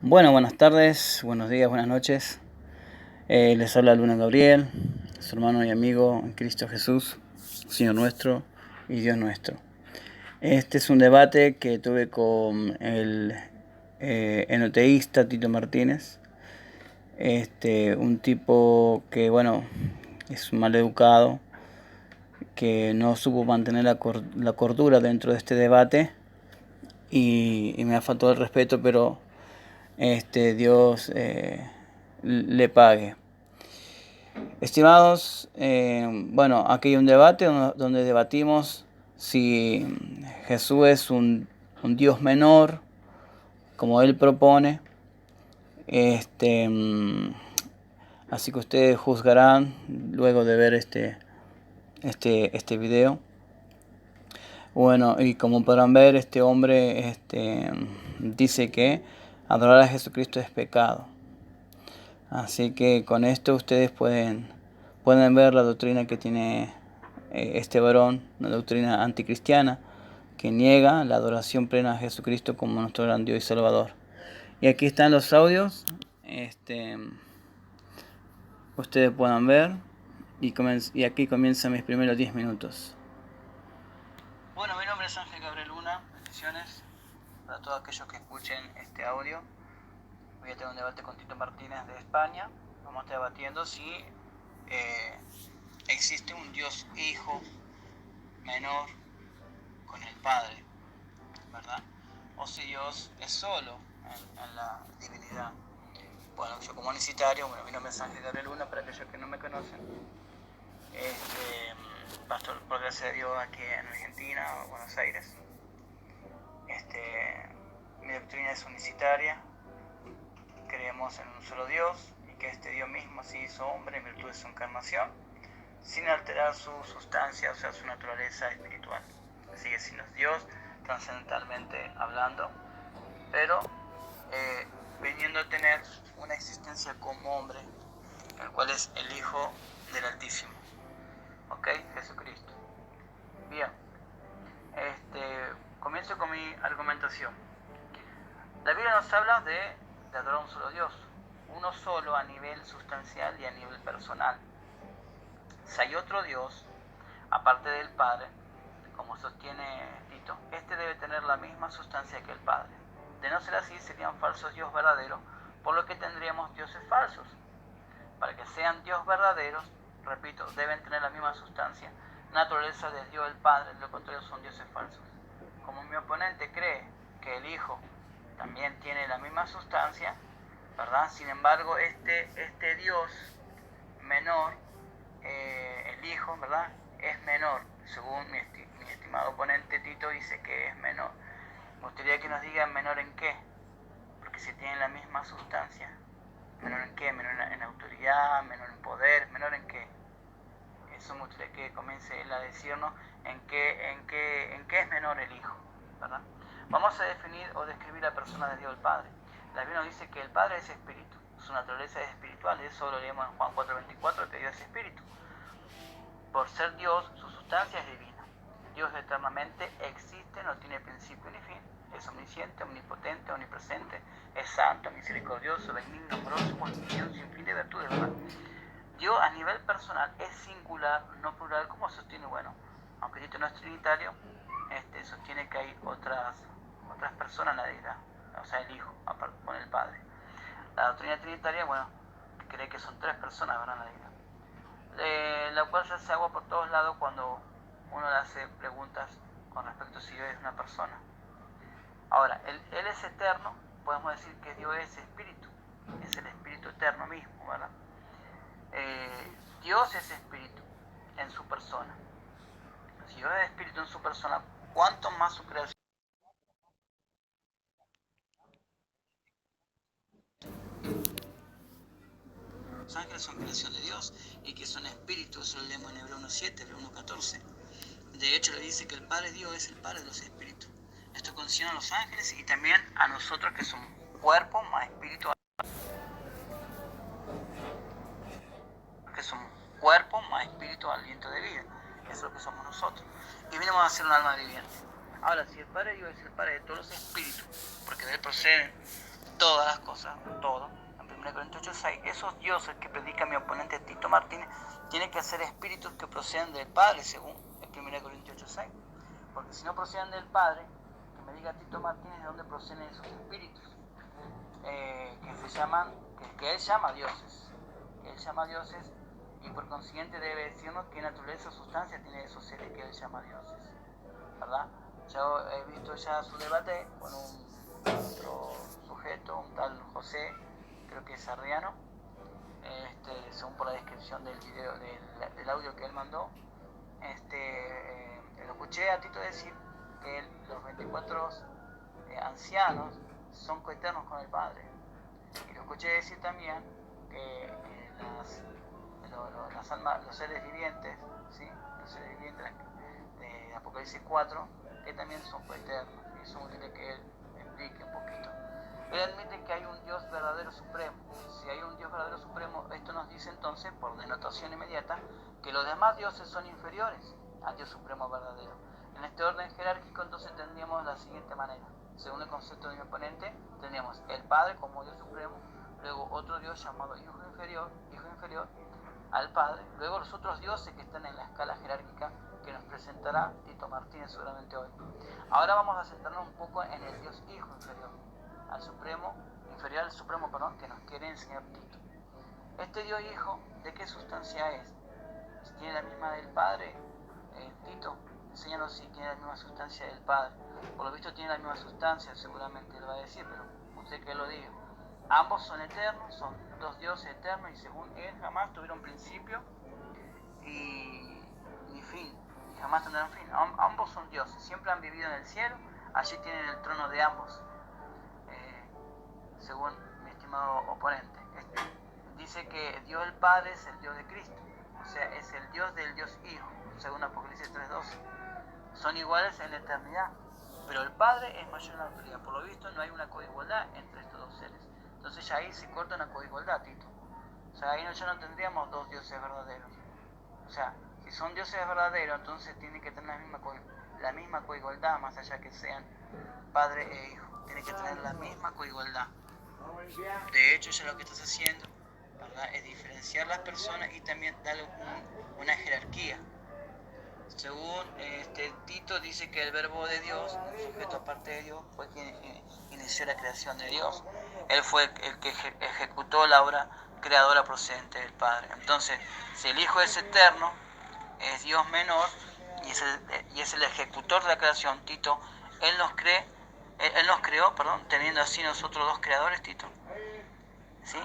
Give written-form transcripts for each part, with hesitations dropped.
Bueno, buenas tardes, buenos días, buenas noches. Les habla Luna Gabriel, su hermano y amigo en Cristo Jesús, Señor nuestro y Dios nuestro. Este es un debate que tuve con el enoteísta Tito Martínez, un tipo que, bueno, es mal educado, que no supo mantener la cordura dentro de este debate y me ha faltado el respeto, pero Dios le pague. Estimados, bueno, aquí hay un debate donde debatimos si Jesús es un Dios menor, como él propone. Este, mm, Así que ustedes juzgarán luego de ver este video. Bueno, y como podrán ver, este hombre dice que adorar a Jesucristo es pecado. Así que con esto ustedes pueden ver la doctrina que tiene este varón, una doctrina anticristiana que niega la adoración plena a Jesucristo como nuestro gran Dios y Salvador. Y aquí están los audios, ustedes puedan ver y aquí comienzan mis primeros 10 minutos. Bueno, mi nombre es Ángel Gabriel Luna, bendiciones para todos aquellos que escuchen este audio. Voy a tener un debate con Tito Martínez de España. Vamos a estar debatiendo si existe un Dios Hijo menor con el Padre, ¿verdad? O si Dios es solo en la divinidad. Bueno, yo como unicitario, mi nombre es Ángel Gabriel Luna, para aquellos que no me conocen. Pastor, por gracia de Dios, aquí en Argentina, Buenos Aires. Mi doctrina es unicitaria. Creemos en un solo Dios y que este Dios mismo se hizo hombre en virtud de su encarnación, sin alterar su sustancia, o sea, su naturaleza espiritual. Sigue siendo Dios trascendentalmente hablando, pero viniendo a tener una existencia como hombre, el cual es el Hijo del Altísimo, ¿ok? Jesucristo. Bien, comienzo con mi argumentación. La Biblia nos habla de adorar a un solo Dios, uno solo a nivel sustancial y a nivel personal. Si hay otro Dios, aparte del Padre, como sostiene Tito, este debe tener la misma sustancia que el Padre. De no ser así, serían falsos dios verdaderos, por lo que tendríamos dioses falsos. Para que sean dios verdaderos, repito, deben tener la misma sustancia, naturaleza de Dios el Padre, de lo contrario son dioses falsos. Como mi oponente cree que el Hijo también tiene la misma sustancia, ¿verdad? Sin embargo, este Dios menor, el Hijo, ¿verdad?, es menor. Según mi estimado oponente Tito dice que es menor. Me gustaría que nos digan menor en qué, porque si tienen la misma sustancia, menor en qué, menor en autoridad, menor en poder, menor en qué. Eso me gustaría que comience él a decirnos en qué es menor el Hijo, ¿verdad? Vamos a definir o describir la persona de Dios el Padre. La Biblia nos dice que el Padre es espíritu, su naturaleza es espiritual, eso lo leemos en Juan 4:24, que Dios es espíritu. Por ser Dios, su sustancia es divina. Dios eternamente existe, no tiene principio ni fin, es omnisciente, omnipotente, omnipresente, es santo, misericordioso, benigno, amoroso, con sin fin de virtudes, ¿verdad? Dios a nivel personal es singular, no plural, como sostiene, bueno, aunque Tito no es trinitario, sostiene que hay otras personas en la deidad, o sea, el Hijo, con el Padre. La doctrina trinitaria, bueno, cree que son tres personas, ¿verdad?, en la deidad. La cual se hace agua por todos lados cuando uno le hace preguntas con respecto a si Dios es una persona. Ahora, Él es eterno, podemos decir que Dios es espíritu, es el espíritu eterno mismo, ¿verdad? Dios es espíritu en su persona. Si Dios es espíritu en su persona, ¿cuánto más su creación? Los ángeles son creación de Dios y que son espíritus, eso lo leemos en Hebreo 1:7, Hebreo 1:14. De hecho, le dice que el Padre Dios es el Padre de los espíritus. Esto concierne a los ángeles y también a nosotros que somos cuerpo más espíritu, aliento de vida. Eso es lo que somos nosotros. Y venimos a ser un alma viviente. Ahora, si el Padre Dios es el Padre de todos los espíritus, porque de él proceden todas las cosas, todo, en 1 Corintios 8:6, esos dioses que predica mi oponente Tito Martínez, tienen que ser espíritus que proceden del Padre, según el 1 Corintios 8:6. Porque si no proceden del Padre, que me diga Tito Martínez de dónde proceden esos espíritus, que él llama dioses. Y por consiguiente debe decirnos qué naturaleza o sustancia tiene esos seres que él llama dioses, ¿verdad? Yo he visto ya su debate con otro sujeto, un tal José, creo que es Sarriano, según por la descripción del video, del audio que él mandó. Lo escuché a Tito decir que los 24 ancianos son coeternos con el Padre. Y lo escuché decir también que las almas, los seres vivientes, ¿sí? Los seres vivientes de Apocalipsis 4, que también son coeternos. Y eso quiere que él explique un poquito. Él admite que hay un Dios verdadero supremo. Si hay un Dios verdadero supremo, esto nos dice entonces, por denotación inmediata, que los demás dioses son inferiores al Dios supremo verdadero. En este orden jerárquico entonces tendríamos la siguiente manera. Según el concepto de mi oponente, tendríamos el Padre como Dios supremo, luego otro Dios llamado Hijo inferior al Padre, luego los otros dioses que están en la escala jerárquica que nos presentará Tito Martínez seguramente hoy. Ahora vamos a centrarnos un poco en el Dios Hijo inferior al Supremo, que nos quiere enseñar Tito. Este Dios Hijo, ¿de qué sustancia es? Si tiene la misma del Padre, Tito, enséñanos si tiene la misma sustancia del Padre. Por lo visto tiene la misma sustancia, seguramente él va a decir, pero usted que lo diga. Ambos son eternos, son dos dioses eternos y según él jamás tuvieron principio ni fin, y jamás tendrán fin. Ambos son dioses, siempre han vivido en el cielo, allí tienen el trono de ambos, según mi estimado oponente. Dice que Dios el Padre es el Dios de Cristo, o sea, es el Dios del Dios Hijo, según Apocalipsis 3:12. Son iguales en la eternidad, pero el Padre es mayor en la autoridad. Por lo visto no hay una coigualdad entre estos dos seres. Entonces ya ahí se corta una coigualdad, Tito. O sea, ahí ya no tendríamos dos dioses verdaderos. O sea, si son dioses verdaderos, entonces tienen que tener la misma coigualdad, más allá que sean Padre e Hijo. Tienen que tener la misma coigualdad. De hecho, ya lo que estás haciendo, ¿verdad?, es diferenciar las personas y también darle una jerarquía. Según Tito dice que el verbo de Dios, el sujeto aparte de Dios, fue quien inició la creación de Dios. Él fue el que ejecutó la obra creadora procedente del Padre. Entonces, si el Hijo es eterno, es Dios menor y es el ejecutor de la creación, Tito, Él nos creó, teniendo así nosotros dos creadores, Tito. ¿Sí?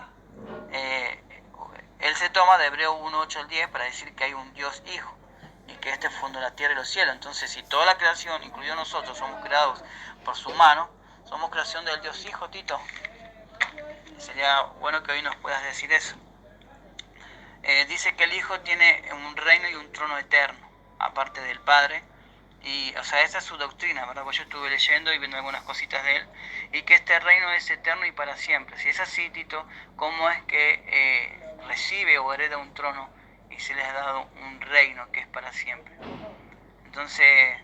Él se toma de Hebreo 1:8-10 para decir que hay un Dios Hijo y que este fundó la tierra y los cielos. Entonces, si toda la creación, incluido nosotros, somos creados por su mano, somos creación del Dios Hijo, Tito. Sería bueno que hoy nos puedas decir eso. Dice que el Hijo tiene un reino y un trono eterno, aparte del Padre. Y, o sea, esa es su doctrina, ¿verdad? Pues yo estuve leyendo y viendo algunas cositas de él. Y que este reino es eterno y para siempre. Si es así, Tito, ¿cómo es que recibe o hereda un trono y se les ha dado un reino que es para siempre? Entonces,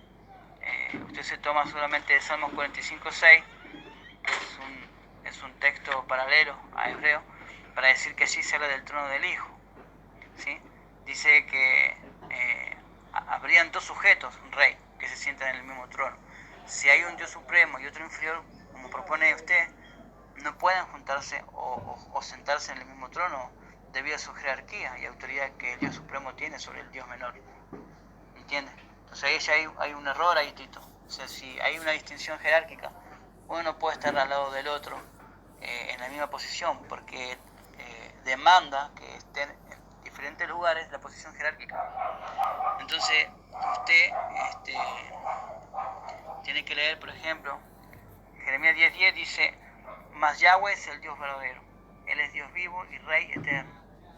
usted se toma solamente de Salmos 45:6, que es un texto paralelo a Hebreo, para decir que allí se habla del trono del Hijo, ¿sí? Dice que habrían dos sujetos, un rey, que se sientan en el mismo trono. Si hay un Dios supremo y otro inferior, como propone usted, no pueden juntarse o sentarse en el mismo trono debido a su jerarquía y autoridad que el Dios supremo tiene sobre el Dios menor. ¿Entiende? Entonces ahí ya hay un error ahí, Tito. O sea, si hay una distinción jerárquica, uno no puede estar al lado del otro en la misma posición, porque demanda que estén en diferentes lugares la posición jerárquica. Entonces, usted tiene que leer, por ejemplo, Jeremías 10:10 dice: mas Yahweh es el Dios verdadero, Él es Dios vivo y Rey eterno.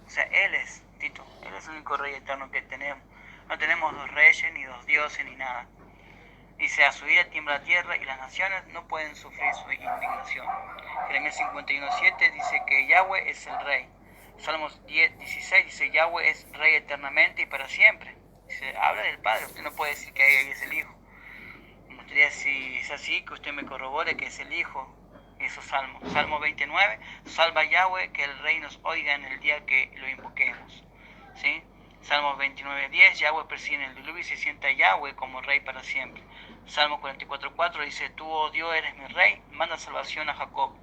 O sea, Él es, Tito, Él es el único Rey eterno que tenemos. No tenemos dos reyes, ni dos dioses, ni nada. Dice: a su ira tiembla la tierra y las naciones no pueden sufrir su indignación. Jeremías 51:7 dice que Yahweh es el Rey. Salmos 10:16 dice: Yahweh es Rey eternamente y para siempre. Dice, habla del Padre, usted no puede decir que ahí es el Hijo. Me gustaría, si es así, que usted me corrobore que es el Hijo y esos salmos. Salmo 29, salva a Yahweh, que el rey nos oiga en el día que lo invoquemos. ¿Sí? Salmo 29:10, Yahweh preside en el diluvio y se sienta Yahweh como rey para siempre. Salmo 44:4 dice, tú, oh Dios, eres mi rey, manda salvación a Jacob.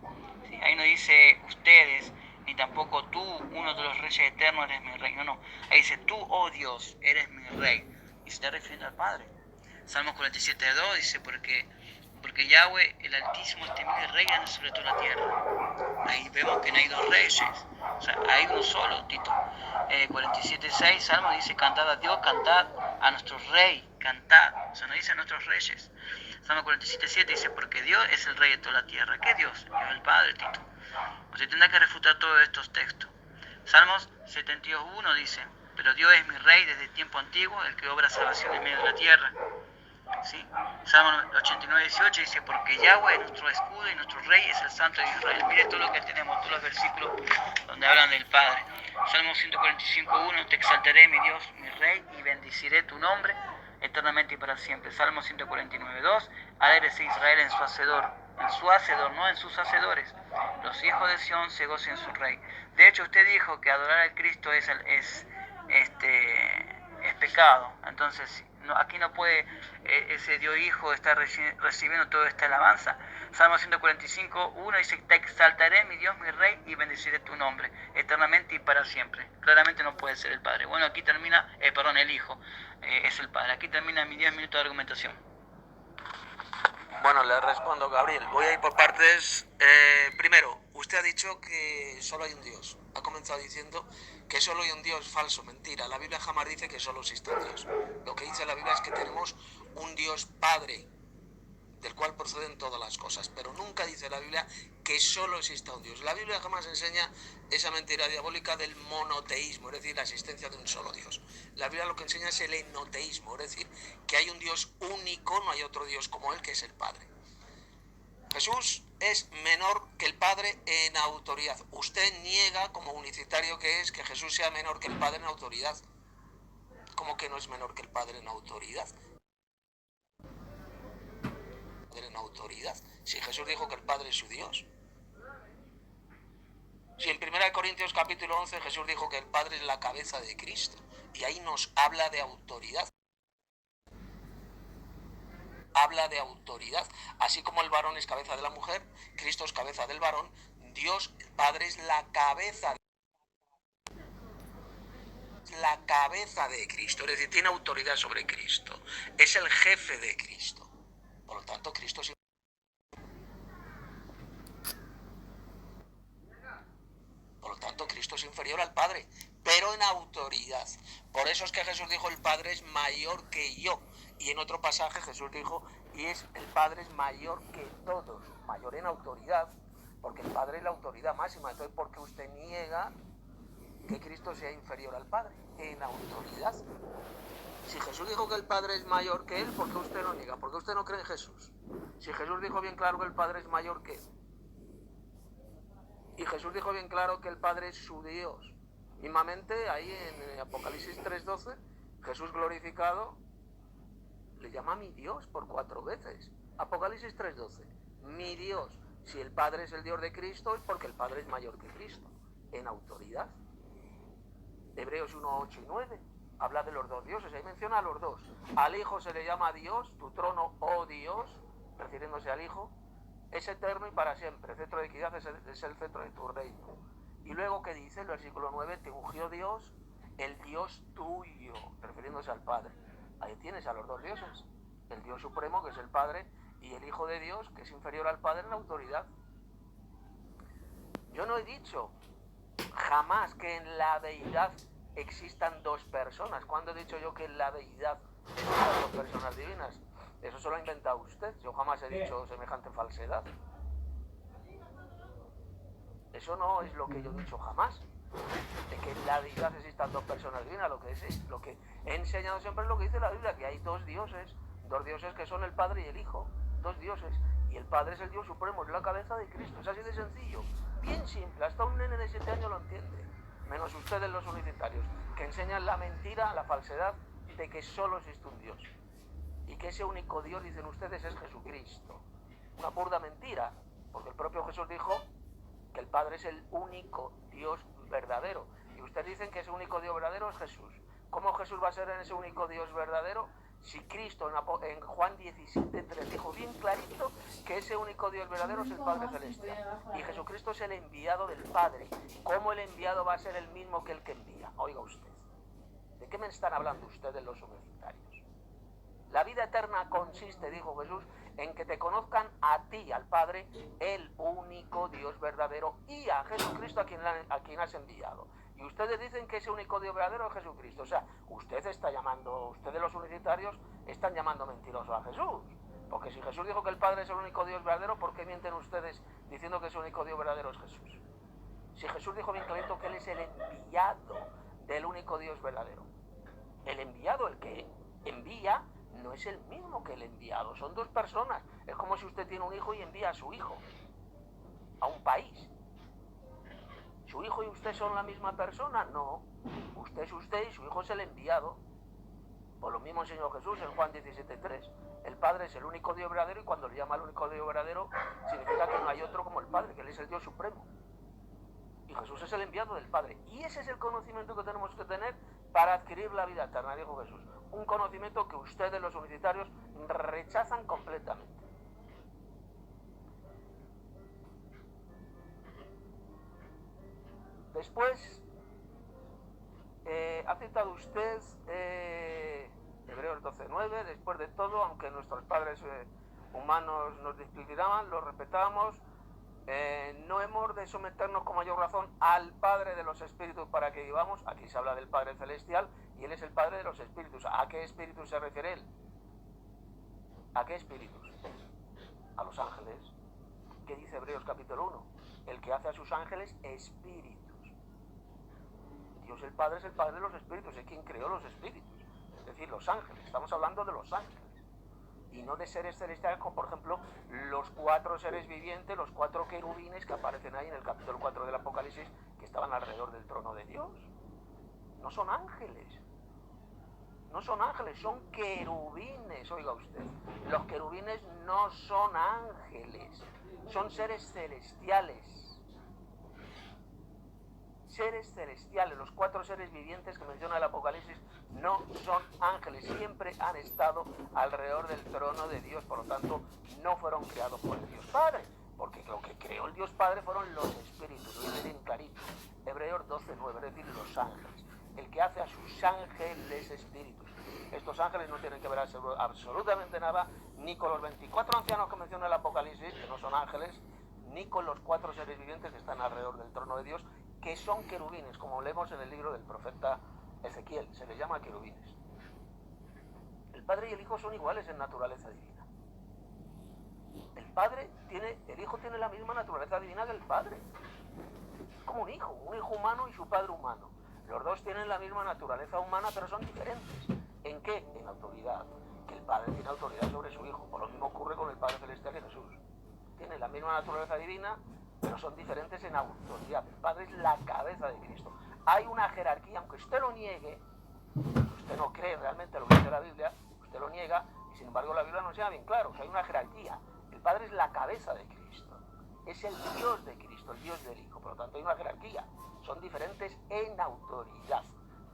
¿Sí? Ahí no dice ustedes, ni tampoco tú, uno de los reyes eternos, eres mi rey. No. Ahí dice, tú, oh Dios, eres mi rey. Y se está refiriendo al Padre. Salmo 47:2 dice, porque Yahweh, el Altísimo, es temible y rey grande sobre toda la tierra. Ahí vemos que no hay dos reyes, o sea, hay uno solo, Tito. 47:6, Salmo dice, cantad a Dios, cantad a nuestro rey, cantad. O sea, no dice a nuestros reyes. Salmo 47:7 dice, porque Dios es el rey de toda la tierra. ¿Qué Dios? Dios el Padre, Tito. O sea, tendrá que refutar todos estos textos. Salmos 72:1 dice, pero Dios es mi rey desde tiempo antiguo, el que obra salvación en medio de la tierra. ¿Sí? Salmo 89:18 dice, porque Yahweh es nuestro escudo y nuestro rey es el santo de Israel. Mire todo lo que tenemos, todos los versículos donde hablan del Padre. Salmo 145:1, te exaltaré, mi Dios, mi rey, y bendeciré tu nombre eternamente y para siempre. Salmo 149:2, alégrese Israel en su hacedor, no en sus hacedores. Los hijos de Sión se gocen en su rey. De hecho, usted dijo que adorar al Cristo es pecado. Entonces, aquí no puede ese Dios Hijo estar recibiendo toda esta alabanza. Salmo 145:1 dice, te exaltaré, mi Dios, mi rey, y bendeciré tu nombre eternamente y para siempre. Claramente no puede ser el Padre. Bueno, aquí termina, el Hijo es el Padre. Aquí termina mi 10 minutos de argumentación. Bueno, le respondo, Gabriel. Voy a ir por partes. Primero, usted ha dicho que solo hay un Dios. Ha comenzado diciendo que solo hay un Dios falso, mentira. La Biblia jamás dice que solo existe un Dios. Lo que dice la Biblia es que tenemos un Dios Padre, del cual proceden todas las cosas. Pero nunca dice la Biblia que solo exista un Dios. La Biblia jamás enseña esa mentira diabólica del monoteísmo, es decir, la existencia de un solo Dios. La Biblia lo que enseña es el enoteísmo, es decir, que hay un Dios único, no hay otro Dios como Él, que es el Padre. Jesús es menor que el Padre en autoridad. Usted niega, como unicitario que es, que Jesús sea menor que el Padre en autoridad. ¿Cómo que no es menor que el Padre en autoridad? En autoridad. Si Jesús dijo que el Padre es su Dios. Si en 1 Corintios capítulo 11 Jesús dijo que el Padre es la cabeza de Cristo. Y ahí nos habla de autoridad. Habla de autoridad. Así como el varón es cabeza de la mujer, Cristo es cabeza del varón, Dios Padre es la cabeza de Cristo. Es decir, tiene autoridad sobre Cristo. Es el jefe de Cristo. Por lo tanto, Cristo es inferior al Padre, pero en autoridad. Por eso es que Jesús dijo, el Padre es mayor que yo. Y en otro pasaje Jesús dijo, el Padre es mayor que todos, mayor en autoridad, porque el Padre es la autoridad máxima. Entonces, ¿por qué usted niega que Cristo sea inferior al Padre? En autoridad. Si Jesús dijo que el Padre es mayor que Él, ¿por qué usted lo niega? ¿Por qué usted no cree en Jesús? Si Jesús dijo bien claro que el Padre es mayor que Él. Y Jesús dijo bien claro que el Padre es su Dios. Mismamente, ahí en Apocalipsis 3:12, Jesús glorificado le llama mi Dios por 4 veces. Apocalipsis 3:12, mi Dios. Si el Padre es el Dios de Cristo, es porque el Padre es mayor que Cristo, en autoridad. Hebreos 1:8 y 9, habla de los dos dioses, ahí menciona a los dos. Al Hijo se le llama Dios, tu trono, oh Dios, refiriéndose al Hijo, es eterno y para siempre. El cetro de equidad es el cetro de tu reino. Y luego, ¿qué dice el versículo 9? Te ungió Dios, el Dios tuyo, refiriéndose al Padre. Ahí tienes a los dos dioses, el Dios supremo, que es el Padre, y el Hijo de Dios, que es inferior al Padre en la autoridad. Yo no he dicho jamás que en la deidad existan dos personas. ¿Cuándo he dicho yo que en la deidad existan dos personas divinas? Eso se lo ha inventado usted. Yo jamás he dicho semejante falsedad. Eso no es lo que yo he dicho jamás. De que en la deidad existan dos personas divinas. Lo que he enseñado siempre es lo que dice la Biblia, que hay dos dioses que son el Padre y el Hijo. Dos dioses. Y el Padre es el Dios supremo, es la cabeza de Cristo. Es así de sencillo. Bien simple. Hasta un nene de 7 años lo entiende. Menos ustedes, los universitarios, que enseñan la mentira, la falsedad de que solo existe un Dios. Y que ese único Dios, dicen ustedes, es Jesucristo. Una burda mentira. porque el propio Jesús dijo que el Padre es el único Dios verdadero. Y ustedes dicen que ese único Dios verdadero es Jesús. ¿Cómo Jesús va a ser en ese único Dios verdadero? Si Cristo en Juan 17:3 dijo bien clarito que ese único Dios verdadero es el Padre Celestial. Y Jesucristo es el enviado del Padre. ¿Cómo el enviado va a ser el mismo que el que envía? Oiga usted, ¿de qué me están hablando ustedes los universitarios? La vida eterna consiste, dijo Jesús, en que te conozcan a ti, al Padre, el único Dios verdadero, y a Jesucristo a quien has enviado. Y ustedes dicen que ese único Dios verdadero es Jesucristo. O sea, ustedes los universitarios están llamando mentiroso a Jesús. Porque si Jesús dijo que el Padre es el único Dios verdadero, ¿por qué mienten ustedes diciendo que ese único Dios verdadero es Jesús? Si Jesús dijo bien clarito que Él es el enviado del único Dios verdadero. El enviado, el que envía, no es el mismo que el enviado. Son dos personas. Es como si usted tiene un hijo y envía a su hijo a un país. ¿Su hijo y usted son la misma persona? No. Usted es usted y su hijo es el enviado. Por lo mismo enseñó Jesús en Juan 17:3. El Padre es el único Dios verdadero, y cuando le llama al único Dios verdadero, significa que no hay otro como el Padre, que Él es el Dios supremo. Y Jesús es el enviado del Padre. Y ese es el conocimiento que tenemos que tener para adquirir la vida eterna, dijo Jesús. Un conocimiento que ustedes, los universitarios, rechazan completamente. Después, ha citado usted Hebreos 12:9, después de todo, aunque nuestros padres humanos nos disciplinaban, los respetábamos, no hemos de someternos con mayor razón al Padre de los Espíritus para que vivamos. Aquí se habla del Padre Celestial, y Él es el Padre de los Espíritus. ¿A qué espíritus se refiere Él? ¿A qué espíritus? A los ángeles. ¿Qué dice Hebreos capítulo 1? El que hace a sus ángeles espíritus. Dios el Padre es el Padre de los Espíritus, es quien creó los espíritus, es decir, los ángeles. Estamos hablando de los ángeles y no de seres celestiales, como por ejemplo los 4 seres vivientes, los 4 querubines que aparecen ahí en el capítulo 4 del Apocalipsis, que estaban alrededor del trono de Dios. No son ángeles, no son ángeles, son querubines. Oiga usted, los querubines no son ángeles, son seres celestiales. Seres celestiales, los 4 seres vivientes que menciona el Apocalipsis no son ángeles, siempre han estado alrededor del trono de Dios, por lo tanto no fueron creados por el Dios Padre, porque lo que creó el Dios Padre fueron los espíritus, lo dice bien clarito, Hebreos 12:9, es decir, los ángeles, el que hace a sus ángeles espíritus. Estos ángeles no tienen que ver absolutamente nada ni con los 24 ancianos que menciona el Apocalipsis, que no son ángeles, ni con los 4 seres vivientes que están alrededor del trono de Dios, que son querubines, como leemos en el libro del profeta Ezequiel, se les llama querubines. El Padre y el Hijo son iguales en naturaleza divina. El Hijo tiene la misma naturaleza divina que el Padre. Es como un hijo humano y su padre humano. Los dos tienen la misma naturaleza humana, pero son diferentes. ¿En qué? En autoridad. Que el Padre tiene autoridad sobre su Hijo. Por lo mismo ocurre con el Padre Celestial y Jesús. Tienen la misma naturaleza divina, pero son diferentes en autoridad. El Padre es la cabeza de Cristo. Hay una jerarquía, aunque usted lo niegue, usted no cree realmente lo que dice la Biblia, usted lo niega, y sin embargo la Biblia nos enseña bien claro que hay una jerarquía. El Padre es la cabeza de Cristo, es el Dios de Cristo, el Dios del Hijo, por lo tanto hay una jerarquía. Son diferentes en autoridad,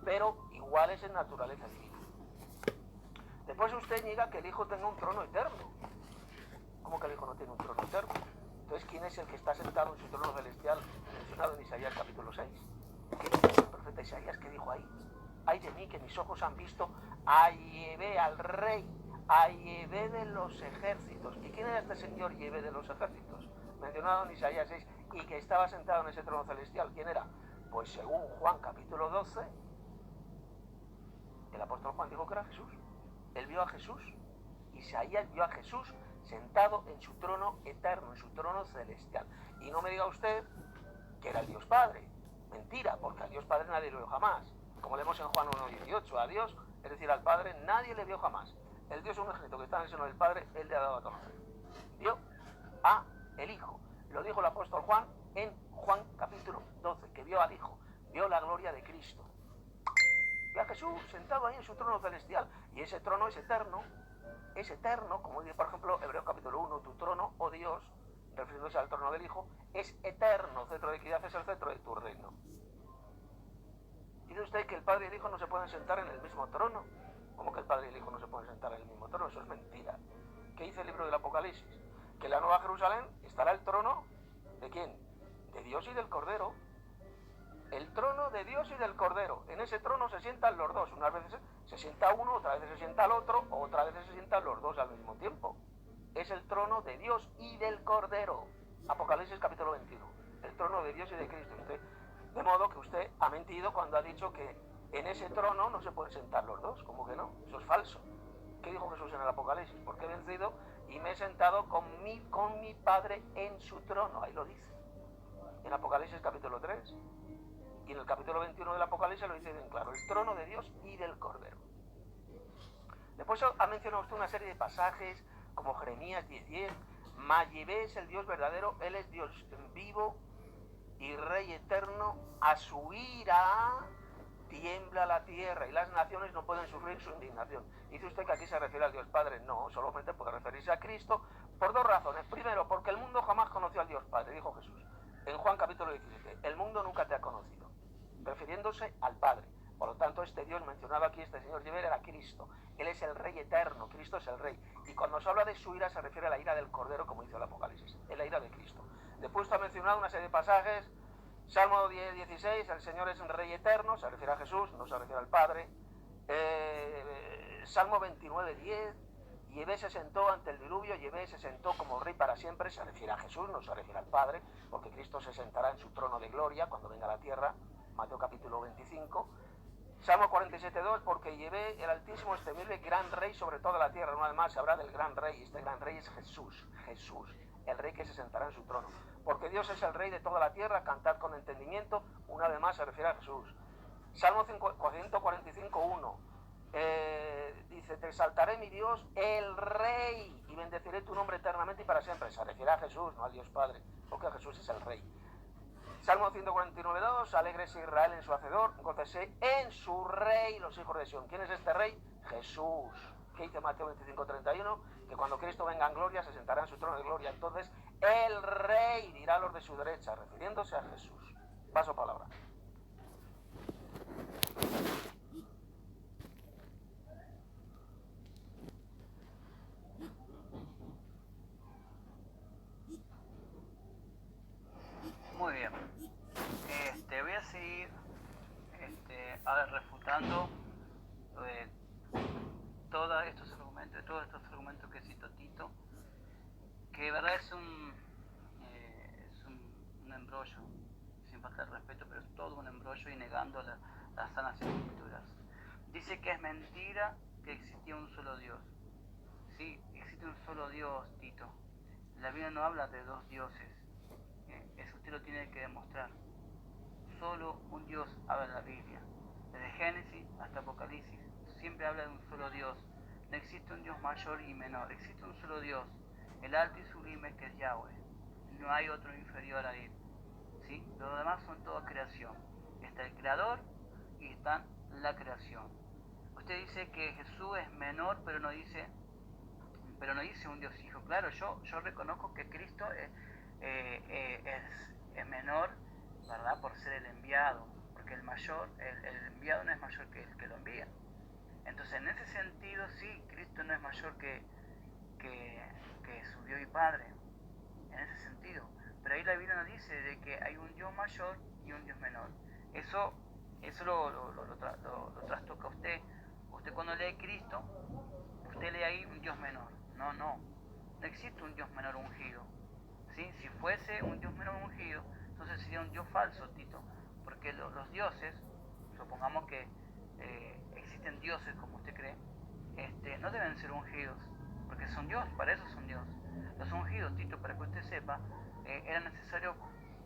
pero iguales en naturaleza divina. Después usted niega que el Hijo tenga un trono eterno. ¿Cómo que el Hijo no tiene un trono eterno? Entonces, ¿quién es el que está sentado en su trono celestial mencionado en Isaías capítulo 6? ¿Qué dice el profeta Isaías? ¿Qué dijo ahí? Ay de mí, que mis ojos han visto a Yahvé, al Rey, a Yahvé de los ejércitos. ¿Y quién era este señor Yahvé de los ejércitos? Mencionado en Isaías 6, y que estaba sentado en ese trono celestial. ¿Quién era? Pues según Juan capítulo 12, el apóstol Juan dijo que era Jesús. Él vio a Jesús. Isaías vio a Jesús sentado en su trono eterno, en su trono celestial. Y no me diga usted que era el Dios Padre. Mentira, porque al Dios Padre nadie lo vio jamás. Como leemos en Juan 1:18, a Dios, es decir, al Padre, nadie le vio jamás. El Dios unigénito que está en el seno del Padre, Él le ha dado a conocer. Vio a el Hijo. Lo dijo el apóstol Juan en Juan capítulo 12, que vio al Hijo, vio la gloria de Cristo. Vio a Jesús sentado ahí en su trono celestial. Y ese trono es eterno, como dice por ejemplo Hebreos capítulo 1, tu trono, oh Dios, refiriéndose al trono del Hijo, es eterno, cetro de equidad es el cetro de tu reino. Dice usted que el Padre y el Hijo no se pueden sentar en el mismo trono. ¿Cómo que el Padre y el Hijo no se pueden sentar en el mismo trono? Eso es mentira. ¿Qué dice el libro del Apocalipsis? Que en la Nueva Jerusalén estará el trono ¿de quién? De Dios y del Cordero. El trono de Dios y del Cordero. En ese trono se sientan los dos. Unas veces se sienta uno, otras veces se sienta el otro, o otras veces se sientan los dos al mismo tiempo. Es el trono de Dios y del Cordero. Apocalipsis capítulo 21. El trono de Dios y de Cristo. De modo que usted ha mentido cuando ha dicho que en ese trono no se pueden sentar los dos. ¿Cómo que no? Eso es falso. ¿Qué dijo Jesús en el Apocalipsis? Porque he vencido y me he sentado con mi Padre en su trono. Ahí lo dice. En Apocalipsis capítulo 3. Y en el capítulo 21 del Apocalipsis lo dice bien claro. El trono de Dios y del Cordero. Después ha mencionado usted una serie de pasajes como Jeremías 10:10. Mas Yahvé es el Dios verdadero. Él es Dios vivo y Rey eterno. A su ira tiembla la tierra y las naciones no pueden sufrir su indignación. Dice usted que aquí se refiere al Dios Padre. No, solamente puede referirse a Cristo por dos razones. Primero, porque el mundo jamás conoció al Dios Padre, dijo Jesús en Juan capítulo 17. El mundo nunca te ha conocido, refiriéndose al Padre. Por lo tanto, este Dios mencionado aquí, este Señor Yahvé, era Cristo. Él es el Rey eterno, Cristo es el Rey. Y cuando se habla de su ira se refiere a la ira del Cordero, como dice el Apocalipsis, es la ira de Cristo. Después ha mencionado una serie de pasajes. Salmo 10:16, el Señor es un Rey eterno, se refiere a Jesús, no se refiere al Padre. Salmo 29:10, Yahvé se sentó ante el diluvio, Yahvé se sentó como Rey para siempre, se refiere a Jesús, no se refiere al Padre, porque Cristo se sentará en su trono de gloria cuando venga a la tierra, Mateo capítulo 25. Salmo 47:2, porque Yahvé, el Altísimo, es temible, gran Rey sobre toda la tierra. Una vez más se habla del gran Rey, este gran Rey es Jesús, el Rey que se sentará en su trono. Porque Dios es el Rey de toda la tierra, cantad con entendimiento, una vez más se refiere a Jesús. Salmo 145:1, dice, te exaltaré mi Dios, el Rey, y bendeciré tu nombre eternamente y para siempre. Se refiere a Jesús, no al Dios Padre, porque Jesús es el Rey. Salmo 149:2, alégrese Israel en su Hacedor, gócese en su Rey los hijos de Sión. ¿Quién es este Rey? Jesús. ¿Qué dice Mateo 25:31? Que cuando Cristo venga en gloria se sentará en su trono de gloria. Entonces el Rey dirá a los de su derecha, refiriéndose a Jesús. Paso palabra. Muy bien. Voy a seguir ahora refutando todos estos argumentos que citó Tito, que de verdad es un embrollo, sin falta de respeto, pero es todo un embrollo y negando las sanas escrituras. Dice que es mentira que existía un solo Dios. Sí, existe un solo Dios, Tito. La Biblia no habla de dos dioses. Eso usted lo tiene que demostrar. Solo un Dios habla en la Biblia. Desde Génesis hasta Apocalipsis siempre habla de un solo Dios. No existe un Dios mayor y menor. Existe un solo Dios, el alto y sublime, que es Yahweh. No hay otro inferior a él. ¿Sí? Lo demás son toda creación. Está el Creador y está la creación. Usted dice que Jesús es menor, pero no dice un Dios hijo. Claro, yo reconozco que Cristo es menor, ¿verdad? Por ser el enviado, porque el enviado no es mayor que el que lo envía. Entonces, en ese sentido, sí, Cristo no es mayor que su Dios y Padre, en ese sentido. Pero ahí la Biblia nos dice de que hay un Dios mayor y un Dios menor. Eso lo trastoca usted. Usted cuando lee Cristo, usted lee ahí un Dios menor. No existe un Dios menor ungido. ¿Sí? Si fuese un Dios menor ungido, entonces sería un Dios falso, Tito. Porque los dioses, supongamos que existen dioses como usted cree, no deben ser ungidos, porque son Dios, para eso son Dios. Los ungidos, Tito, para que usted sepa, era necesario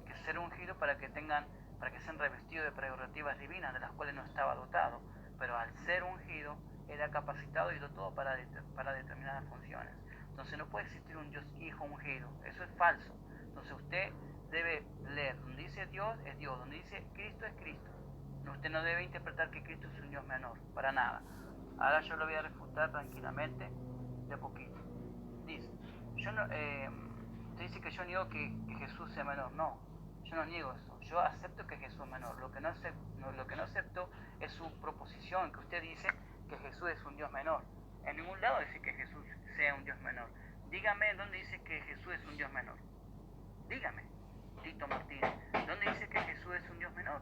que ser ungidos para que sean revestidos de prerrogativas divinas, de las cuales no estaba dotado. Pero al ser ungido, era capacitado y dotado para determinadas funciones. Entonces no puede existir un Dios hijo ungido, eso es falso. Entonces usted debe leer, donde dice Dios es Dios, donde dice Cristo es Cristo. Usted no debe interpretar que Cristo es un Dios menor, para nada. Ahora yo lo voy a refutar tranquilamente, de a poquito. Dice, Usted dice que yo niego que Jesús sea menor. No, yo no niego eso. Yo acepto que Jesús es menor. Lo que no acepto es su proposición, que usted dice que Jesús es un Dios menor. En ningún lado dice que Jesús sea un Dios menor. Dígame dónde dice que Jesús es un Dios menor. Dígame, Tito Martínez, ¿dónde dice que Jesús es un Dios menor?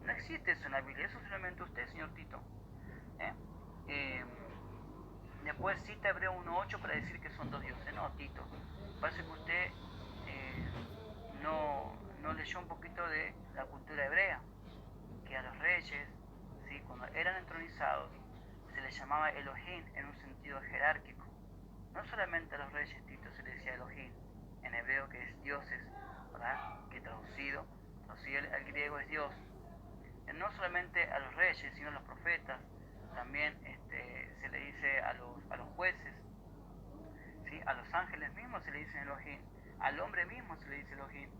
No existe eso en la Biblia, eso solamente usted, señor Tito. Después cita Hebreo 1.8 para decir que son dos dioses. No, Tito, parece que usted no leyó un poquito de la cultura hebrea, que a los reyes, ¿sí?, cuando eran entronizados, se les llamaba Elohim en un sentido jerárquico. No solamente a los reyes, Tito, se les decía Elohim, en hebreo, que es dioses, ¿verdad?, que traducido al griego es Dios. No solamente a los reyes, sino a los profetas, también se le dice a los jueces, ¿sí?, a los ángeles mismos se le dice Elohim, al hombre mismo se le dice Elohim,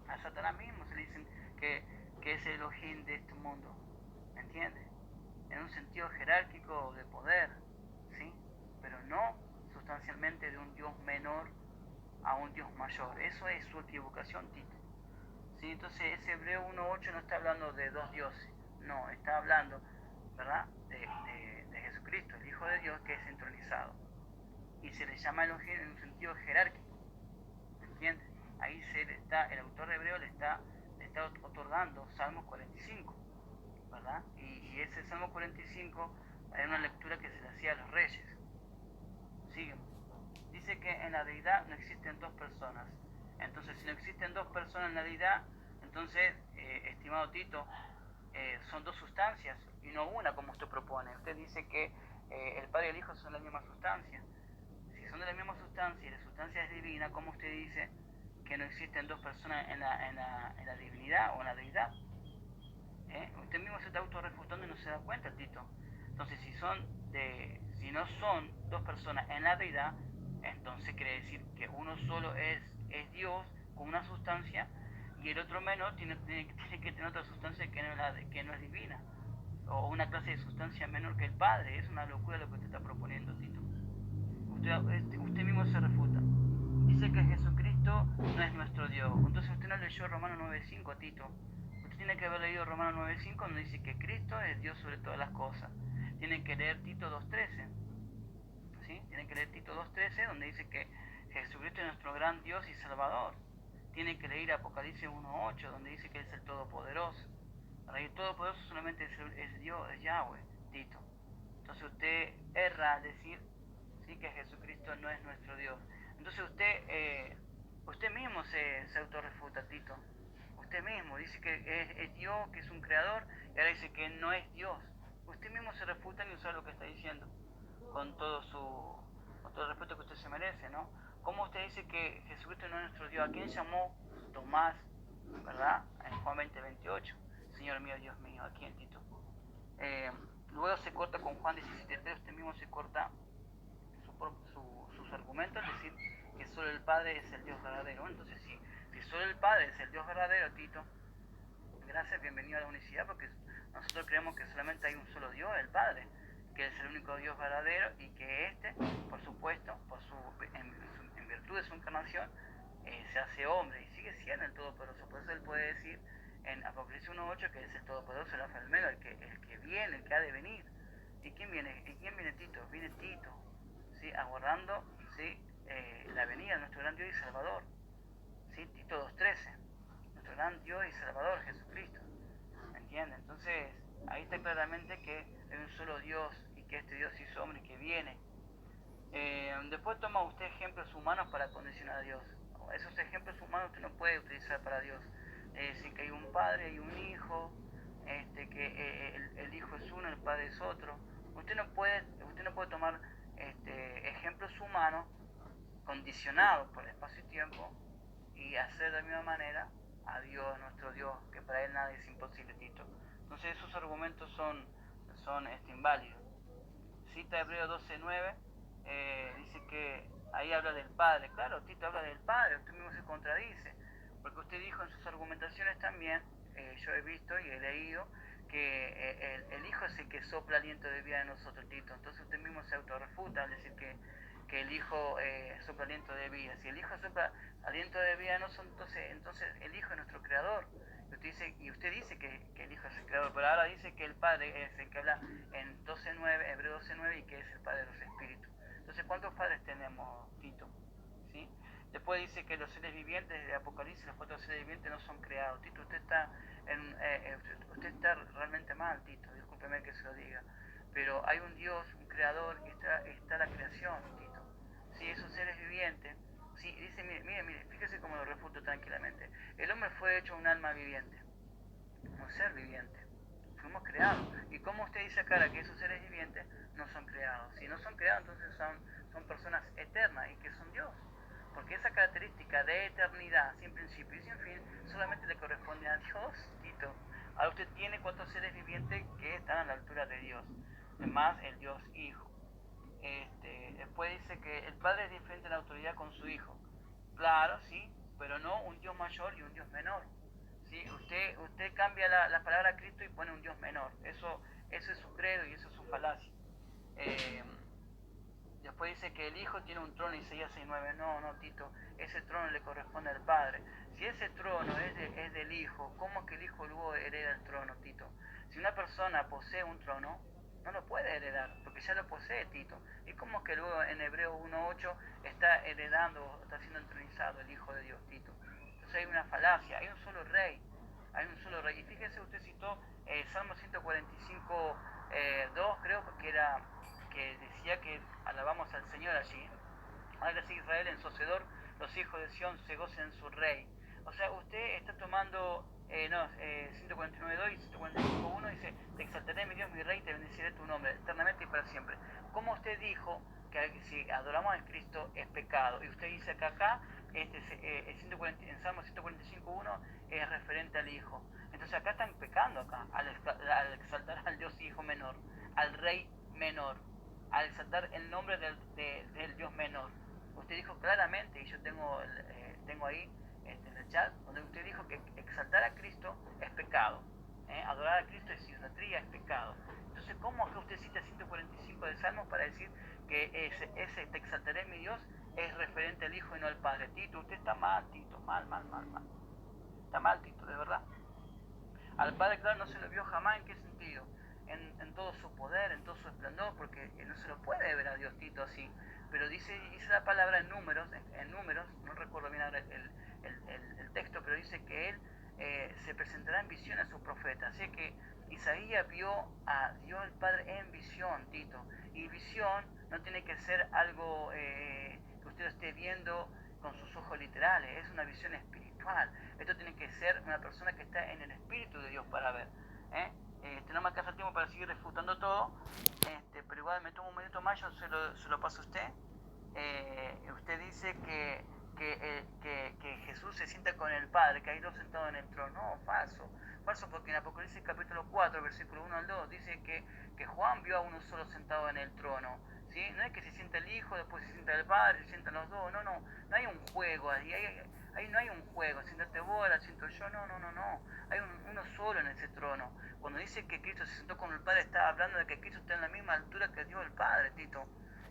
a Satanás mismo se le dice que es el Elohim de este mundo, ¿me entiende? En un sentido jerárquico de poder, ¿sí?, pero no sustancialmente de un Dios menor a un Dios mayor. Eso es su equivocación, Tito. ¿Sí? Entonces ese Hebreo 1.8 no está hablando de dos dioses, no, está hablando, ¿verdad?, de Jesucristo, el Hijo de Dios, que es entronizado. Y se le llama Elohim en un sentido jerárquico, ¿entiendes? Ahí el autor de Hebreo le está otorgando Salmos 45, ¿verdad? Y ese Salmo 45 hay una lectura que se le hacía a los reyes. Siguen. Dice que en la deidad no existen dos personas. Entonces, si no existen dos personas en la deidad, entonces, estimado Tito, son dos sustancias y no una, como usted propone. Usted dice que el Padre y el Hijo son la misma sustancia. Si son de la misma sustancia y la sustancia es divina, ¿cómo usted dice que no existen dos personas en la divinidad o en la deidad? Usted mismo se está autorrefutando y no se da cuenta, Tito. Entonces, si no son dos personas en la deidad, entonces quiere decir que uno solo es Dios con una sustancia y el otro menor tiene que tener otra sustancia que no es divina, o una clase de sustancia menor que el Padre. Es una locura lo que usted está proponiendo, Tito. Usted mismo se refuta. Dice que Jesucristo no es nuestro Dios. Entonces usted no leyó Romanos 9.5, Tito. Usted tiene que haber leído Romanos 9.5, donde dice que Cristo es Dios sobre todas las cosas. Tienen que leer Tito 2.13. ¿Sí? Tienen que leer Tito 2.13, donde dice que Jesucristo es nuestro gran Dios y Salvador. Tienen que leer Apocalipsis 1.8, donde dice que es el Todopoderoso. El Todopoderoso solamente es Dios, es Yahweh, Tito. Entonces usted erra al decir, ¿sí?, que Jesucristo no es nuestro Dios. Entonces usted mismo se autorrefuta, Tito. Usted mismo dice que es Dios, que es un creador, y ahora dice que no es Dios. Usted mismo se refuta en usar lo que está diciendo, con todo el respeto que usted se merece, ¿no? ¿Cómo usted dice que Jesucristo no es nuestro Dios? ¿A quién llamó Tomás, verdad, en Juan 20:28? Señor mío, Dios mío, ¿a quién, Tito? Luego se corta con Juan 17:3, usted mismo se corta sus argumentos, es decir, que solo el Padre es el Dios verdadero. Entonces, si solo el Padre es el Dios verdadero, Tito, gracias, bienvenido a la unicidad, porque nosotros creemos que solamente hay un solo Dios, el Padre, que es el único Dios verdadero, y que por supuesto, en virtud de su encarnación, se hace hombre y sigue siendo el Todopoderoso. Por eso él puede decir en Apocalipsis 1.8 que es el Todopoderoso, el Alfa y el Omega, el que viene, el que ha de venir. ¿Y quién viene? Tito? Viene Tito, ¿sí?, aguardando, ¿sí?, la venida de nuestro gran Dios y Salvador. ¿Sí? Tito 2.13, nuestro gran Dios y Salvador, Jesucristo. ¿Me entiende? Entonces, ahí está claramente que hay un solo Dios y que este Dios hizo hombre y que viene. Después toma usted ejemplos humanos para condicionar a Dios. Esos ejemplos humanos usted no puede utilizar para Dios. Es decir, que hay un padre y un hijo, que el hijo es uno, el padre es otro. Usted no puede tomar ejemplos humanos condicionados por el espacio y tiempo y hacer de la misma manera a Dios, nuestro Dios, que para él nada es imposible, Tito. Entonces esos argumentos son inválidos. Cita Hebreo 12.9, dice que ahí habla del Padre. Claro, Tito habla del Padre, usted mismo se contradice, porque usted dijo en sus argumentaciones también, yo he visto y he leído, que el Hijo es el que sopla aliento de vida en nosotros, Tito. Entonces usted mismo se autorrefuta al decir que el Hijo sopla aliento de vida. Si el Hijo sopla aliento de vida, entonces el Hijo es nuestro creador. Y usted dice que el Hijo es el creador, pero ahora dice que el Padre es el que habla en 12:9, Hebreo 12:9, y que es el Padre de los Espíritus. Entonces, ¿cuántos padres tenemos, Tito? ¿Sí? Después dice que los seres vivientes de Apocalipsis, los 4 seres vivientes no son creados. Tito, usted está realmente mal, Tito, discúlpeme que se lo diga. Pero hay un Dios, un creador, y está la creación, Tito. Sí, esos seres vivientes. Sí, dice, mire, fíjese cómo lo refuto tranquilamente. El hombre fue hecho un alma viviente, un ser viviente. Fuimos creados. ¿Y cómo usted dice acá que esos seres vivientes no son creados? Si no son creados, entonces son personas eternas y que son Dios. Porque esa característica de eternidad, sin principio y sin fin, solamente le corresponde a Dios, Tito. Ahora usted tiene 4 seres vivientes que están a la altura de Dios, más el Dios Hijo. Después dice que el Padre es diferente en la autoridad con su Hijo. Claro, sí, pero no un Dios mayor y un Dios menor. ¿Sí? Usted cambia la palabra Cristo y pone un Dios menor. Eso es su credo y eso es su falacia. Después dice que el Hijo tiene un trono, Isaías 6:9. No, Tito, ese trono le corresponde al Padre. Si ese trono es del Hijo, ¿cómo es que el Hijo luego hereda el trono, Tito? Si una persona posee un trono, no lo puede heredar, porque ya lo posee, Tito. ¿Y cómo es que luego en Hebreo 1:8 está heredando, está siendo entronizado el Hijo de Dios, Tito? Entonces hay una falacia, hay un solo rey. Y fíjese, usted citó Salmo 145, 2, creo que decía que alabamos al Señor allí. Hágase Israel en su hacedor, los hijos de Sión se gocen en su rey. O sea, usted está tomando 149.2 y 145.1 dice: te exaltaré, mi Dios, mi rey, te bendeciré tu nombre eternamente y para siempre. ¿Cómo usted dijo que si adoramos a Cristo es pecado? Y usted dice que acá en Salmo 145.1 es referente al Hijo. Entonces acá están pecando al exaltar al Dios Hijo menor, al Rey menor, al exaltar el nombre del Dios menor. Usted dijo claramente, y yo tengo ahí en el chat, donde usted dijo que exaltar a Cristo es pecado. Adorar a Cristo es idolatría, es pecado. Entonces, ¿cómo es que usted cita 145 de Salmos para decir que ese te exaltaré, mi Dios, es referente al Hijo y no al Padre? Tito, usted está mal, Tito, mal. Está mal, Tito, de verdad. Al Padre, claro, no se lo vio jamás. ¿En qué sentido? En todo su poder, en todo su esplendor, porque no se lo puede ver a Dios, Tito, así. Pero dice la palabra en números, no recuerdo bien ahora el texto, pero dice que Él se presentará en visión a su profeta. Así que Isaías vio a Dios el Padre en visión, Tito. Y visión no tiene que ser algo que usted esté viendo con sus ojos literales, es una visión espiritual. Esto tiene que ser una persona que está en el Espíritu de Dios para ver. No me alcanza el tiempo para seguir refutando todo, pero igual me tomo un minuto más, yo se lo paso a usted. Usted dice que Jesús se sienta con el Padre, que hay 2 sentados en el trono. No, falso, porque en Apocalipsis capítulo 4, versículo 1 al 2, dice que Juan vio a uno solo sentado en el trono. ¿Sí? No es que se sienta el Hijo, después se sienta el Padre, se sientan los dos. No hay un juego ahí, no hay un juego, siéntate vos, ahora siento yo. No, hay uno solo en ese trono. Cuando dice que Cristo se sentó con el Padre, está hablando de que Cristo está en la misma altura que Dios el Padre, Tito.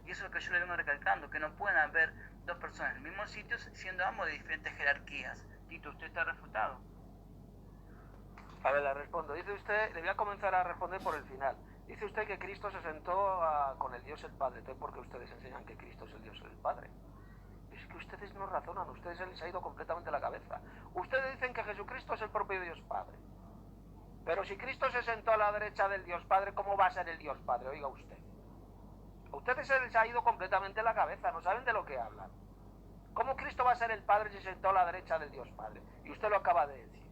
Y eso es lo que yo le vengo recalcando, que no pueden haber 2 personas en el mismo sitio siendo ambos de diferentes jerarquías. Tito, usted está refutado. A ver, le respondo. Dice usted, le voy a comenzar a responder por el final. Dice usted que Cristo se sentó con el Dios el Padre. Entonces, ¿por qué ustedes enseñan que Cristo es el Dios el Padre? Es que ustedes no razonan, ustedes se les ha ido completamente la cabeza. Ustedes dicen que Jesucristo es el propio Dios Padre. Pero si Cristo se sentó a la derecha del Dios Padre, ¿cómo va a ser el Dios Padre? Oiga usted. A ustedes se les ha ido completamente la cabeza, no saben de lo que hablan. ¿Cómo Cristo va a ser el Padre si se sentó a la derecha del Dios Padre? Y usted lo acaba de decir.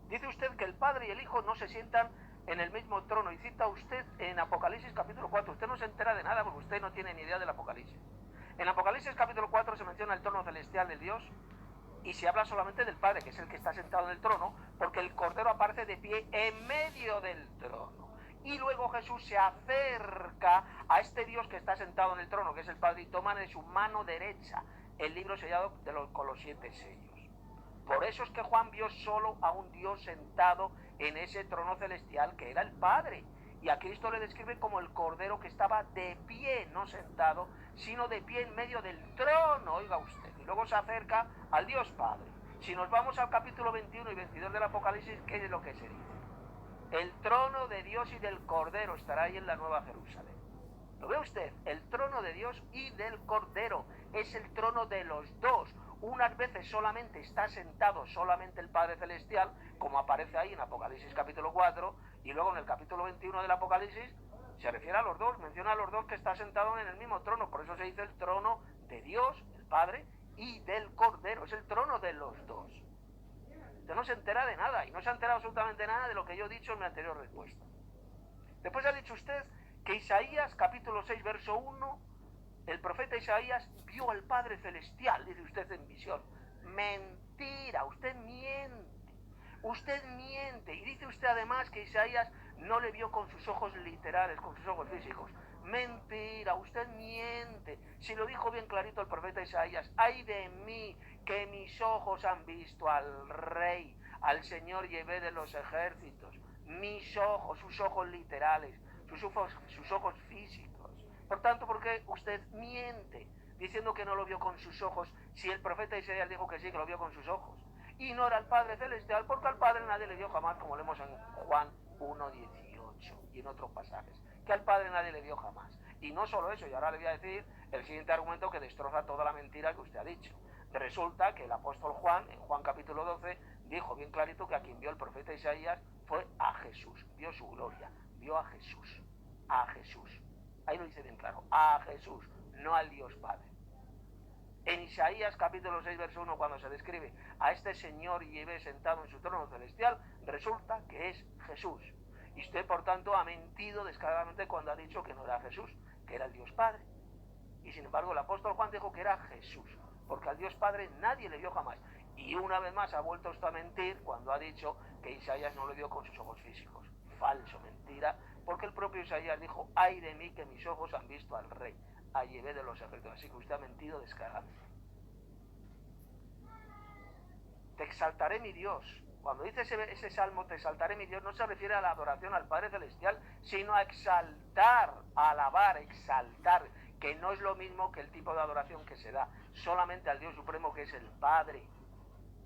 Dice usted que el Padre y el Hijo no se sientan en el mismo trono, y cita usted en Apocalipsis capítulo 4. Usted no se entera de nada porque usted no tiene ni idea del Apocalipsis. En Apocalipsis capítulo 4 se menciona el trono celestial de Dios y se habla solamente del Padre, que es el que está sentado en el trono, porque el Cordero aparece de pie en medio del trono. Y luego Jesús se acerca a este Dios que está sentado en el trono, que es el Padre, y toma de su mano derecha el libro sellado con los 7 sellos. Por eso es que Juan vio solo a un Dios sentado en ese trono celestial que era el Padre. Y a Cristo le describe como el Cordero que estaba de pie, no sentado, sino de pie en medio del trono, oiga usted, y luego se acerca al Dios Padre. Si nos vamos al capítulo 21 y 22 del Apocalipsis, ¿qué es lo que se dice? El trono de Dios y del Cordero estará ahí en la Nueva Jerusalén. ¿Lo ve usted? El trono de Dios y del Cordero es el trono de los dos. Unas veces solamente está sentado solamente el Padre Celestial, como aparece ahí en Apocalipsis capítulo 4, y luego en el capítulo 21 del Apocalipsis se refiere a los dos, menciona a los dos que está sentado en el mismo trono, por eso se dice el trono de Dios, el Padre, y del Cordero, es el trono de los dos. Usted no se entera de nada, y no se ha enterado absolutamente nada de lo que yo he dicho en mi anterior respuesta. Después ha dicho usted que Isaías, capítulo 6, verso 1, el profeta Isaías vio al Padre Celestial, dice usted en visión. Mentira, usted miente. Usted miente. Y dice usted además que Isaías no le vio con sus ojos literales, con sus ojos físicos. Mentira, usted miente. Si lo dijo bien clarito el profeta Isaías, ay de mí, que mis ojos han visto al Rey, al Señor Yahvé de los ejércitos. Mis ojos, sus ojos literales, sus ojos físicos. Por tanto, ¿por qué usted miente diciendo que no lo vio con sus ojos si el profeta Isaías dijo que sí, que lo vio con sus ojos? Ignora al Padre Celestial, porque al Padre nadie le vio jamás, como leemos en Juan 1:18 y en otros pasajes, que al Padre nadie le vio jamás. Y no solo eso, y ahora le voy a decir el siguiente argumento que destroza toda la mentira que usted ha dicho. Resulta que el apóstol Juan, en Juan capítulo 12, dijo bien clarito que a quien vio el profeta Isaías fue a Jesús, vio su gloria, vio a Jesús, a Jesús. Ahí lo dice bien claro, a Jesús, no al Dios Padre. En Isaías capítulo 6, verso 1, cuando se describe a este Señor Yahvé sentado en su trono celestial, resulta que es Jesús. Y usted, por tanto, ha mentido descaradamente cuando ha dicho que no era Jesús, que era el Dios Padre. Y sin embargo, el apóstol Juan dijo que era Jesús, porque al Dios Padre nadie le vio jamás. Y una vez más ha vuelto usted a mentir cuando ha dicho que Isaías no le vio con sus ojos físicos. Falso, mentira, porque el propio Isaías dijo, ay de mí que mis ojos han visto al Rey, a Yahvé de los ejércitos. Así que usted ha mentido descaradamente. Te exaltaré mi Dios. Cuando dice ese salmo, te exaltaré mi Dios, no se refiere a la adoración al Padre Celestial, sino a exaltar, a alabar, exaltar, que no es lo mismo que el tipo de adoración que se da solamente al Dios Supremo, que es el Padre.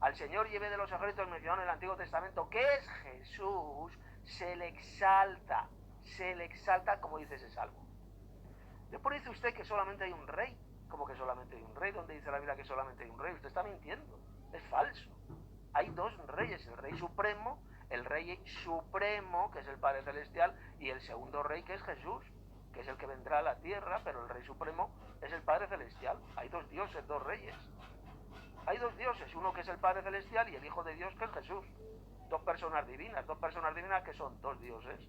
Al Señor Yahvé de los ejércitos mencionado en el Antiguo Testamento, que es Jesús, se le exalta como dice ese salmo. Después dice usted que solamente hay un rey. ¿Cómo que solamente hay un rey? ¿Dónde dice la Biblia que solamente hay un rey? Usted está mintiendo, es falso. Hay dos reyes, el rey supremo, que es el Padre Celestial, y el segundo rey, que es Jesús, que es el que vendrá a la tierra, pero el rey supremo es el Padre Celestial. Hay dos dioses, dos reyes. Hay dos dioses, uno que es el Padre Celestial y el Hijo de Dios, que es Jesús. Dos personas divinas que son dos dioses.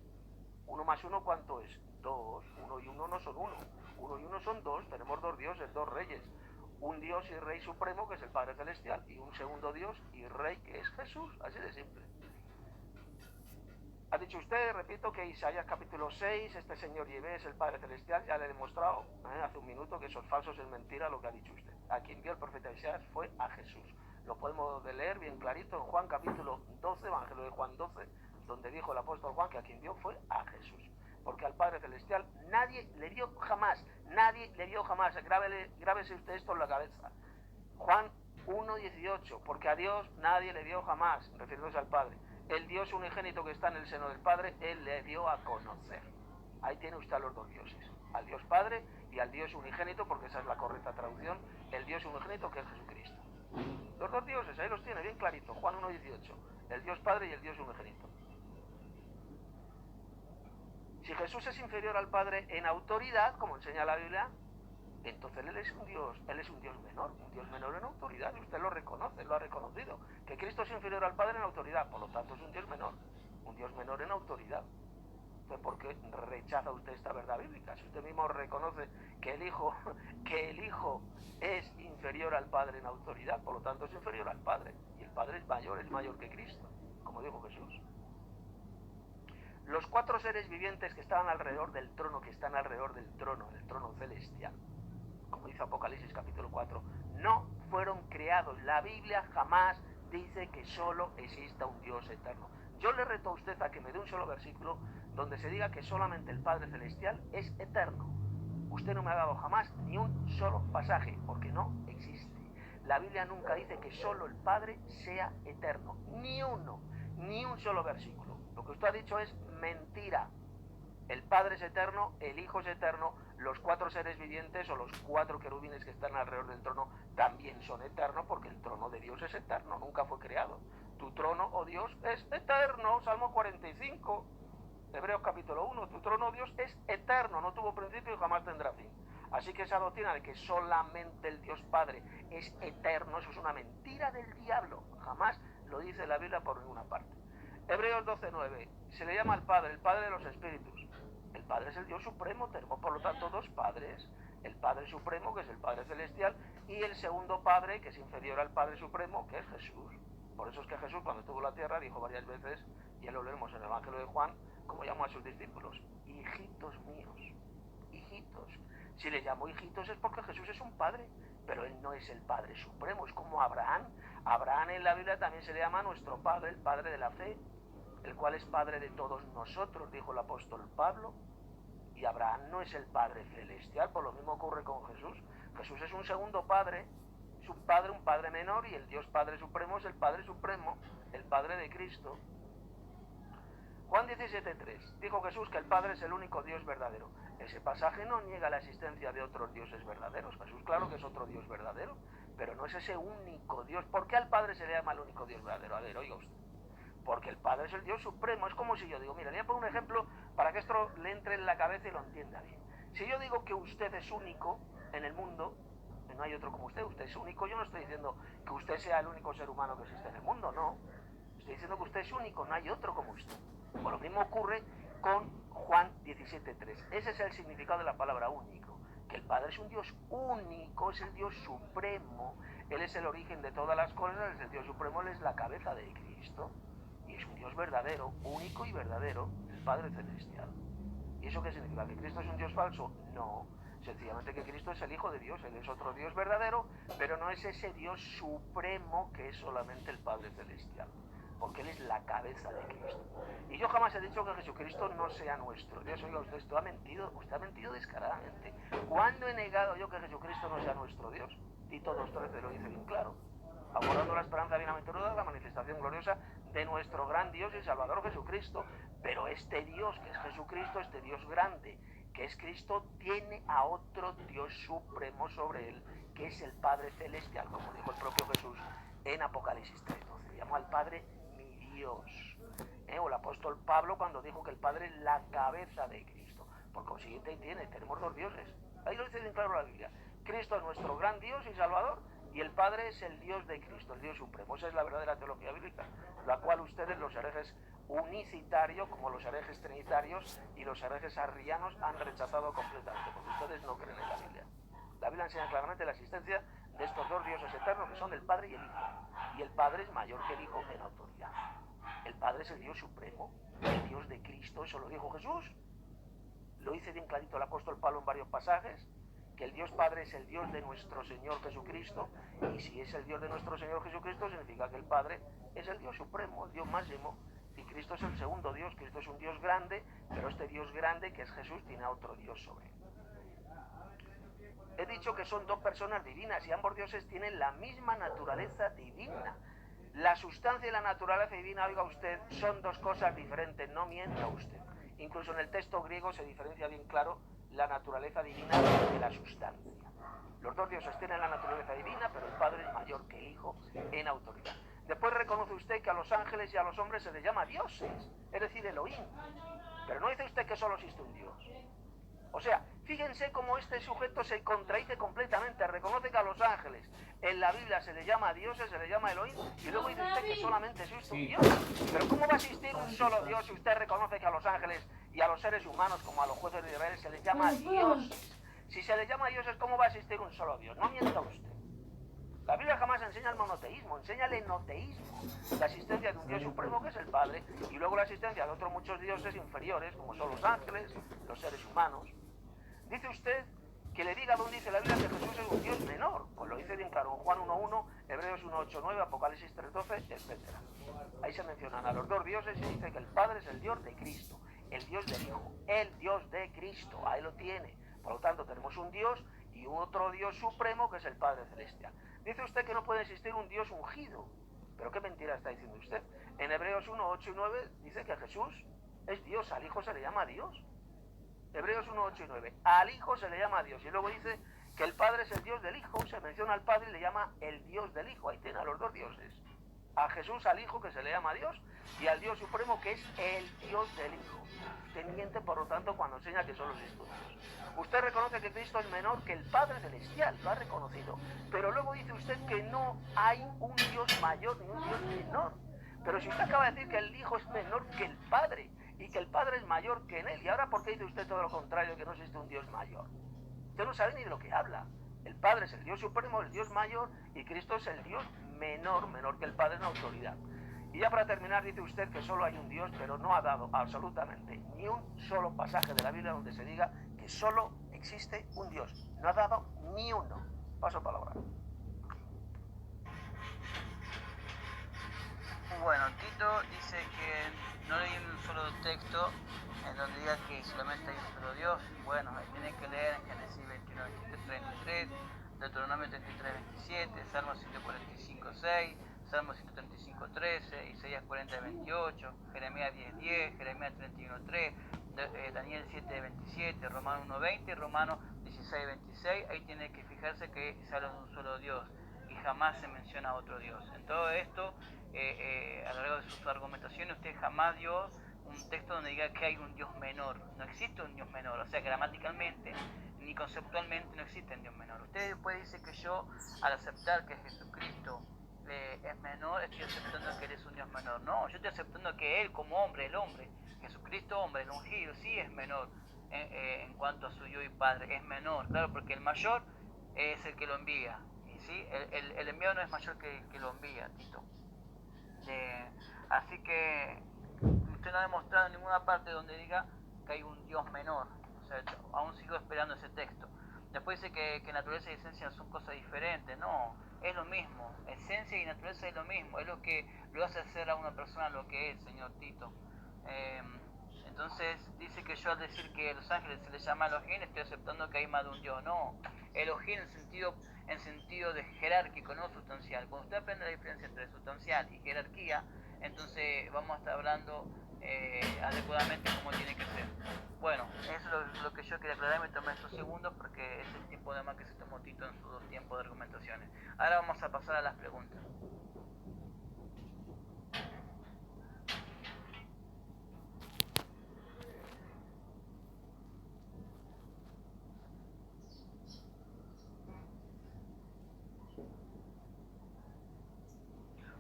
Uno más uno, ¿cuánto es? Dos. Uno y uno no son uno. Uno y uno son dos. Tenemos dos dioses, dos reyes. Un Dios y Rey supremo, que es el Padre Celestial, y un segundo Dios y Rey, que es Jesús. Así de simple. Ha dicho usted, repito, que Isaías capítulo 6, este Señor Yahvé es el Padre Celestial. Ya le he demostrado hace un minuto que eso es falso, es mentira lo que ha dicho usted. A quien vio el profeta Isaías fue a Jesús. Lo podemos leer bien clarito en Juan capítulo 12, Evangelio de Juan 12, donde dijo el apóstol Juan que a quien vio fue a Jesús. Porque al Padre Celestial nadie le vio jamás, grábese usted esto en la cabeza. Juan 1:18, porque a Dios nadie le vio jamás, refiriéndose al Padre. El Dios unigénito que está en el seno del Padre, Él le dio a conocer. Ahí tiene usted a los dos dioses, al Dios Padre y al Dios unigénito, porque esa es la correcta traducción, el Dios unigénito que es Jesucristo. Los dos dioses, ahí los tiene bien clarito, Juan 1:18, el Dios Padre y el Dios unigénito. Si Jesús es inferior al Padre en autoridad, como enseña la Biblia, entonces Él es un Dios menor en autoridad, y usted lo reconoce, lo ha reconocido, que Cristo es inferior al Padre en autoridad, por lo tanto es un Dios menor en autoridad. Entonces, ¿por qué rechaza usted esta verdad bíblica? Si usted mismo reconoce que el Hijo es inferior al Padre en autoridad, por lo tanto es inferior al Padre, y el Padre es mayor que Cristo, como dijo Jesús. Los cuatro seres vivientes que estaban alrededor del trono, el trono celestial, como dice Apocalipsis capítulo 4, no fueron creados. La Biblia jamás dice que solo exista un Dios eterno. Yo le reto a usted a que me dé un solo versículo donde se diga que solamente el Padre Celestial es eterno. usted no me ha dado jamás ni un solo pasaje, porque no existe. La Biblia nunca dice que solo el Padre sea eterno, ni uno, ni un solo versículo. Lo que usted ha dicho es mentira. El Padre es eterno, el Hijo es eterno, los 4 seres vivientes o los 4 querubines que están alrededor del trono también son eternos, porque el trono de Dios es eterno, nunca fue creado. Tu trono, oh Dios, es eterno, Salmo 45, Hebreos capítulo 1, tu trono, oh Dios, es eterno, no tuvo principio y jamás tendrá fin. Así que esa doctrina de que solamente el Dios Padre es eterno, eso es una mentira del diablo, jamás lo dice la Biblia por ninguna parte. Hebreos 12:9, se le llama al Padre, el Padre de los Espíritus. El Padre es el Dios Supremo, tenemos por lo tanto 2 padres, el Padre Supremo, que es el Padre Celestial, y el segundo Padre, que es inferior al Padre Supremo, que es Jesús. Por eso es que Jesús, cuando estuvo en la tierra, dijo varias veces, y ya lo leemos en el Evangelio de Juan, como llamó a sus discípulos, hijitos míos, hijitos. Si le llamo hijitos es porque Jesús es un Padre, pero Él no es el Padre Supremo, es como Abraham. Abraham en la Biblia también se le llama nuestro Padre, el Padre de la fe, el cual es Padre de todos nosotros, dijo el apóstol Pablo. Y Abraham no es el Padre celestial, por lo mismo ocurre con Jesús. Jesús es un segundo Padre, es un Padre menor, y el Dios Padre Supremo es el Padre Supremo, el Padre de Cristo. Juan 17:3, dijo Jesús que el Padre es el único Dios verdadero. Ese pasaje no niega la existencia de otros dioses verdaderos. Jesús claro que es otro Dios verdadero, pero no es ese único Dios. ¿Por qué al Padre se le llama el único Dios verdadero? A ver, oiga usted. Porque el Padre es el Dios Supremo. Es como si yo digo, mira, le voy a poner un ejemplo para que esto le entre en la cabeza y lo entienda bien. Si yo digo que usted es único en el mundo, no hay otro como usted es único, yo no estoy diciendo que usted sea el único ser humano que existe en el mundo, no. Estoy diciendo que usted es único, no hay otro como usted. Pues lo mismo ocurre con Juan 17:3. Ese es el significado de la palabra único. Que el Padre es un Dios único, es el Dios Supremo. Él es el origen de todas las cosas, es el Dios Supremo, Él es la cabeza de Cristo. Y es un Dios verdadero, único y verdadero, el Padre Celestial. ¿Y eso qué significa? ¿Que Cristo es un Dios falso? No, sencillamente que Cristo es el Hijo de Dios, Él es otro Dios verdadero, pero no es ese Dios Supremo que es solamente el Padre Celestial, porque Él es la cabeza de Cristo. Y yo jamás he dicho que Jesucristo no sea nuestro Dios. Oiga, usted ha mentido descaradamente. ¿Cuándo he negado yo que Jesucristo no sea nuestro Dios? Tito 2:13 lo dice bien claro. Aguardando la esperanza bienaventurada, la manifestación gloriosa de nuestro gran Dios y Salvador Jesucristo. Pero este Dios que es Jesucristo, este Dios grande que es Cristo, tiene a otro Dios Supremo sobre él, que es el Padre Celestial, como dijo el propio Jesús en Apocalipsis 3:12. Llamó al Padre mi Dios. O el apóstol Pablo cuando dijo que el Padre es la cabeza de Cristo. Por consiguiente tenemos 2 dioses. Ahí lo dice bien claro la Biblia. Cristo es nuestro gran Dios y Salvador, y el Padre es el Dios de Cristo, el Dios Supremo. Esa es la verdadera teología bíblica, la cual ustedes, los herejes unicitarios, como los herejes trinitarios y los herejes arrianos, han rechazado completamente, porque ustedes no creen en la Biblia. La Biblia enseña claramente la existencia de estos 2 dioses eternos, que son el Padre y el Hijo. Y el Padre es mayor que el Hijo en autoridad. El Padre es el Dios Supremo, el Dios de Cristo, eso lo dijo Jesús. Lo dice bien clarito el apóstol Pablo en varios pasajes, que el Dios Padre es el Dios de nuestro Señor Jesucristo, y si es el Dios de nuestro Señor Jesucristo, significa que el Padre es el Dios Supremo, el Dios máximo, y Cristo es el segundo Dios. Cristo es un Dios grande, pero este Dios grande, que es Jesús, tiene a otro Dios sobre él. He dicho que son 2 personas divinas, y ambos dioses tienen la misma naturaleza divina. La sustancia y la naturaleza divina, oiga usted, son 2 cosas diferentes, no mienta usted. Incluso en el texto griego se diferencia bien claro la naturaleza divina de la sustancia. Los 2 dioses tienen la naturaleza divina, pero el Padre es mayor que el Hijo en autoridad. Después reconoce usted que a los ángeles y a los hombres se les llama dioses, es decir, Elohim. Pero no dice usted que solo existe un Dios. O sea, fíjense cómo este sujeto se contradice completamente. Reconoce que a los ángeles en la Biblia se les llama dioses, se les llama Elohim, y luego dice usted que solamente existe un Dios. Pero ¿cómo va a existir un solo Dios si usted reconoce que a los ángeles y a los seres humanos, como a los jueces de Israel, se les llama dioses? Si se les llama dioses, ¿cómo va a existir un solo Dios? No mienta usted. La Biblia jamás enseña el monoteísmo, enseña el enoteísmo, la existencia de un Dios supremo que es el Padre, y luego la existencia de otros muchos dioses inferiores, como son los ángeles, los seres humanos. Dice usted que le diga dónde dice la Biblia que Jesús es un Dios menor. Pues lo dice bien claro en Juan 1:1, Hebreos 1:8-9, Apocalipsis 3:12, etc. Ahí se mencionan a los 2 dioses y dice que el Padre es el Dios de Cristo, el Dios del Hijo, el Dios de Cristo. Ahí lo tiene. Por lo tanto, tenemos un Dios y otro Dios supremo que es el Padre Celestial. Dice usted que no puede existir un Dios ungido. ¿Pero qué mentira está diciendo usted? En Hebreos 1, 8 y 9 dice que Jesús es Dios, al Hijo se le llama Dios. Hebreos 1, 8 y 9. Al Hijo se le llama Dios. Y luego dice que el Padre es el Dios del Hijo. Se menciona al Padre y le llama el Dios del Hijo. Ahí tiene a los dos dioses. A Jesús, al Hijo, que se le llama Dios, y al Dios Supremo, que es el Dios del Hijo. Usted miente, por lo tanto, cuando enseña que solo existe un Dios. Usted reconoce que Cristo es menor que el Padre Celestial, lo ha reconocido. Pero luego dice usted que no hay un Dios mayor ni un Dios menor. Pero si usted acaba de decir que el Hijo es menor que el Padre, y que el Padre es mayor que en él, ¿y ahora por qué dice usted todo lo contrario, que no existe un Dios mayor? Usted no sabe ni de lo que habla. El Padre es el Dios Supremo, el Dios mayor, y Cristo es el Dios menor que el Padre en autoridad. Y ya para terminar, dice usted que solo hay un Dios, pero no ha dado absolutamente ni un solo pasaje de la Biblia donde se diga que solo existe un Dios. No ha dado ni uno. Paso palabra. Bueno, Tito dice que no leí un solo texto en donde diga que solamente hay un solo Dios. Bueno, ahí tienen que leer en Génesis 21, 33, Deuteronomio 33, 27, Salmo 145, 6, Salmo 135, 13, Isaías 40, 28, Jeremías 10, 10, Jeremías 31, 3, Daniel 7, 27, Romanos 1, 20, Romanos 16, 26. Ahí tiene que fijarse que se habla de un solo Dios y jamás se menciona otro Dios. En todo esto, a lo largo de sus argumentaciones, usted jamás dio un texto donde diga que hay un Dios menor. No existe un Dios menor, o sea, gramaticalmente ni conceptualmente no existe un Dios menor. Usted después dice que yo, al aceptar que Jesucristo es menor, estoy aceptando que Él es un Dios menor. No, yo estoy aceptando que Él como hombre, el hombre, Jesucristo hombre, el ungido, sí es menor en cuanto a su yo y Padre, es menor, claro, porque el mayor es el que lo envía, y ¿sí? El enviado no es mayor que el que lo envía, Tito. Así que usted no ha demostrado en ninguna parte donde diga que hay un Dios menor. O sea, aún sigo esperando ese texto. Después dice que naturaleza y esencia son cosas diferentes. No, es lo mismo. Esencia y naturaleza es lo mismo. Es lo que lo hace hacer a una persona lo que es, señor Tito. Entonces dice que yo al decir que a los ángeles se les llama Elohim, estoy aceptando que hay más de un Dios. No, Elohim en sentido de jerárquico, no sustancial. Cuando usted aprende la diferencia entre sustancial y jerarquía, entonces vamos a estar hablando adecuadamente como tiene que ser. Bueno, eso es lo que yo quería aclarar. Me tomé estos segundos porque es el tiempo de más que se tomó Tito en sus 2 tiempos de argumentaciones. Ahora vamos a pasar a las preguntas.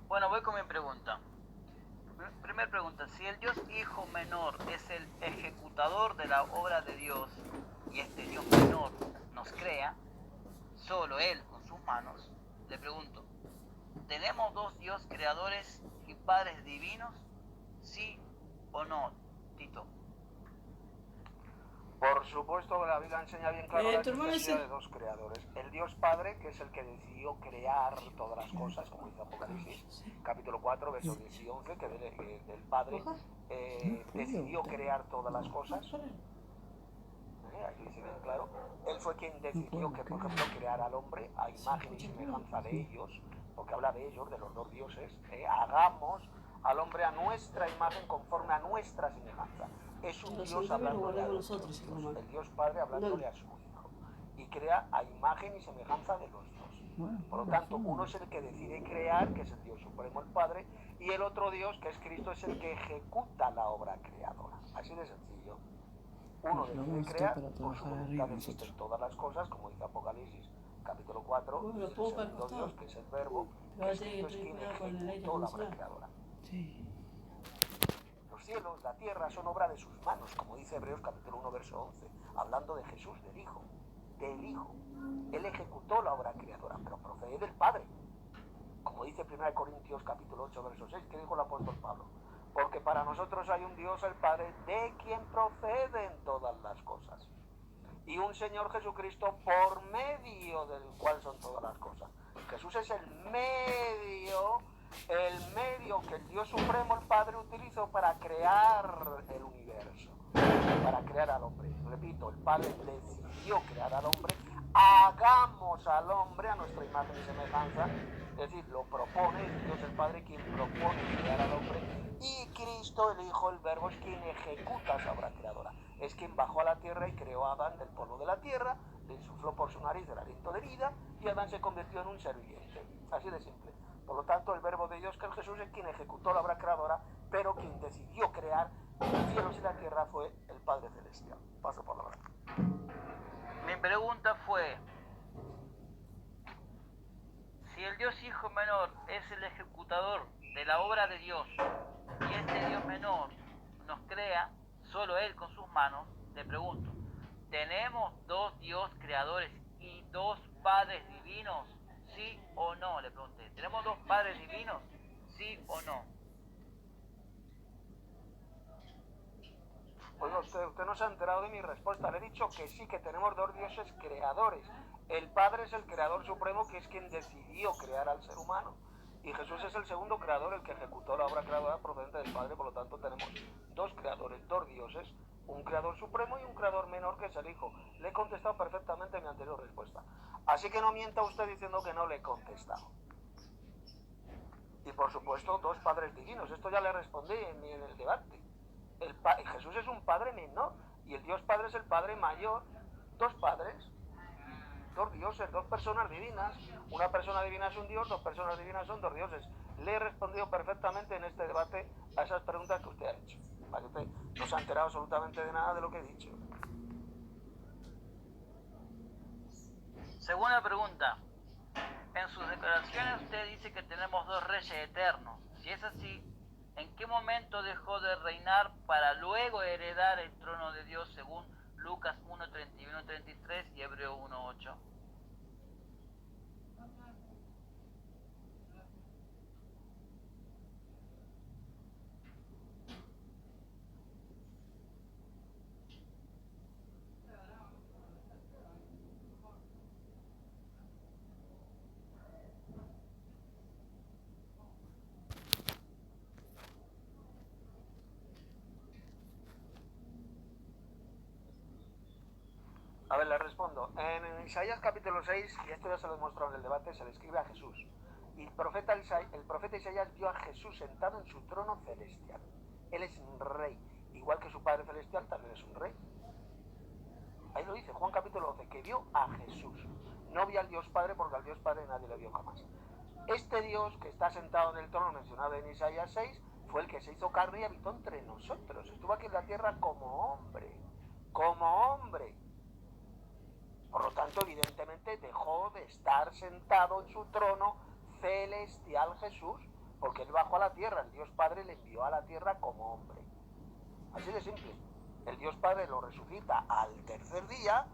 Bueno, voy con mi pregunta. Primera pregunta, si el Dios Hijo menor es el ejecutador de la obra de Dios y este Dios menor nos crea, solo Él con sus manos, le pregunto, ¿tenemos 2 Dios creadores y padres divinos? ¿Sí o no, Tito? Por supuesto que la Biblia enseña bien claro la existencia de 2 creadores. El Dios Padre, que es el que decidió crear todas las cosas, como dice Apocalipsis, capítulo 4, versos 10 y 11, que el Padre decidió crear todas las cosas. Ahí dice bien claro. Él fue quien decidió que, por ejemplo, crear al hombre a imagen y semejanza de ellos, porque habla de ellos, de los 2 dioses. Hagamos al hombre a nuestra imagen conforme a nuestra semejanza. Es un Dios hablándole a nosotros, el Dios Padre hablándole a su Hijo, y crea a imagen y semejanza de los dos. Por lo tanto, uno es el que decide crear, que es el Dios Supremo, el Padre, y el otro Dios, que es Cristo, es el que ejecuta la obra creadora. Así de sencillo. Uno decide crear, por su voluntad existen todas las cosas, como dice Apocalipsis capítulo 4, y el segundo Dios, que es el Verbo, que es Cristo, es quien ejecutó la obra creadora. Los cielos, la tierra son obra de sus manos, como dice Hebreos capítulo 1, verso 11, hablando de Jesús, del Hijo. Él ejecutó la obra creadora, pero procede del Padre. Como dice 1 Corintios capítulo 8, verso 6, que dijo el apóstol Pablo, porque para nosotros hay un Dios, el Padre, de quien proceden todas las cosas, y un Señor Jesucristo por medio del cual son todas las cosas. Jesús es el medio que el Dios Supremo, el Padre, utilizó para crear el universo. para crear al hombre. Repito, el Padre decidió crear al hombre. Hagamos al hombre a nuestra imagen y semejanza. Es decir, lo propone, es Dios el Padre quien propone crear al hombre. Y Cristo, el Hijo, el Verbo, es quien ejecuta esa obra creadora. Es quien bajó a la tierra y creó a Adán del polvo de la tierra, le insufló por su nariz el aliento de vida y Adán se convirtió en un ser viviente. Así de simple. Por lo tanto, el Verbo de Dios, que es Jesús, es quien ejecutó la obra creadora, pero quien decidió crear los cielos y la tierra fue el Padre Celestial. Paso por la hora. Mi pregunta fue, si el Dios Hijo menor es el ejecutador de la obra de Dios y este Dios menor nos crea, solo Él con sus manos, le pregunto, ¿tenemos dos Dios creadores y dos padres divinos? ¿Sí o no? Le pregunté, ¿tenemos dos padres divinos? ¿Sí o no? Oiga, usted no se ha enterado de mi respuesta. Le he dicho que sí, que tenemos dos dioses creadores. El Padre es el creador supremo, que es quien decidió crear al ser humano. Y Jesús es el segundo creador, el que ejecutó la obra creadora procedente del Padre. Por lo tanto, tenemos dos creadores, dos dioses, un creador supremo y un creador menor, que es el Hijo. Le he contestado perfectamente mi anterior respuesta. Así que no mienta usted diciendo que no le he contestado. Y por supuesto, dos padres divinos. Esto ya le respondí en el debate. Jesús es un padre menor y el Dios Padre es el Padre mayor. Dos padres, dos dioses, dos personas divinas. Una persona divina es un Dios, dos personas divinas son dos dioses. Le he respondido perfectamente en este debate a esas preguntas que usted ha hecho. Para que usted no se ha enterado absolutamente de nada de lo que he dicho. Segunda pregunta. En sus declaraciones usted dice que tenemos dos reyes eternos. Si es así, ¿en qué momento dejó de reinar para luego heredar el trono de Dios según Lucas 1:31-33 y Hebreo 1:8? A ver, le respondo. En Isaías capítulo 6, y esto ya se lo he mostrado en el debate, se le escribe a Jesús. Y el profeta Isaías vio a Jesús sentado en su trono celestial. Él es un rey, igual que su Padre Celestial también es un rey. Ahí lo dice Juan capítulo 12, que vio a Jesús. No vio al Dios Padre, porque al Dios Padre nadie le vio jamás. Este Dios que está sentado en el trono mencionado en Isaías 6 fue el que se hizo carne y habitó entre nosotros. Estuvo aquí en la tierra como hombre. Como hombre. Por lo tanto, evidentemente dejó de estar sentado en su trono celestial Jesús, porque él bajó a la tierra, el Dios Padre le envió a la tierra como hombre. Así de simple. El Dios Padre lo resucita al tercer día,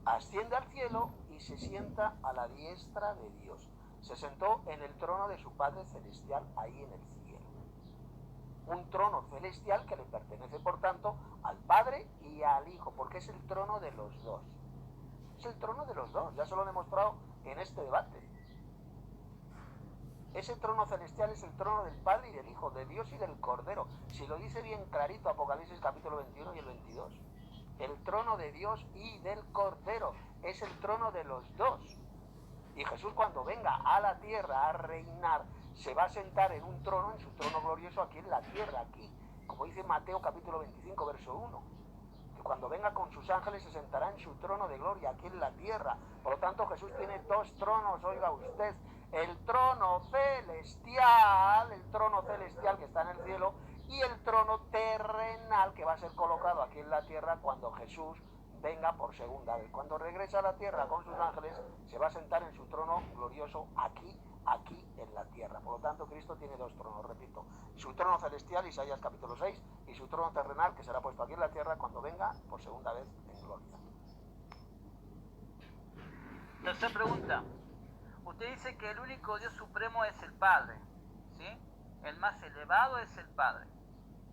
asciende al cielo y se sienta a la diestra de Dios. Se sentó en el trono de su Padre celestial ahí en el cielo. Un trono celestial que le pertenece, por tanto, al Padre y al Hijo, porque es el trono de los dos. Es el trono de los dos, ya se lo he demostrado en este debate. Ese trono celestial es el trono del Padre y del Hijo, de Dios y del Cordero. Si lo dice bien clarito Apocalipsis capítulo 21 y el 22. El trono de Dios y del Cordero es el trono de los dos. Y Jesús, cuando venga a la tierra a reinar, se va a sentar en un trono, en su trono glorioso aquí en la tierra, aquí. Como dice Mateo capítulo 25 verso 1. Cuando venga con sus ángeles se sentará en su trono de gloria aquí en la tierra. Por lo tanto, Jesús tiene dos tronos, oiga usted. El trono celestial que está en el cielo, y el trono terrenal que va a ser colocado aquí en la tierra cuando Jesús venga por segunda vez. Cuando regresa a la tierra con sus ángeles, se va a sentar en su trono glorioso aquí en la tierra. Por lo tanto, Cristo tiene dos tronos, repito. Su trono celestial, Isaías capítulo 6, y su trono terrenal, que será puesto aquí en la tierra cuando venga por segunda vez en gloria. Tercera pregunta. Usted dice que el único Dios supremo es el Padre, ¿sí? El más elevado es el Padre,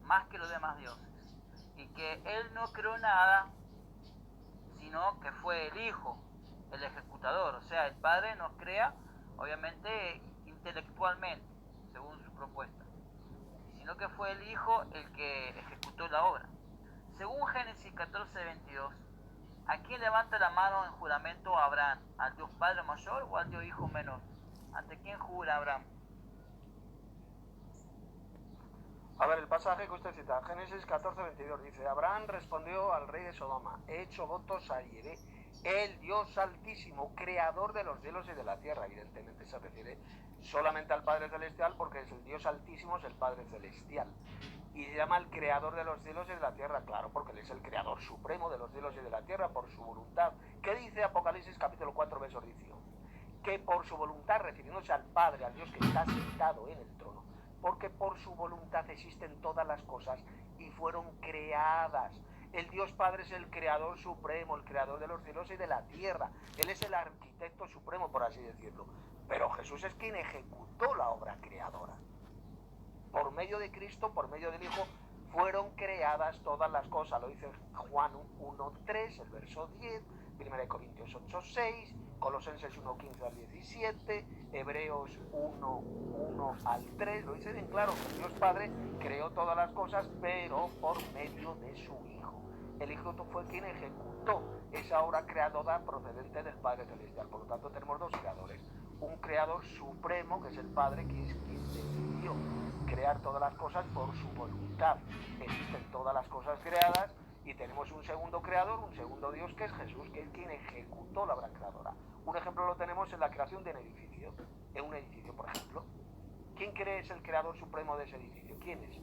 más que los demás dioses. Y que Él no creó nada, sino que fue el Hijo, el ejecutador. O sea, el Padre nos crea, obviamente, intelectualmente, según su propuesta, sino que fue el Hijo el que ejecutó la obra. Según Génesis 14:22, ¿a quién levanta la mano en juramento Abraham? ¿Al Dios Padre mayor o al Dios Hijo menor? ¿Ante quién jura Abraham? A ver, el pasaje que usted cita, Génesis 14:22, dice: Abraham respondió al rey de Sodoma: he hecho votos a Yahvé, el Dios altísimo, creador de los cielos y de la tierra. Evidentemente se refiere solamente al Padre Celestial, porque es el Dios altísimo, es el Padre Celestial. Y se llama el creador de los cielos y de la tierra, claro, porque él es el creador supremo de los cielos y de la tierra por su voluntad. ¿Qué dice Apocalipsis capítulo 4, verso 11? Que por su voluntad, refiriéndose al Padre, al Dios que está sentado en el trono, porque por su voluntad existen todas las cosas y fueron creadas. El Dios Padre es el creador supremo, el creador de los cielos y de la tierra. Él es el arquitecto supremo, por así decirlo. Pero Jesús es quien ejecutó la obra creadora. Por medio de Cristo, por medio del Hijo, fueron creadas todas las cosas. Lo dice Juan 1:3, el verso 10, 1 Corintios 8:6, Colosenses 1:15 al 17, Hebreos 1:1 al 3. Lo dice bien claro, que Dios Padre creó todas las cosas, pero por medio de su Hijo. El Hijo fue quien ejecutó esa obra creadora procedente del Padre Celestial. Por lo tanto, tenemos dos creadores. Un creador supremo, que es el Padre, que es quien decidió crear todas las cosas por su voluntad. Existen todas las cosas creadas, y tenemos un segundo creador, un segundo Dios, que es Jesús, que es quien ejecutó la obra creadora. Un ejemplo lo tenemos en la creación de un edificio. En un edificio, por ejemplo, ¿quién cree es el creador supremo de ese edificio? ¿Quién es?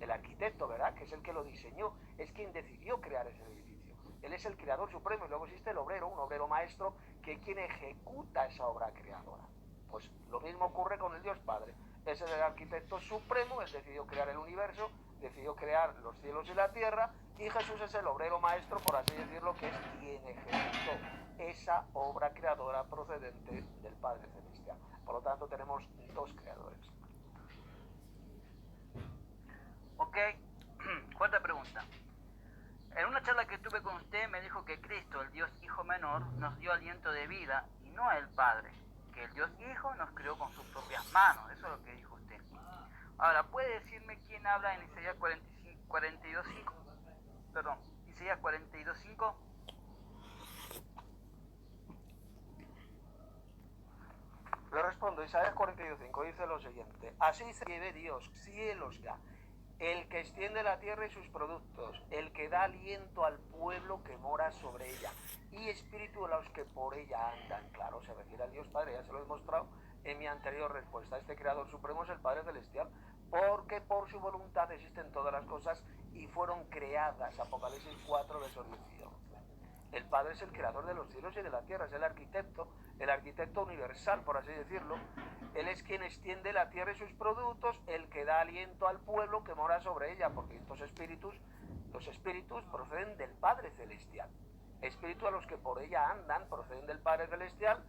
El arquitecto, ¿verdad? Que es el que lo diseñó, es quien decidió crear ese edificio. Él es el creador supremo, y luego existe el obrero, un obrero maestro, que es quien ejecuta esa obra creadora. Pues lo mismo ocurre con el Dios Padre. Es el arquitecto supremo, él decidió crear el universo, decidió crear los cielos y la tierra, y Jesús es el obrero maestro, por así decirlo, que es quien ejecutó esa obra creadora procedente del Padre Celestial. Por lo tanto, tenemos dos creadores. Ok, cuarta pregunta. En una charla que tuve con usted me dijo que Cristo, el Dios Hijo menor, nos dio aliento de vida y no el Padre. Que el Dios Hijo nos creó con sus propias manos. Eso es lo que dijo usted. Ahora, ¿puede decirme quién habla en Isaías 42:5? Perdón, Isaías 42:5. Le respondo, Isaías 42:5 dice lo siguiente: así se lleve Dios, cielos ya, el que extiende la tierra y sus productos, el que da aliento al pueblo que mora sobre ella, y espíritu a los que por ella andan. Claro, se refiere al Dios Padre, ya se lo he mostrado en mi anterior respuesta. Este creador supremo es el Padre Celestial, porque por su voluntad existen todas las cosas y fueron creadas. Apocalipsis 4, versos 10 y 11. El Padre es el creador de los cielos y de la tierra, es el arquitecto universal, por así decirlo. Él es quien extiende la tierra y sus productos, el que da aliento al pueblo que mora sobre ella, porque los espíritus proceden del Padre Celestial. Espíritu a los que por ella andan proceden del Padre Celestial,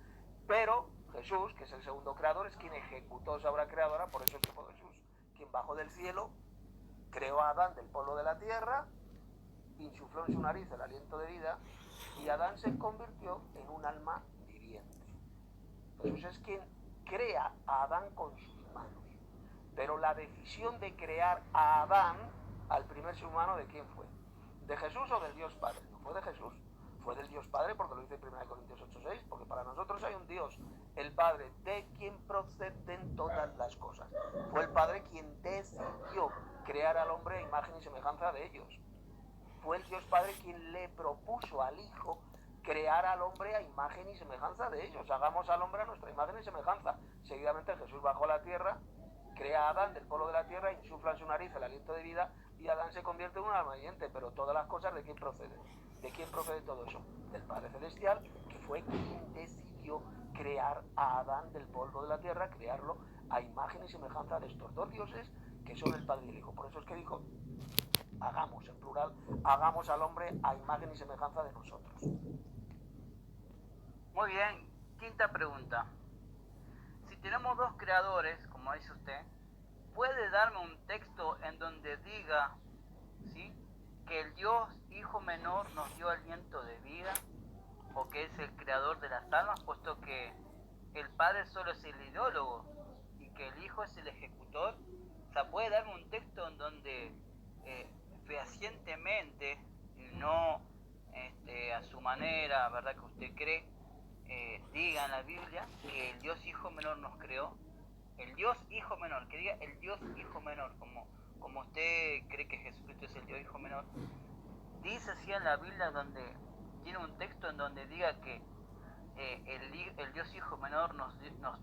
pero Jesús, que es el segundo creador, es quien ejecutó esa obra creadora. Por eso es que fue Jesús quien bajó del cielo, creó a Adán del polvo de la tierra, insufló en su nariz el aliento de vida, y Adán se convirtió en un alma viviente. Jesús es quien crea a Adán con sus manos. Pero la decisión de crear a Adán, al primer ser humano, ¿de quién fue? ¿De Jesús o del Dios Padre? No fue de Jesús, fue del Dios Padre, porque lo dice en 1 Corintios 8:6, porque para nosotros hay un Dios, el Padre, de quien proceden todas las cosas. Fue el Padre quien decidió crear al hombre a imagen y semejanza de ellos. Fue el Dios Padre quien le propuso al Hijo crear al hombre a imagen y semejanza de ellos. Hagamos al hombre a nuestra imagen y semejanza. Seguidamente Jesús bajó a la tierra, crea a Adán del polvo de la tierra, insufla en su nariz el aliento de vida, y Adán se convierte en un alma viviente. Pero todas las cosas, ¿de quién proceden? ¿De quién procede todo eso? Del Padre Celestial, que fue quien decidió crear a Adán del polvo de la tierra, crearlo a imagen y semejanza de estos dos dioses, que son el Padre y el Hijo. Por eso es que dijo: hagamos, en plural, hagamos al hombre a imagen y semejanza de nosotros. Muy bien, quinta pregunta. Si tenemos dos creadores, como dice usted, ¿puede darme un texto en donde diga, ¿sí?, que el Dios Hijo menor nos dio aliento de vida, o que es el creador de las almas, puesto que el Padre solo es el ideólogo y que el Hijo es el ejecutor? O sea, ¿puede darme un texto en donde fehacientemente, no a su manera, ¿verdad? Que usted cree, diga en la Biblia que el Dios Hijo Menor nos creó. El Dios Hijo Menor, que diga el Dios Hijo Menor, como usted cree que Jesucristo es el Dios Hijo Menor. Dice así en la Biblia, donde tiene un texto en donde diga que el Dios Hijo Menor nos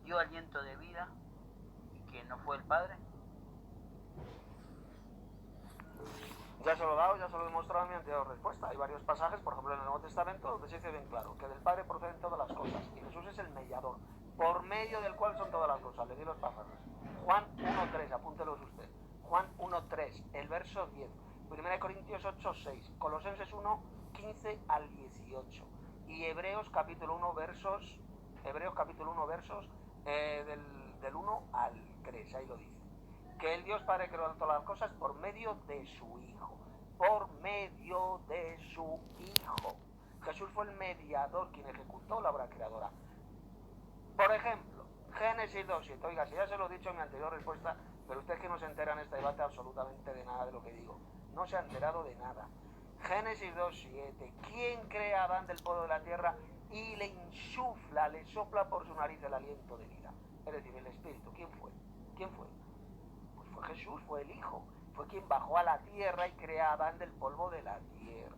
dio aliento de vida y que no fue el Padre. Ya se lo he dado, ya se lo he demostrado en mi anterior respuesta. Hay varios pasajes, por ejemplo en el Nuevo Testamento, donde se dice bien claro que del Padre proceden todas las cosas y Jesús es el mediador, por medio del cual son todas las cosas. Le di los pasajes. Juan 1.3, apúntelos usted. Juan 1.3, el verso 10. 1 Corintios 8.6, Colosenses 1.15 al 18 y Hebreos capítulo 1 versos del 1 al 3, ahí lo dice. Que el Dios Padre creó todas las cosas por medio de su Hijo. Por medio de su Hijo. Jesús fue el mediador, quien ejecutó la obra creadora. Por ejemplo, Génesis 2.7. Oiga, si ya se lo he dicho en mi anterior respuesta, pero usted que no se entera en este debate absolutamente de nada de lo que digo. No se ha enterado de nada. Génesis 2.7. ¿Quién crea a Adán del polvo de la tierra y le insufla, le sopla por su nariz el aliento de vida? Es decir, el Espíritu. ¿Quién fue? ¿Quién fue? Pues fue Jesús, fue el Hijo. Fue quien bajó a la tierra y crea a Adán del polvo de la tierra.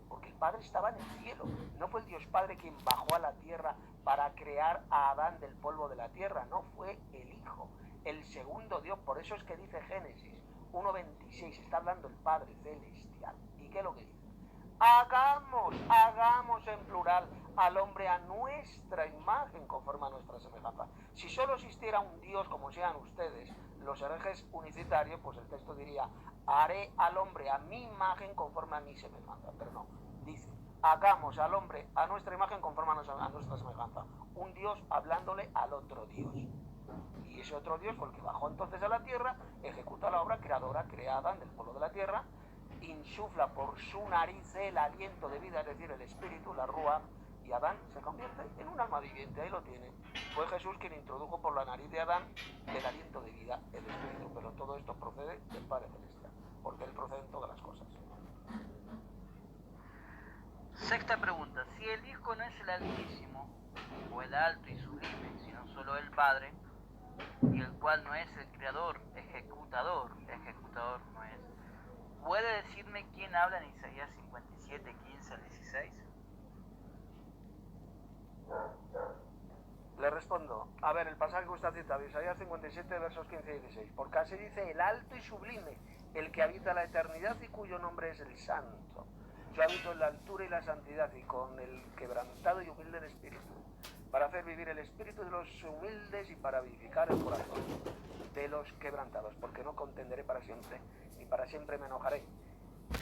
Porque el Padre estaba en el cielo. No fue el Dios Padre quien bajó a la tierra para crear a Adán del polvo de la tierra. No, fue el Hijo, el segundo Dios. Por eso es que dice Génesis 1.26, está hablando el Padre celestial. ¿Y qué es lo que dice? Hagamos en plural al hombre a nuestra imagen, conforme a nuestra semejanza. Si solo existiera un Dios como sean ustedes, los herejes unicitarios, pues el texto diría, haré al hombre a mi imagen conforme a mi semejanza. Pero no, dice, hagamos al hombre a nuestra imagen conforme a nuestra semejanza. Un Dios hablándole al otro Dios. Y ese otro Dios fue el que bajó entonces a la tierra, ejecuta la obra creadora, creada del polvo de la tierra, insufla por su nariz el aliento de vida, es decir, el espíritu, la rúa, y Adán se convierte en un alma viviente. Ahí lo tiene. Fue Jesús quien introdujo por la nariz de Adán el aliento de vida, el espíritu. Pero todo esto procede del Padre Celestial, porque Él procede en todas las cosas. Sexta pregunta. Si el Hijo no es el Altísimo, o el Alto y Sublime, sino solo el Padre, y el cual no es el Creador, ejecutador no es, ¿puede decirme quién habla en Isaías 57, 15 al 16? Le respondo, a ver, el pasaje que usted ha citado, Isaías 57, versos 15 y 16, porque así dice el alto y sublime, el que habita la eternidad y cuyo nombre es el Santo. Yo habito en la altura y la santidad y con el quebrantado y humilde de espíritu, para hacer vivir el espíritu de los humildes y para vivificar el corazón de los quebrantados, porque no contenderé para siempre, ni para siempre me enojaré,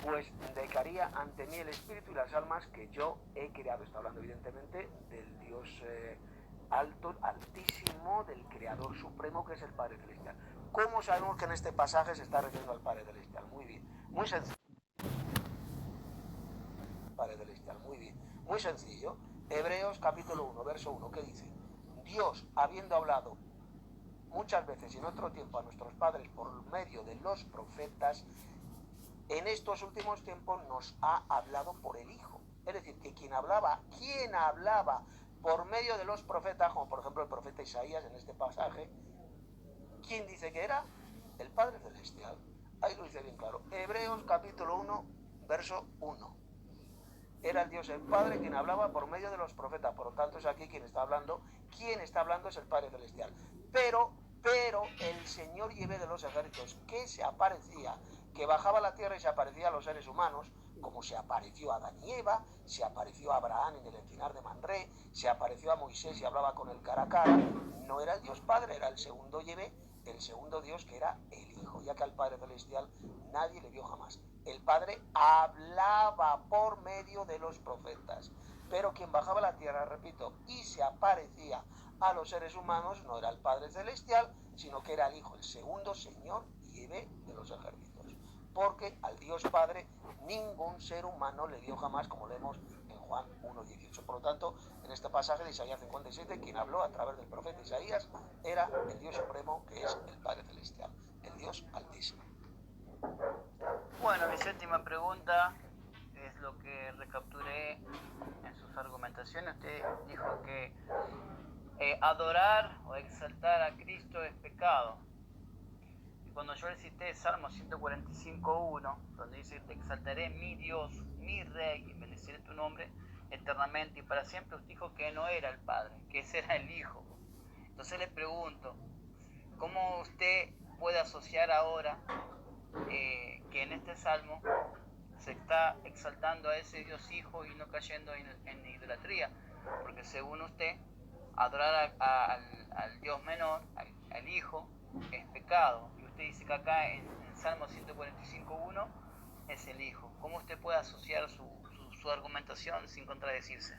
pues decaría ante mí el espíritu y las almas que yo he creado. Está hablando evidentemente del Dios alto, altísimo, del Creador supremo, que es el Padre Celestial. ¿Cómo sabemos que en este pasaje se está refiriendo al Padre Celestial? Muy bien, muy sencillo. Padre Celestial, muy bien, muy sencillo. Hebreos capítulo 1, verso 1, ¿qué dice? Dios, habiendo hablado muchas veces y en otro tiempo a nuestros padres por medio de los profetas, en estos últimos tiempos nos ha hablado por el Hijo. Es decir, que quien hablaba por medio de los profetas, como por ejemplo el profeta Isaías en este pasaje, ¿quién dice que era? El Padre Celestial. Ahí lo dice bien claro. Hebreos capítulo 1, verso 1. Era el Dios el Padre quien hablaba por medio de los profetas. Por lo tanto es aquí quien está hablando. Quien está hablando es el Padre Celestial. Pero el Señor Yahvé de los ejércitos, que se aparecía, que bajaba a la tierra y se aparecía a los seres humanos, como se apareció a Adán y Eva, se apareció a Abraham en el encinar de Manré, se apareció a Moisés y hablaba con él cara a cara, no era el Dios Padre, era el segundo Yahvé, el segundo Dios, que era el Hijo, ya que al Padre Celestial nadie le vio jamás. El Padre hablaba por medio de los profetas, pero quien bajaba a la tierra, repito, y se aparecía a los seres humanos no era el Padre Celestial, sino que era el Hijo, el segundo Señor Yahvé de los ejércitos. Porque al Dios Padre ningún ser humano le dio jamás, como leemos en Juan 1.18. Por lo tanto, en este pasaje de Isaías 57, quien habló a través del profeta Isaías era el Dios supremo, que es el Padre Celestial, el Dios Altísimo. pregunta es lo que recapturé en sus argumentaciones. Usted dijo que adorar o exaltar a Cristo es pecado. Y cuando yo le cité Salmo 145.1, donde dice: te exaltaré, mi Dios, mi Rey, y bendeciré tu nombre eternamente y para siempre, usted dijo que no era el Padre, que ese era el Hijo. Entonces le pregunto, ¿cómo usted puede asociar ahora que en este Salmo se está exaltando a ese Dios Hijo y no cayendo en idolatría? Porque según usted, adorar al Dios menor, al Hijo, es pecado. Y usted dice que acá en Salmo 145.1 es el Hijo. ¿Cómo usted puede asociar su argumentación sin contradecirse?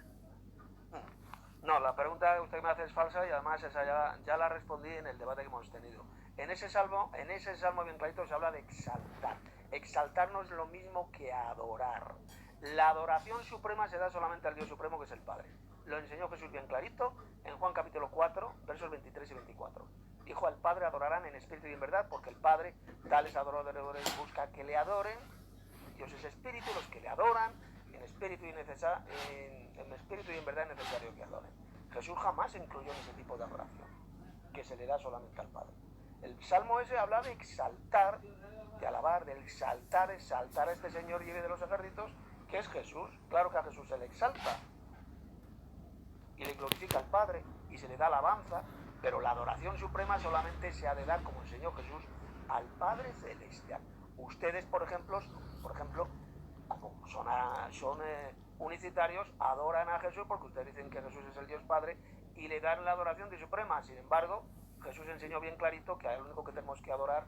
No, la pregunta que usted me hace es falsa y además esa ya la respondí en el debate que hemos tenido. En ese salmo bien clarito se habla de exaltar. Exaltar no es lo mismo que adorar. La adoración suprema se da solamente al Dios supremo, que es el Padre. Lo enseñó Jesús bien clarito en Juan capítulo 4, versos 23 y 24. Dijo: al Padre adorarán en espíritu y en verdad, porque el Padre, tales adoradores, busca que le adoren. Dios es espíritu, los que le adoran en espíritu y en verdad es necesario que adoren. Jesús jamás incluyó en ese tipo de adoración, que se le da solamente al Padre. El salmo ese habla de exaltar, de alabar, de exaltar a este Señor y de los ejércitos, que es Jesús. Claro que a Jesús se le exalta y le glorifica al Padre y se le da alabanza, pero la adoración suprema solamente se ha de dar, como enseñó Jesús, al Padre celestial. Ustedes, por ejemplo, como son unicitarios, adoran a Jesús porque ustedes dicen que Jesús es el Dios Padre y le dan la adoración de suprema. Sin embargo, Jesús enseñó bien clarito que el único que tenemos que adorar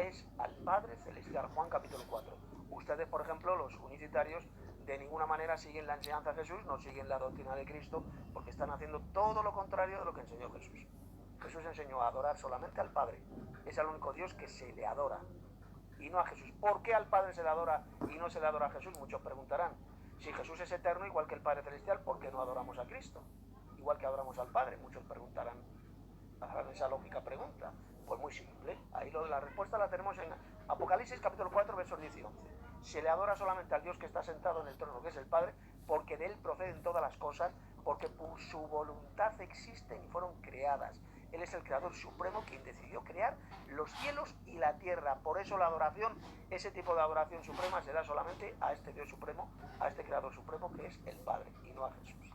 es al Padre celestial. Juan capítulo 4. Ustedes, por ejemplo, los unicitarios, de ninguna manera siguen la enseñanza de Jesús, no siguen la doctrina de Cristo, porque están haciendo todo lo contrario de lo que enseñó Jesús. Jesús enseñó a adorar solamente al Padre. Es el único Dios que se le adora, y no a Jesús. ¿Por qué al Padre se le adora y no se le adora a Jesús? Muchos preguntarán. Si Jesús es eterno, igual que el Padre celestial, ¿por qué no adoramos a Cristo? Igual que adoramos al Padre. Muchos preguntarán, harán esa lógica pregunta. Pues muy simple. Ahí la respuesta la tenemos en Apocalipsis capítulo 4, versos 10 y 11. Se le adora solamente al Dios que está sentado en el trono, que es el Padre, porque de él proceden todas las cosas, porque por su voluntad existen y fueron creadas. Él es el creador supremo, quien decidió crear los cielos y la tierra. Por eso la adoración, ese tipo de adoración suprema, se da solamente a este Dios supremo, a este creador supremo, que es el Padre, y no a Jesús.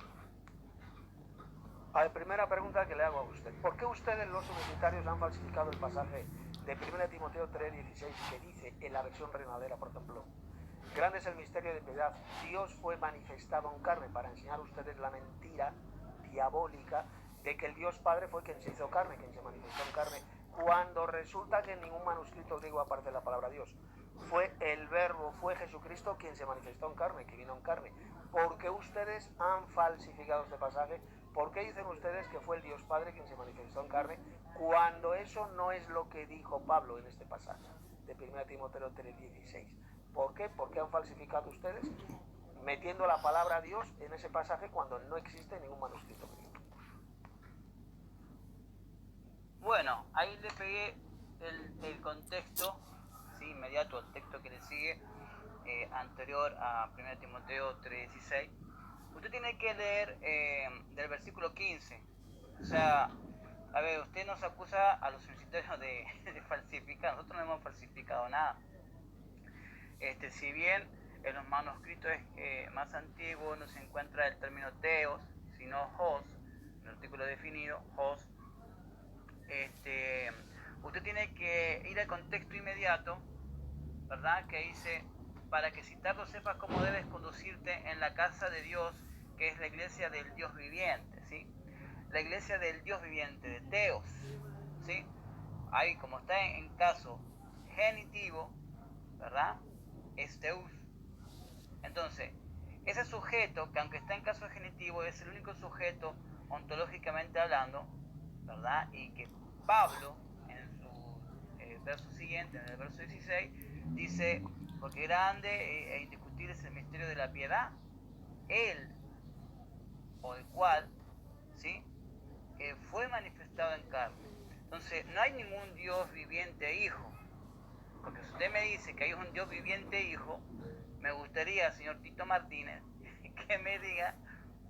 A ver, primera pregunta que le hago a usted. ¿Por qué ustedes, los universitarios, han falsificado el pasaje de 1 Timoteo 3:16 que dice, en la versión Reina Valera, por ejemplo: grande es el misterio de piedad, Dios fue manifestado en carne, para enseñar a ustedes la mentira diabólica de que el Dios Padre fue quien se hizo carne, quien se manifestó en carne, cuando resulta que en ningún manuscrito griego aparece la palabra Dios? Fue el Verbo, fue Jesucristo quien se manifestó en carne, que vino en carne. ¿Por qué ustedes han falsificado este pasaje? ¿Por qué dicen ustedes que fue el Dios Padre quien se manifestó en carne, cuando eso no es lo que dijo Pablo en este pasaje de 1 Timoteo 3:16? ¿Por qué? ¿Por qué han falsificado ustedes metiendo la palabra Dios en ese pasaje cuando no existe ningún manuscrito griego? Bueno, ahí le pegué el contexto, ¿sí?, inmediato al texto que le sigue, anterior a 1 Timoteo 3:16. Usted tiene que leer del versículo 15. O sea, a ver, usted nos acusa a los universitarios de falsificar. Nosotros no hemos falsificado nada. Si bien en los manuscritos más antiguos no se encuentra el término teos, sino hos, el artículo definido, hos, usted tiene que ir al contexto inmediato, ¿verdad? Que dice: para que citarlo sepas cómo debes conducirte en la casa de Dios, que es la iglesia del Dios viviente, ¿sí? La iglesia del Dios viviente, de Teos, ¿sí? Ahí, como está en caso genitivo, ¿verdad?, es Teus. Entonces, ese sujeto, que aunque está en caso genitivo, es el único sujeto ontológicamente hablando, ¿verdad? Y que Pablo, en su verso siguiente, en el verso 16, dice: porque grande e indiscutible es el misterio de la piedad, él, o el cual, ¿sí?, fue manifestado en carne. Entonces, no hay ningún Dios viviente hijo, porque si usted me dice que hay un Dios viviente hijo, me gustaría, señor Tito Martínez, que me diga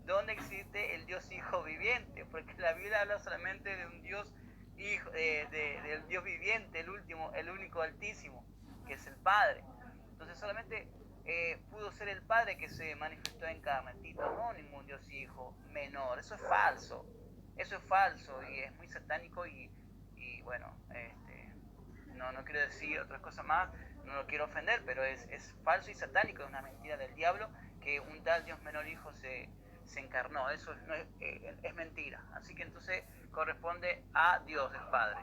dónde existe el Dios Hijo viviente, porque la Biblia habla solamente de un Dios Hijo, del Dios viviente, el único altísimo, que es el Padre. Entonces solamente pudo ser el Padre que se manifestó en carne, Tito, no ningún Dios Hijo menor. Eso es falso y es muy satánico y bueno, no quiero decir otras cosas más, no lo quiero ofender, pero es falso y satánico, es una mentira del diablo que un tal Dios menor Hijo se encarnó. Eso no es mentira. Así que entonces corresponde a Dios el Padre.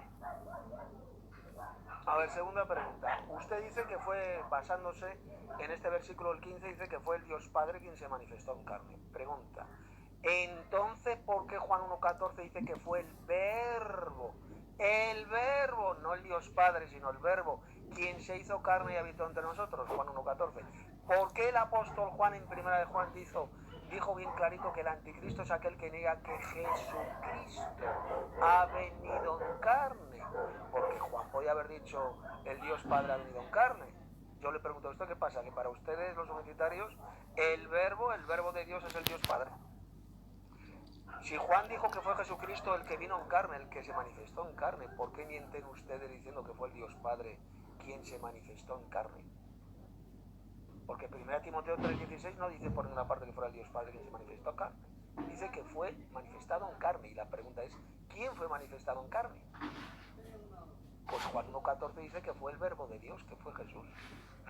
A ver, segunda pregunta. Usted dice que fue, basándose en este versículo el 15, dice que fue el Dios Padre quien se manifestó en carne. Pregunta. Entonces, ¿por qué Juan 1.14 dice que fue el Verbo? El Verbo, no el Dios Padre, sino el Verbo, quien se hizo carne y habitó entre nosotros, Juan 1.14. ¿Por qué el apóstol Juan en primera de Juan dijo bien clarito que el anticristo es aquel que niega que Jesucristo ha venido en carne? Porque Juan podía haber dicho el Dios Padre ha venido en carne. Yo le pregunto a usted qué pasa, que para ustedes los unitarios el verbo de Dios es el Dios Padre. Si Juan dijo que fue Jesucristo el que vino en carne, el que se manifestó en carne, ¿por qué mienten ustedes diciendo que fue el Dios Padre quien se manifestó en carne? Porque 1 Timoteo 3.16 no dice por ninguna parte que fuera el Dios Padre quien se manifestó en carne. Dice que fue manifestado en carne. Y la pregunta es, ¿quién fue manifestado en carne? Pues Juan 1.14 dice que fue el Verbo de Dios, que fue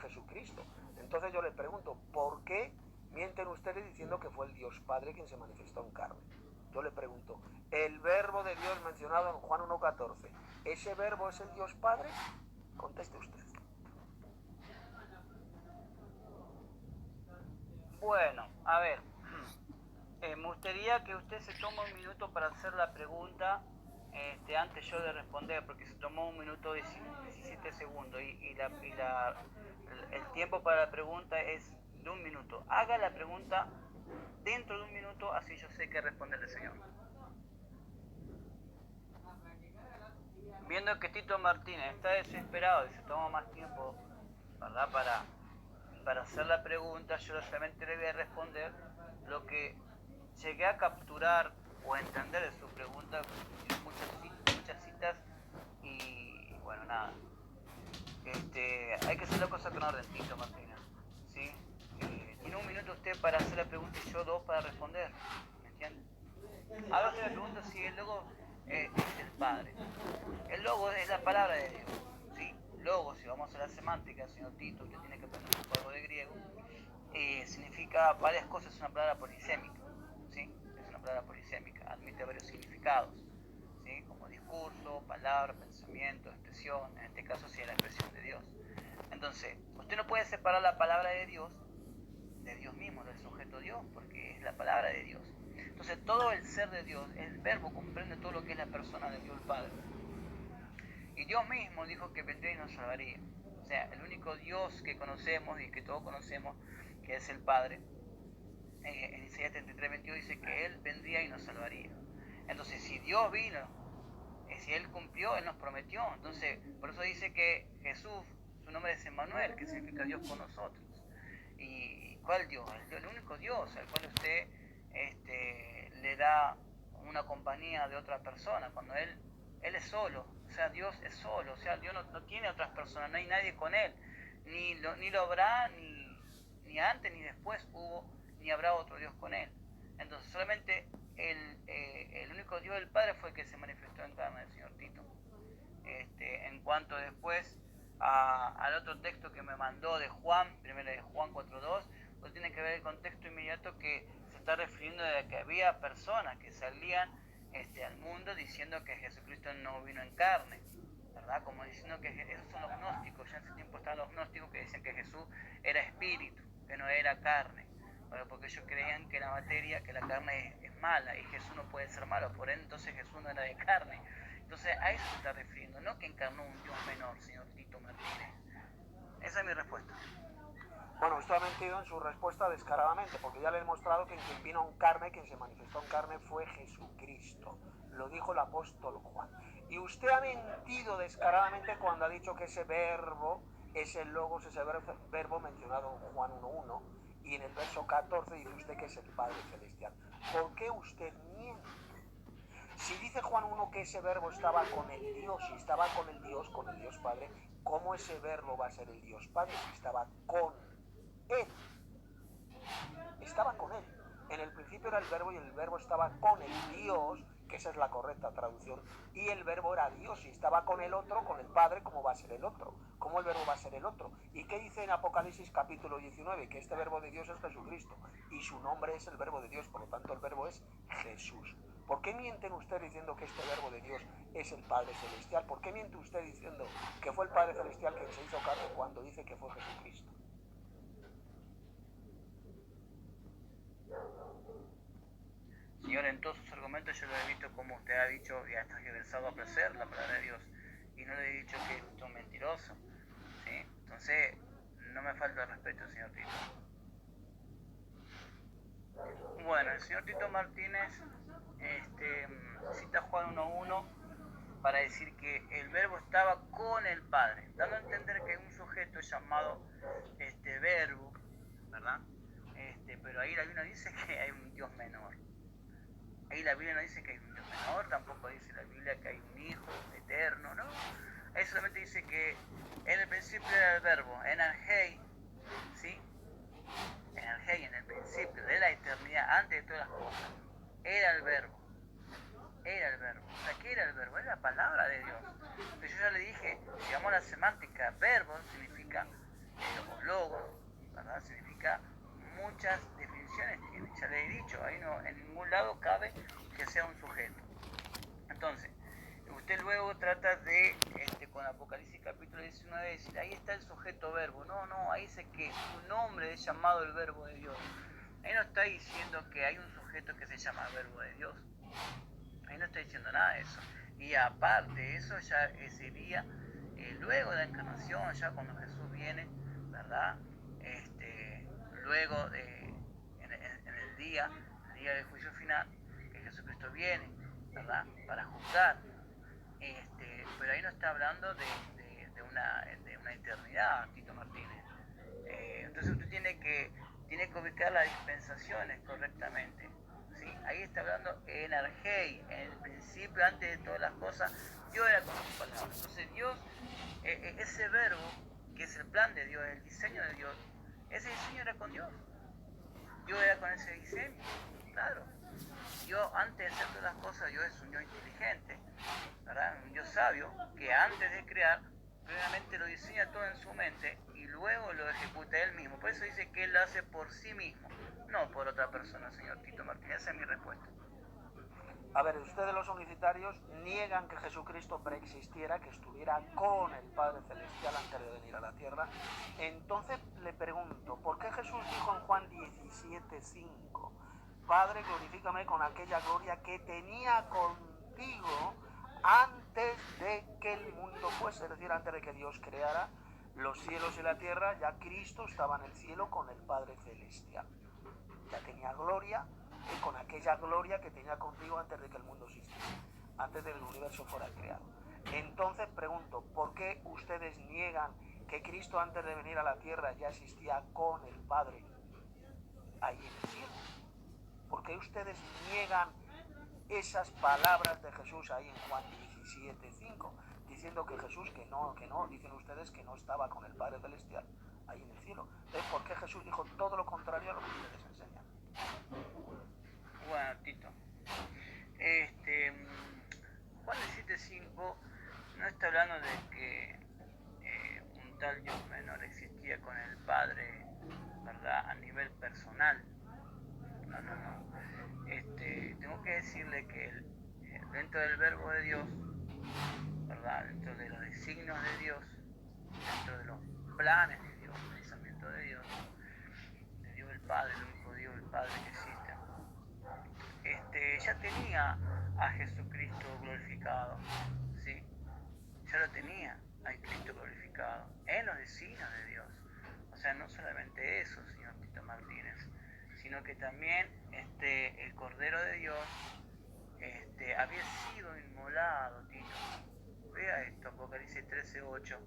Jesucristo. Entonces yo le pregunto, ¿por qué mienten ustedes diciendo que fue el Dios Padre quien se manifestó en carne? Yo le pregunto, ¿el Verbo de Dios mencionado en Juan 1.14, ese Verbo es el Dios Padre? Conteste usted. Bueno, a ver, me gustaría que usted se tome un minuto para hacer la pregunta antes yo de responder, porque se tomó 1 minuto y 17 segundos y el tiempo para la pregunta es de 1 minuto. Haga la pregunta dentro de 1 minuto, así yo sé qué responderle, señor. Viendo que Tito Martínez está desesperado y se toma más tiempo, ¿verdad?, para hacer la pregunta, yo solamente le voy a responder lo que llegué a capturar o a entender de su pregunta, muchas citas y bueno, nada. Hay que hacer la cosa con orden, Tito Martínez, ¿sí? Tiene 1 minuto usted para hacer la pregunta y yo 2 para responder, ¿me entiende? Ahora usted me pregunta si el logo es el Padre. El logo es la palabra de Dios, ¿sí? Logo, si vamos a la semántica, señor Tito, usted tiene que aprender un poco de griego, significa varias cosas, es una palabra polisémica, ¿sí? Es una palabra polisémica, admite varios significados, ¿sí? Como discurso, palabra, pensamiento, expresión, en este caso sí es la expresión de Dios. Entonces, usted no puede separar la palabra de Dios mismo, del sujeto Dios, porque es la palabra de Dios. Entonces, todo el ser de Dios, el verbo comprende todo lo que es la persona de Dios el Padre. Y Dios mismo dijo que vendría y nos salvaría. O sea, el único Dios que conocemos y que todos conocemos, que es el Padre, en Isaías 33:22 dice que Él vendría y nos salvaría. Entonces, si Dios vino, si Él cumplió, Él nos prometió. Entonces, por eso dice que Jesús, su nombre es Emmanuel, que significa Dios con nosotros. ¿Y cuál Dios? El único Dios, al cual usted le da una compañía de otra persona, cuando Él es solo. O sea, Dios es solo, o sea, Dios no tiene otras personas, no hay nadie con Él, ni lo habrá, ni antes ni después hubo, ni habrá otro Dios con Él. Entonces solamente el único Dios del Padre fue el que se manifestó en carne del señor Tito. En cuanto después al otro texto que me mandó de Juan, primero de Juan 4.2, pues tiene que ver el contexto inmediato que se está refiriendo de que había personas que salían al mundo diciendo que Jesucristo no vino en carne, ¿verdad? Como diciendo que esos son los gnósticos. Ya en ese tiempo estaban los gnósticos que decían que Jesús era espíritu, que no era carne, ¿verdad? Porque ellos creían que la materia, que la carne es mala y Jesús no puede ser malo, por ende entonces Jesús no era de carne. Entonces a eso se está refiriendo, no que encarnó un Dios menor, señor Tito Martínez. Esa es mi respuesta. Bueno, usted ha mentido en su respuesta descaradamente, porque ya le he mostrado que quien vino en carne, quien se manifestó en carne fue Jesucristo. Lo dijo el apóstol Juan. Y usted ha mentido descaradamente cuando ha dicho que ese verbo es el logos, ese verbo mencionado en Juan 1.1, y en el verso 14 dice usted que es el Padre Celestial. ¿Por qué usted miente? Si dice Juan 1 que ese verbo estaba con el Dios, y estaba con el Dios Padre, ¿cómo ese verbo va a ser el Dios Padre si estaba con Él? Estaba con Él. En el principio era el verbo y el verbo estaba con el Dios, que esa es la correcta traducción, y el verbo era Dios, y estaba con el otro, con el Padre. ¿Cómo va a ser el otro? ¿Cómo el verbo va a ser el otro? ¿Y qué dice en Apocalipsis capítulo 19? Que este verbo de Dios es Jesucristo, y su nombre es el verbo de Dios, por lo tanto el verbo es Jesús. ¿Por qué mienten ustedes diciendo que este verbo de Dios es el Padre Celestial? ¿Por qué miente usted diciendo que fue el Padre Celestial quien se hizo carne cuando dice que fue Jesucristo? Señor, en todos sus argumentos yo lo he visto como usted ha dicho y hasta regresado a apreciar la palabra de Dios, y no le he dicho que es un mentiroso, ¿sí? Entonces, no me falta el respeto, señor Tito. Bueno, el señor Tito Martínez cita Juan 1.1 para decir que el verbo estaba con el Padre, dando a entender que hay un sujeto llamado verbo, ¿verdad? Pero ahí la Biblia dice que hay un Dios menor. Ahí la Biblia no dice que hay un Dios menor, tampoco dice la Biblia que hay un Hijo eterno, ¿no? Ahí solamente dice que en el principio era el verbo, en argei, ¿sí? En argei, en el principio de la eternidad, antes de todas las cosas, era el verbo. Era el verbo. O sea, ¿qué era el verbo? Era la palabra de Dios. Pero yo ya le dije, digamos la semántica, verbo significa, o logos, ¿verdad? Significa muchas definiciones tiene. Ya le he dicho, ahí no, en ningún lado cabe que sea un sujeto. Entonces, usted luego trata de, con Apocalipsis capítulo 19, decir, ahí está el sujeto verbo. No, ahí dice que su nombre es llamado el verbo de Dios. Ahí no está diciendo que hay un sujeto que se llama verbo de Dios. Ahí no está diciendo nada de eso. Y aparte, eso ya sería luego de la encarnación, ya cuando Jesús viene, ¿verdad? Luego en el día del juicio final, que Jesucristo viene, ¿verdad? Para juzgar. Pero ahí no está hablando de una eternidad, Tito Martínez. Entonces usted tiene que ubicar las dispensaciones correctamente. ¿Sí? Ahí está hablando en argei, en el principio, antes de todas las cosas, Dios era con sus palabras. Entonces Dios, ese verbo, que es el plan de Dios, el diseño de Dios, ese diseño era con Dios. Dios era con ese diseño, claro. Dios, antes de hacer todas las cosas, Dios es un Dios inteligente, ¿verdad? Un Dios sabio, que antes de crear, previamente lo diseña todo en su mente y luego lo ejecuta él mismo. Por eso dice que él lo hace por sí mismo, no por otra persona, señor Tito Martínez. Esa es mi respuesta. A ver, ustedes los unitarios niegan que Jesucristo preexistiera, que estuviera con el Padre Celestial antes de venir a la tierra. Entonces le pregunto, ¿por qué Jesús dijo en Juan 17.5, Padre, glorifícame con aquella gloria que tenía contigo antes de que el mundo fuese? Es decir, antes de que Dios creara los cielos y la tierra, ya Cristo estaba en el cielo con el Padre Celestial. Ya tenía gloria, y con aquella gloria que tenía contigo antes de que el mundo existiera, antes de que el universo fuera creado. Entonces pregunto, ¿por qué ustedes niegan que Cristo antes de venir a la tierra ya existía con el Padre ahí en el cielo? ¿Por qué ustedes niegan esas palabras de Jesús ahí en Juan 17.5, diciendo que Jesús, que no, dicen ustedes que no estaba con el Padre Celestial ahí en el cielo? Entonces, ¿por qué Jesús dijo todo lo contrario a lo que ustedes enseñan? Bueno, Tito, Juan 17.5 no está hablando de que un tal Dios menor existía con el Padre, ¿verdad? A nivel personal. No. Tengo que decirle que dentro del verbo de Dios, ¿verdad? Dentro de los designios de Dios, dentro de los planes de Dios, el pensamiento de Dios el Padre, el único Dios, el Padre que existe, ya tenía a Jesucristo glorificado, ¿sí? Ya lo tenía a Cristo glorificado en los designios de Dios. O sea, no solamente eso, señor Tito Martínez, sino que también el Cordero de Dios había sido inmolado, Tito. Vea esto, Apocalipsis 13.8.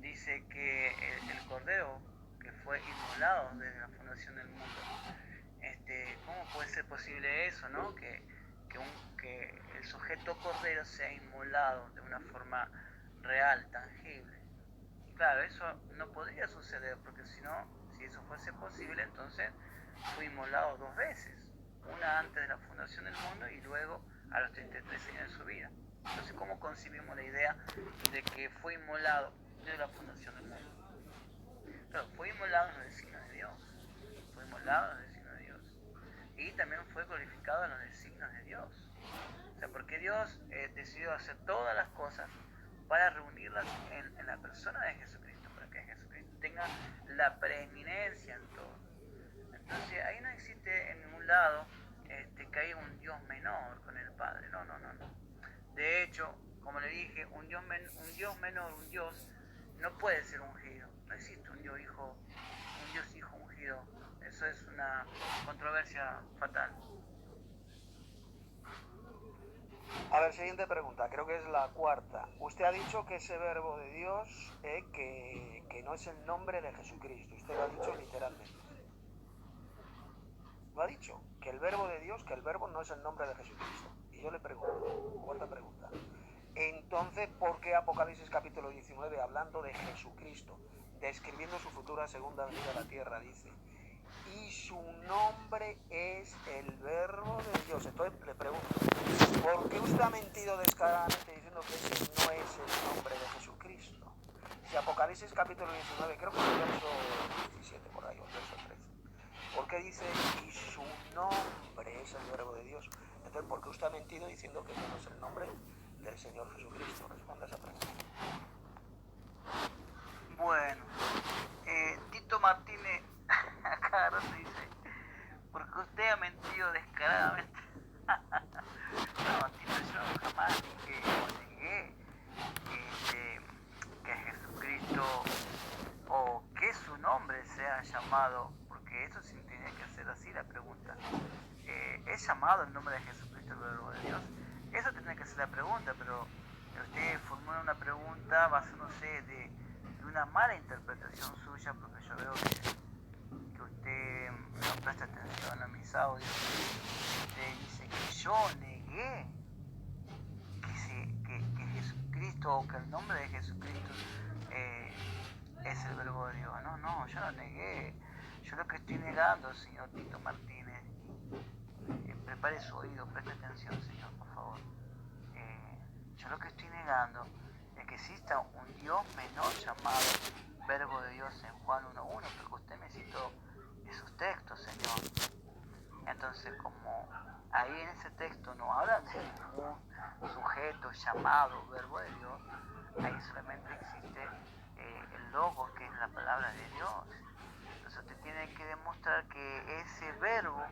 dice que el Cordero que fue inmolado desde la fundación del mundo. ¿Cómo puede ser posible eso, no? Que el sujeto Cordero sea inmolado de una forma real, tangible. Claro, eso no podría suceder, porque si no, si eso fuese posible, entonces fue inmolado 2 veces. Una antes de la fundación del mundo y luego a los 33 años de su vida. Entonces, ¿cómo concibimos la idea de que fue inmolado desde la fundación del mundo? Claro, fue inmolado en los designios de Dios. Fue inmolado en los designios de Dios. Y también fue glorificado en los designios de Dios. O sea, porque Dios decidió hacer todas las cosas para reunirlas en la persona de Jesucristo, para que Jesucristo tenga la preeminencia en todo. Entonces, ahí no existe en ningún lado que haya un Dios menor con el Padre. No. De hecho, como le dije, un Dios menor, un Dios, no puede ser ungido. No existe un Dios hijo ungido. Eso es una controversia fatal. A ver, siguiente pregunta, creo que es la cuarta. Usted ha dicho que ese verbo de Dios, que no es el nombre de Jesucristo. Usted lo ha dicho literalmente. Lo ha dicho, que el verbo de Dios, que el verbo no es el nombre de Jesucristo. Y yo le pregunto, cuarta pregunta. Entonces, ¿por qué Apocalipsis capítulo 19, hablando de Jesucristo, describiendo su futura segunda venida a la tierra, dice, y su nombre es el verbo de Dios? Entonces le pregunto, ¿por qué usted ha mentido descaradamente diciendo que ese no es el nombre de Jesucristo? Si Apocalipsis capítulo 19, creo que es el verso 17 por ahí, o el verso 13, ¿por qué dice, y su nombre es el verbo de Dios? Entonces, ¿por qué usted ha mentido diciendo que ese no es el nombre del Señor Jesucristo? Responda a esa pregunta. Bueno, Tito Martínez acá rato dice, porque usted ha mentido descaradamente. No, Tito, yo jamás dije o negué que Jesucristo o que su nombre sea llamado, porque eso sí tiene que ser así la pregunta. ¿Es llamado el nombre de Jesucristo el verbo de Dios? Eso tiene que ser la pregunta, pero usted formula una pregunta basándose de una mala interpretación suya, porque yo veo que usted no presta atención a mis audios. Usted dice que yo negué que Jesucristo, o que el nombre de Jesucristo es el verbo de Dios. No, yo no negué. Yo lo que estoy negando, señor Tito Martínez, prepare su oído, preste atención, señor, por favor. Yo lo que estoy negando es que exista un Dios menor llamado verbo de Dios en Juan 1.1, porque usted me citó esos textos, señor. Entonces, como ahí en ese texto no habla de ningún sujeto llamado verbo de Dios, ahí solamente existe el logos, que es la palabra de Dios. Entonces usted tiene que demostrar que ese verbo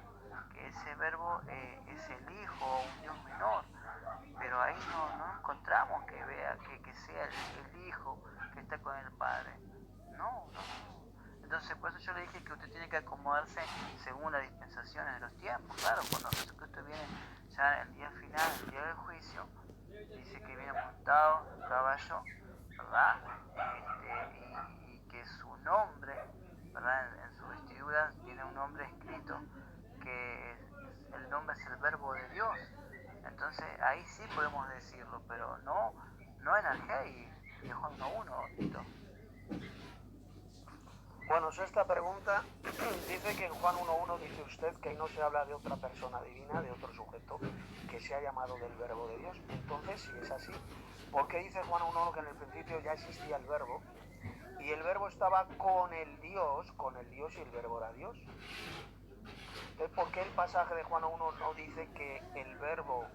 es el Hijo, un Dios menor, pero ahí no encontramos que vea que sea el Hijo que está con el Padre. No. Entonces, por eso yo le dije que usted tiene que acomodarse según las dispensaciones de los tiempos. Claro, cuando Jesucristo viene ya en el día final, el día del juicio, dice que viene montado en un caballo, ¿verdad? Y que su nombre, ¿verdad? En su vestidura tiene un nombre escrito, que el nombre es el verbo de Dios. Entonces, ahí sí podemos decirlo, pero no en Argei y Juan 1.1, Tito. Bueno, esta pregunta dice que en Juan 1.1 dice usted que ahí no se habla de otra persona divina, de otro sujeto que se ha llamado del verbo de Dios. Entonces, si es así, ¿por qué dice Juan 1.1 que en el principio ya existía el verbo? Y el verbo estaba con el Dios y el verbo era Dios. Entonces, ¿por qué el pasaje de Juan 1 no dice que el verbo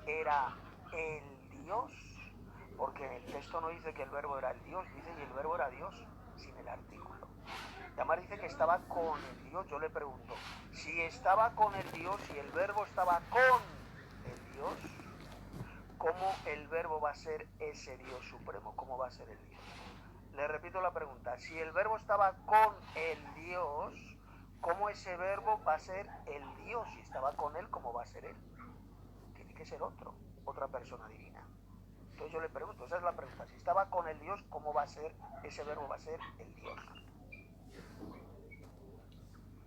era el Dios? Porque el texto no dice que el verbo era el Dios, dice que el verbo era Dios, sin el artículo. Y además dice que estaba con el Dios. Yo le pregunto, si estaba con el Dios y el verbo estaba con el Dios, ¿cómo el verbo va a ser ese Dios supremo? ¿Cómo va a ser el Dios? Le repito la pregunta, si el verbo estaba con el Dios, ¿cómo ese verbo va a ser el Dios? Si estaba con él, ¿cómo va a ser él? Tiene que ser otra persona divina. Entonces yo le pregunto, esa es la pregunta, si estaba con el Dios, ¿cómo va a ser, ese verbo va a ser el Dios?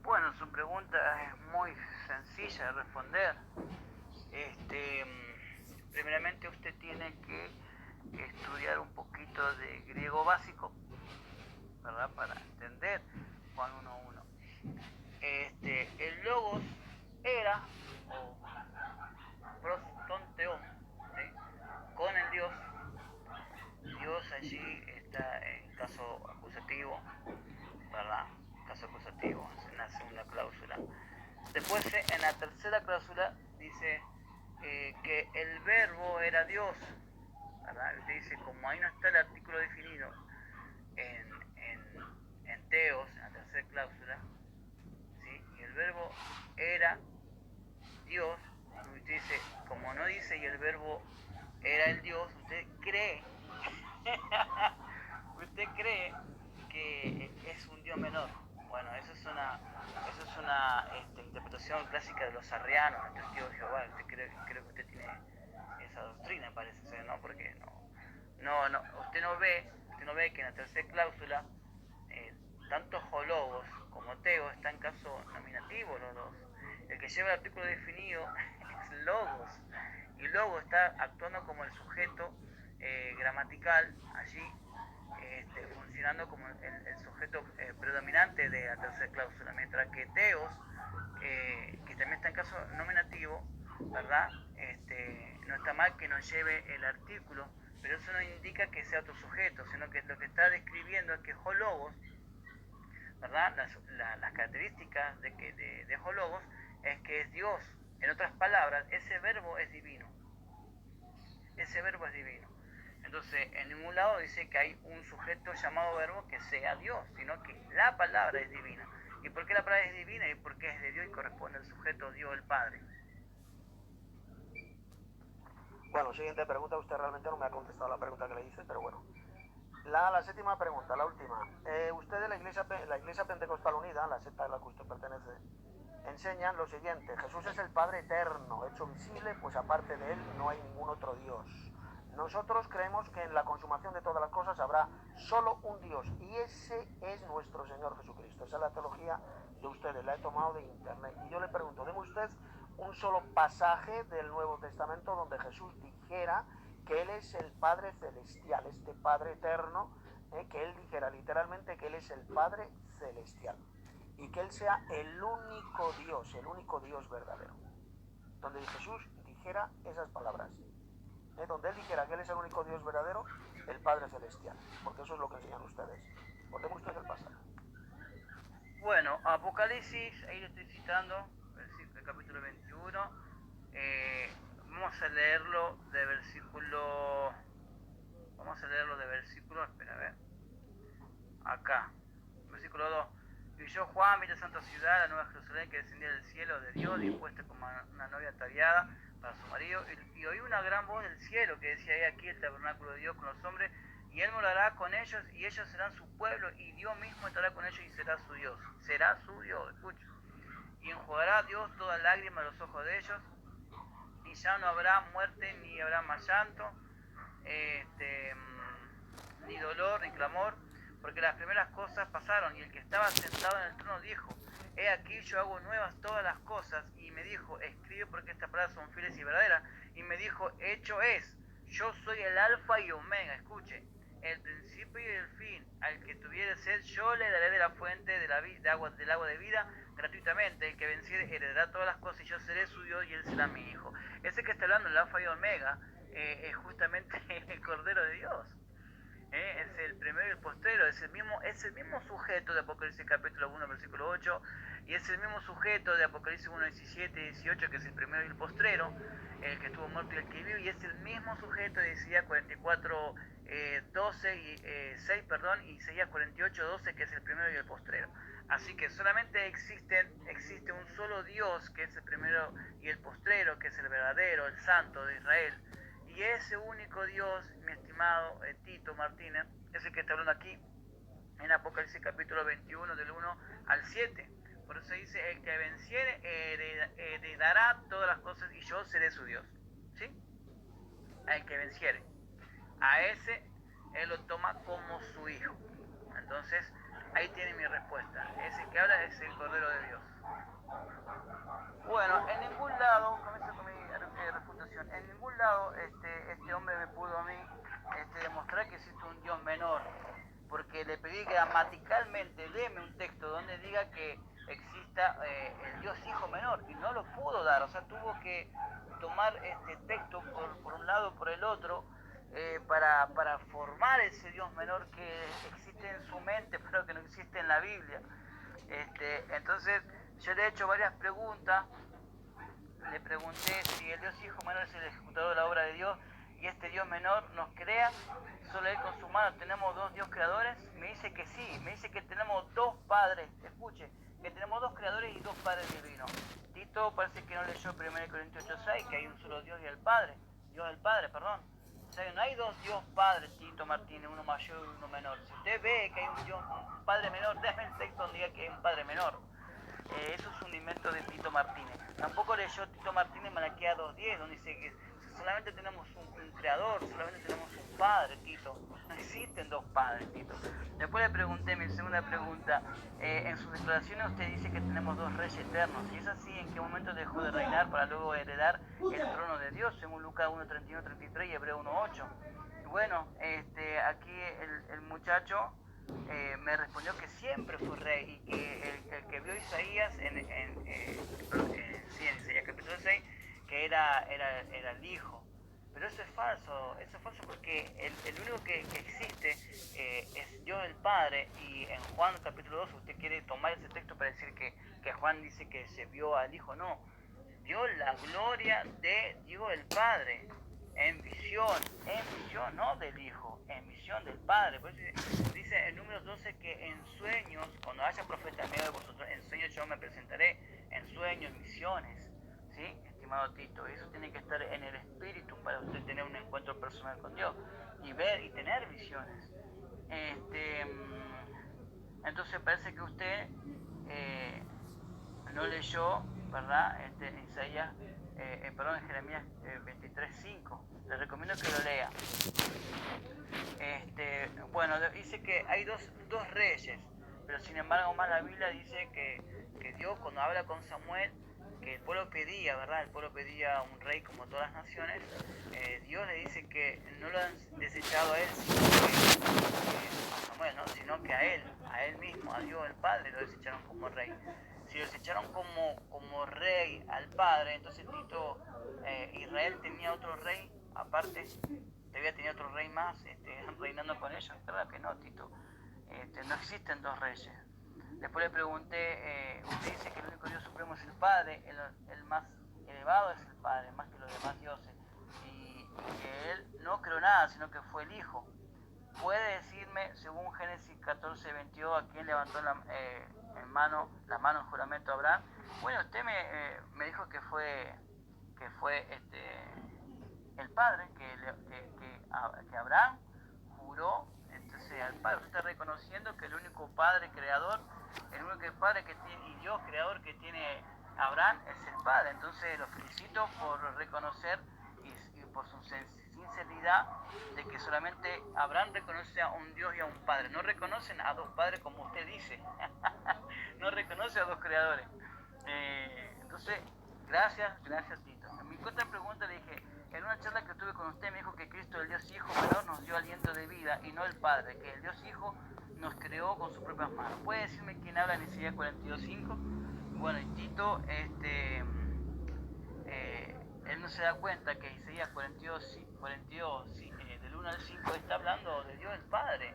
Bueno, su pregunta es muy sencilla de responder. Primeramente usted tiene que estudiar un poquito de griego básico, ¿verdad? Para entender Juan 1.1. El logos era, o prostonteon, ¿sí? Con el Dios. Dios allí está en caso acusativo, ¿verdad? Caso acusativo, en la segunda cláusula. Después, en la tercera cláusula, dice que el verbo era Dios, ¿verdad? Usted dice, como ahí no está el artículo definido en teos, en la tercera cláusula, ¿sí? Y el verbo era Dios, usted dice, como no dice y el verbo era el Dios, usted cree usted cree que es un Dios menor. Bueno, eso es una interpretación clásica de los arrianos, los testigos de Jehová. Creo que usted tiene esa doctrina, parece ser, ¿no? Porque usted no ve que en la tercera cláusula tanto hologos como teos están en caso nominativo los dos. El que lleva el artículo definido es logos, y logos está actuando como el sujeto gramatical allí, funcionando como el sujeto predominante de la tercera cláusula, mientras que teos, que también está en caso nominativo, ¿verdad? No está mal que nos lleve el artículo, pero eso no indica que sea otro sujeto, sino que lo que está describiendo es que hologos, ¿verdad? Las características de hologos es que es Dios. En otras palabras, ese verbo es divino. Ese verbo es divino. Entonces, en ningún lado dice que hay un sujeto llamado verbo que sea Dios, sino que la palabra es divina. ¿Y por qué la palabra es divina? Y porque es de Dios y corresponde al sujeto Dios el Padre. Bueno, siguiente pregunta. Usted realmente no me ha contestado la pregunta que le hice, pero bueno. La séptima pregunta, la última. Usted de la Iglesia Pentecostal Unida, la secta a la que usted pertenece, enseñan lo siguiente: Jesús es el Padre eterno, hecho visible, pues aparte de él no hay ningún otro Dios. Nosotros creemos que en la consumación de todas las cosas habrá solo un Dios, y ese es nuestro Señor Jesucristo. Esa es la teología de ustedes, la he tomado de internet. Y yo le pregunto, deme usted un solo pasaje del Nuevo Testamento donde Jesús dijera que Él es el Padre Celestial, este Padre eterno, que Él dijera literalmente que Él es el Padre Celestial, y que Él sea el único Dios verdadero. Donde Jesús dijera esas palabras, donde Él dijera que Él es el único Dios verdadero, el Padre Celestial, porque eso es lo que enseñan ustedes. Ponemos ustedes el pasaje. Bueno, Apocalipsis, ahí lo estoy citando, el capítulo 21. Vamos a leerlo de versículo, espera, a ver, acá, versículo 2. Y yo, Juan, vi la santa ciudad, la nueva Jerusalén, que descendía del cielo de Dios, dispuesta como una novia ataviada para su marido, y oí una gran voz del cielo que decía: he aquí el tabernáculo de Dios con los hombres, y Él morará con ellos, y ellos serán su pueblo, y Dios mismo estará con ellos y será su Dios. Será su Dios, escucha. Y enjugará a Dios toda lágrima de los ojos de ellos, y ya no habrá muerte, ni habrá más llanto, ni dolor, ni clamor, porque las primeras cosas pasaron. Y el que estaba sentado en el trono dijo: he aquí yo hago nuevas todas las cosas. Y me dijo: escribe, porque estas palabras son fieles y verdaderas. Y me dijo: hecho es. Yo soy el alfa y omega, escuche, el principio y el fin. Al que tuviere sed, yo le daré de la fuente del agua de vida gratuitamente. El que venciere heredará todas las cosas, y yo seré su Dios y él será mi hijo. Ese que está hablando, el alfa y omega, es justamente el Cordero de Dios. Es el primero y el postrero, es el mismo sujeto de Apocalipsis capítulo 1, versículo 8, y es el mismo sujeto de Apocalipsis 1, 17 y 18, que es el primero y el postrero, el que estuvo muerto y el que vive, y es el mismo sujeto de Isaías 44, 12 y 6, y Isaías 48, 12, que es el primero y el postrero. Así que solamente existe un solo Dios, que es el primero y el postrero, que es el verdadero, el santo de Israel. Y ese único Dios, mi estimado Tito Martínez, es el que está hablando aquí en Apocalipsis capítulo 21, del 1 al 7. Por eso dice: el que venciere heredará todas las cosas, y yo seré su Dios. ¿Sí? El que venciere. a ese él lo toma como su hijo. Entonces, ahí tiene mi respuesta. Ese que habla es el Cordero de Dios. Bueno, en ningún lado, comienzo con mi refutación, en ningún lado este hombre me pudo a mí demostrar que existe un Dios menor, porque le pedí gramaticalmente, léeme un texto donde diga que exista el Dios Hijo menor, y no lo pudo dar, o sea, tuvo que tomar este texto por un lado o por el otro, para formar ese Dios menor que existe en su mente, pero que no existe en la Biblia. Entonces, yo le he hecho varias preguntas. Le pregunté si el Dios Hijo menor es el ejecutador de la obra de Dios y este Dios menor nos crea, solo él con su mano tenemos dos Dios creadores. Me dice que sí, me dice que tenemos dos padres, escuche, que tenemos dos creadores y dos padres divinos. Tito parece que no leyó 1 Corintios 8:6, que hay un solo Dios y el Padre, Dios el Padre, perdón. O sea, no hay dos Dios Padres, Tito Martínez, uno mayor y uno menor. Si usted ve que hay un Padre menor, déjame el texto donde diga que hay un Padre menor. Eso es un invento de Tito Martínez. Tampoco leyó Tito Martínez Malaquía 2:10, donde dice que solamente tenemos un creador, solamente tenemos un padre, Tito. No existen dos padres, Tito. Después le pregunté, mi segunda pregunta, en sus declaraciones usted dice que tenemos dos reyes eternos. Si es así, ¿en qué momento dejó de reinar para luego heredar el trono de Dios? Según Lucas 1:31-33 y Hebreo 1:8. Bueno, aquí el muchacho me respondió que siempre fue rey y que el que vio Isaías en Isaías capítulo 6, que era el hijo. Pero eso es falso porque el único que existe es Dios el Padre, y en Juan capítulo 2, usted quiere tomar ese texto para decir que Juan dice que se vio al hijo, no, vio la gloria de Dios el Padre. En visión, no del Hijo, en visión del Padre. Por eso dice en número 12 que en sueños, cuando haya profeta en medio de vosotros, en sueños yo me presentaré, en sueños, en visiones, ¿sí? Estimado Tito, eso tiene que estar en el espíritu para usted tener un encuentro personal con Dios y ver y tener visiones. Entonces parece que usted no leyó, ¿verdad? Isaías, en Jeremías 23:5. Le recomiendo que lo lea. Bueno, dice que hay dos reyes, pero sin embargo más la Biblia dice que Dios, cuando habla con Samuel, que el pueblo pedía, ¿verdad? El pueblo pedía un rey como todas las naciones. Dios le dice que no lo han desechado a él, a Samuel, ¿no? Sino que a él mismo, a Dios el Padre, lo desecharon como rey. Si lo desecharon como rey al Padre, entonces Tito, Israel tenía otro rey aparte, debía tener otro rey más reinando con ellos. Claro que no, Tito. No existen dos reyes. Después le pregunté, usted dice que el único Dios supremo es el Padre, el más elevado es el Padre, más que los demás dioses, y que él no creó nada, sino que fue el Hijo. ¿Puede decirme, según Génesis 14:22, a quién levantó la mano en juramento a Abraham? Bueno, usted me dijo que fue el Padre, que Abraham juró entonces al Padre. Usted está reconociendo que el único Padre creador, el único Padre que tiene, y Dios creador que tiene Abraham es el Padre. Entonces lo felicito por reconocer y por su sinceridad de que solamente Abraham reconoce a un Dios y a un Padre. No reconocen a dos padres como usted dice. No reconoce a dos creadores. Entonces, gracias Tito. En mi otra pregunta le dije, en una charla que tuve con usted me dijo que Cristo, el Dios Hijo menor, nos dio aliento de vida y no el Padre, que el Dios Hijo nos creó con sus propias manos. ¿Puede decirme quién habla en Isaías 42:5? Bueno, y Tito, él no se da cuenta que Isaías 42, del 1 al 5 está hablando de Dios el Padre,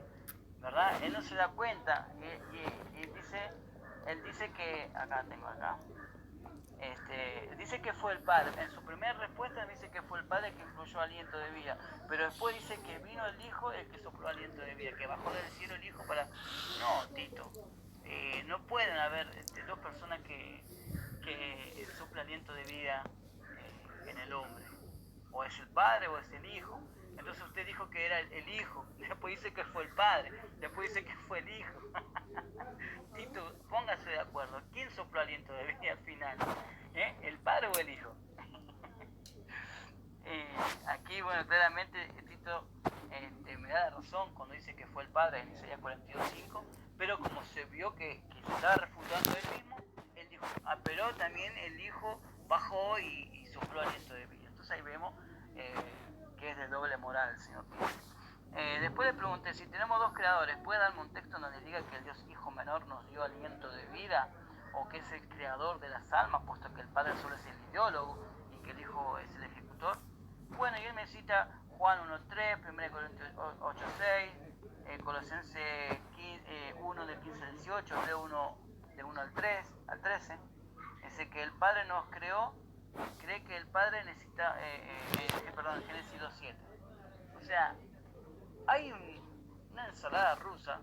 ¿verdad? Él no se da cuenta y él dice que, dice que fue el Padre. En su primera respuesta dice que fue el Padre que influyó aliento de vida, pero después dice que vino el Hijo el que sopló aliento de vida, que bajó del cielo el Hijo para... No, Tito, no pueden haber dos personas que soplan aliento de vida en el hombre. O es el Padre o es el Hijo. Entonces usted dijo que era el Hijo, después dice que fue el Padre, después dice que fue el Hijo. Tito, póngase de acuerdo, ¿quién sopló aliento de vida al final? ¿El Padre o el Hijo? Aquí, bueno, claramente Tito me da la razón cuando dice que fue el Padre en Isaías 42:5, pero como se vio que se estaba refutando él mismo, él dijo, pero también el Hijo bajó y sopló aliento de vida. Entonces ahí vemos que es de doble moral el Señor. Después le pregunté, si tenemos dos creadores, ¿puede darme un texto donde diga que el Dios Hijo menor nos dio aliento de vida? ¿O que es el creador de las almas, puesto que el Padre solo es el ideólogo y que el Hijo es el ejecutor? Bueno, y él me cita Juan 1:3, 1 Corintios 8:6, Colosenses 1 del 15 al 18, Hebreo 1 del 1 al 13. Dice que el Padre nos creó, cree que el Padre necesita, Génesis 2:7. O sea, hay una ensalada rusa,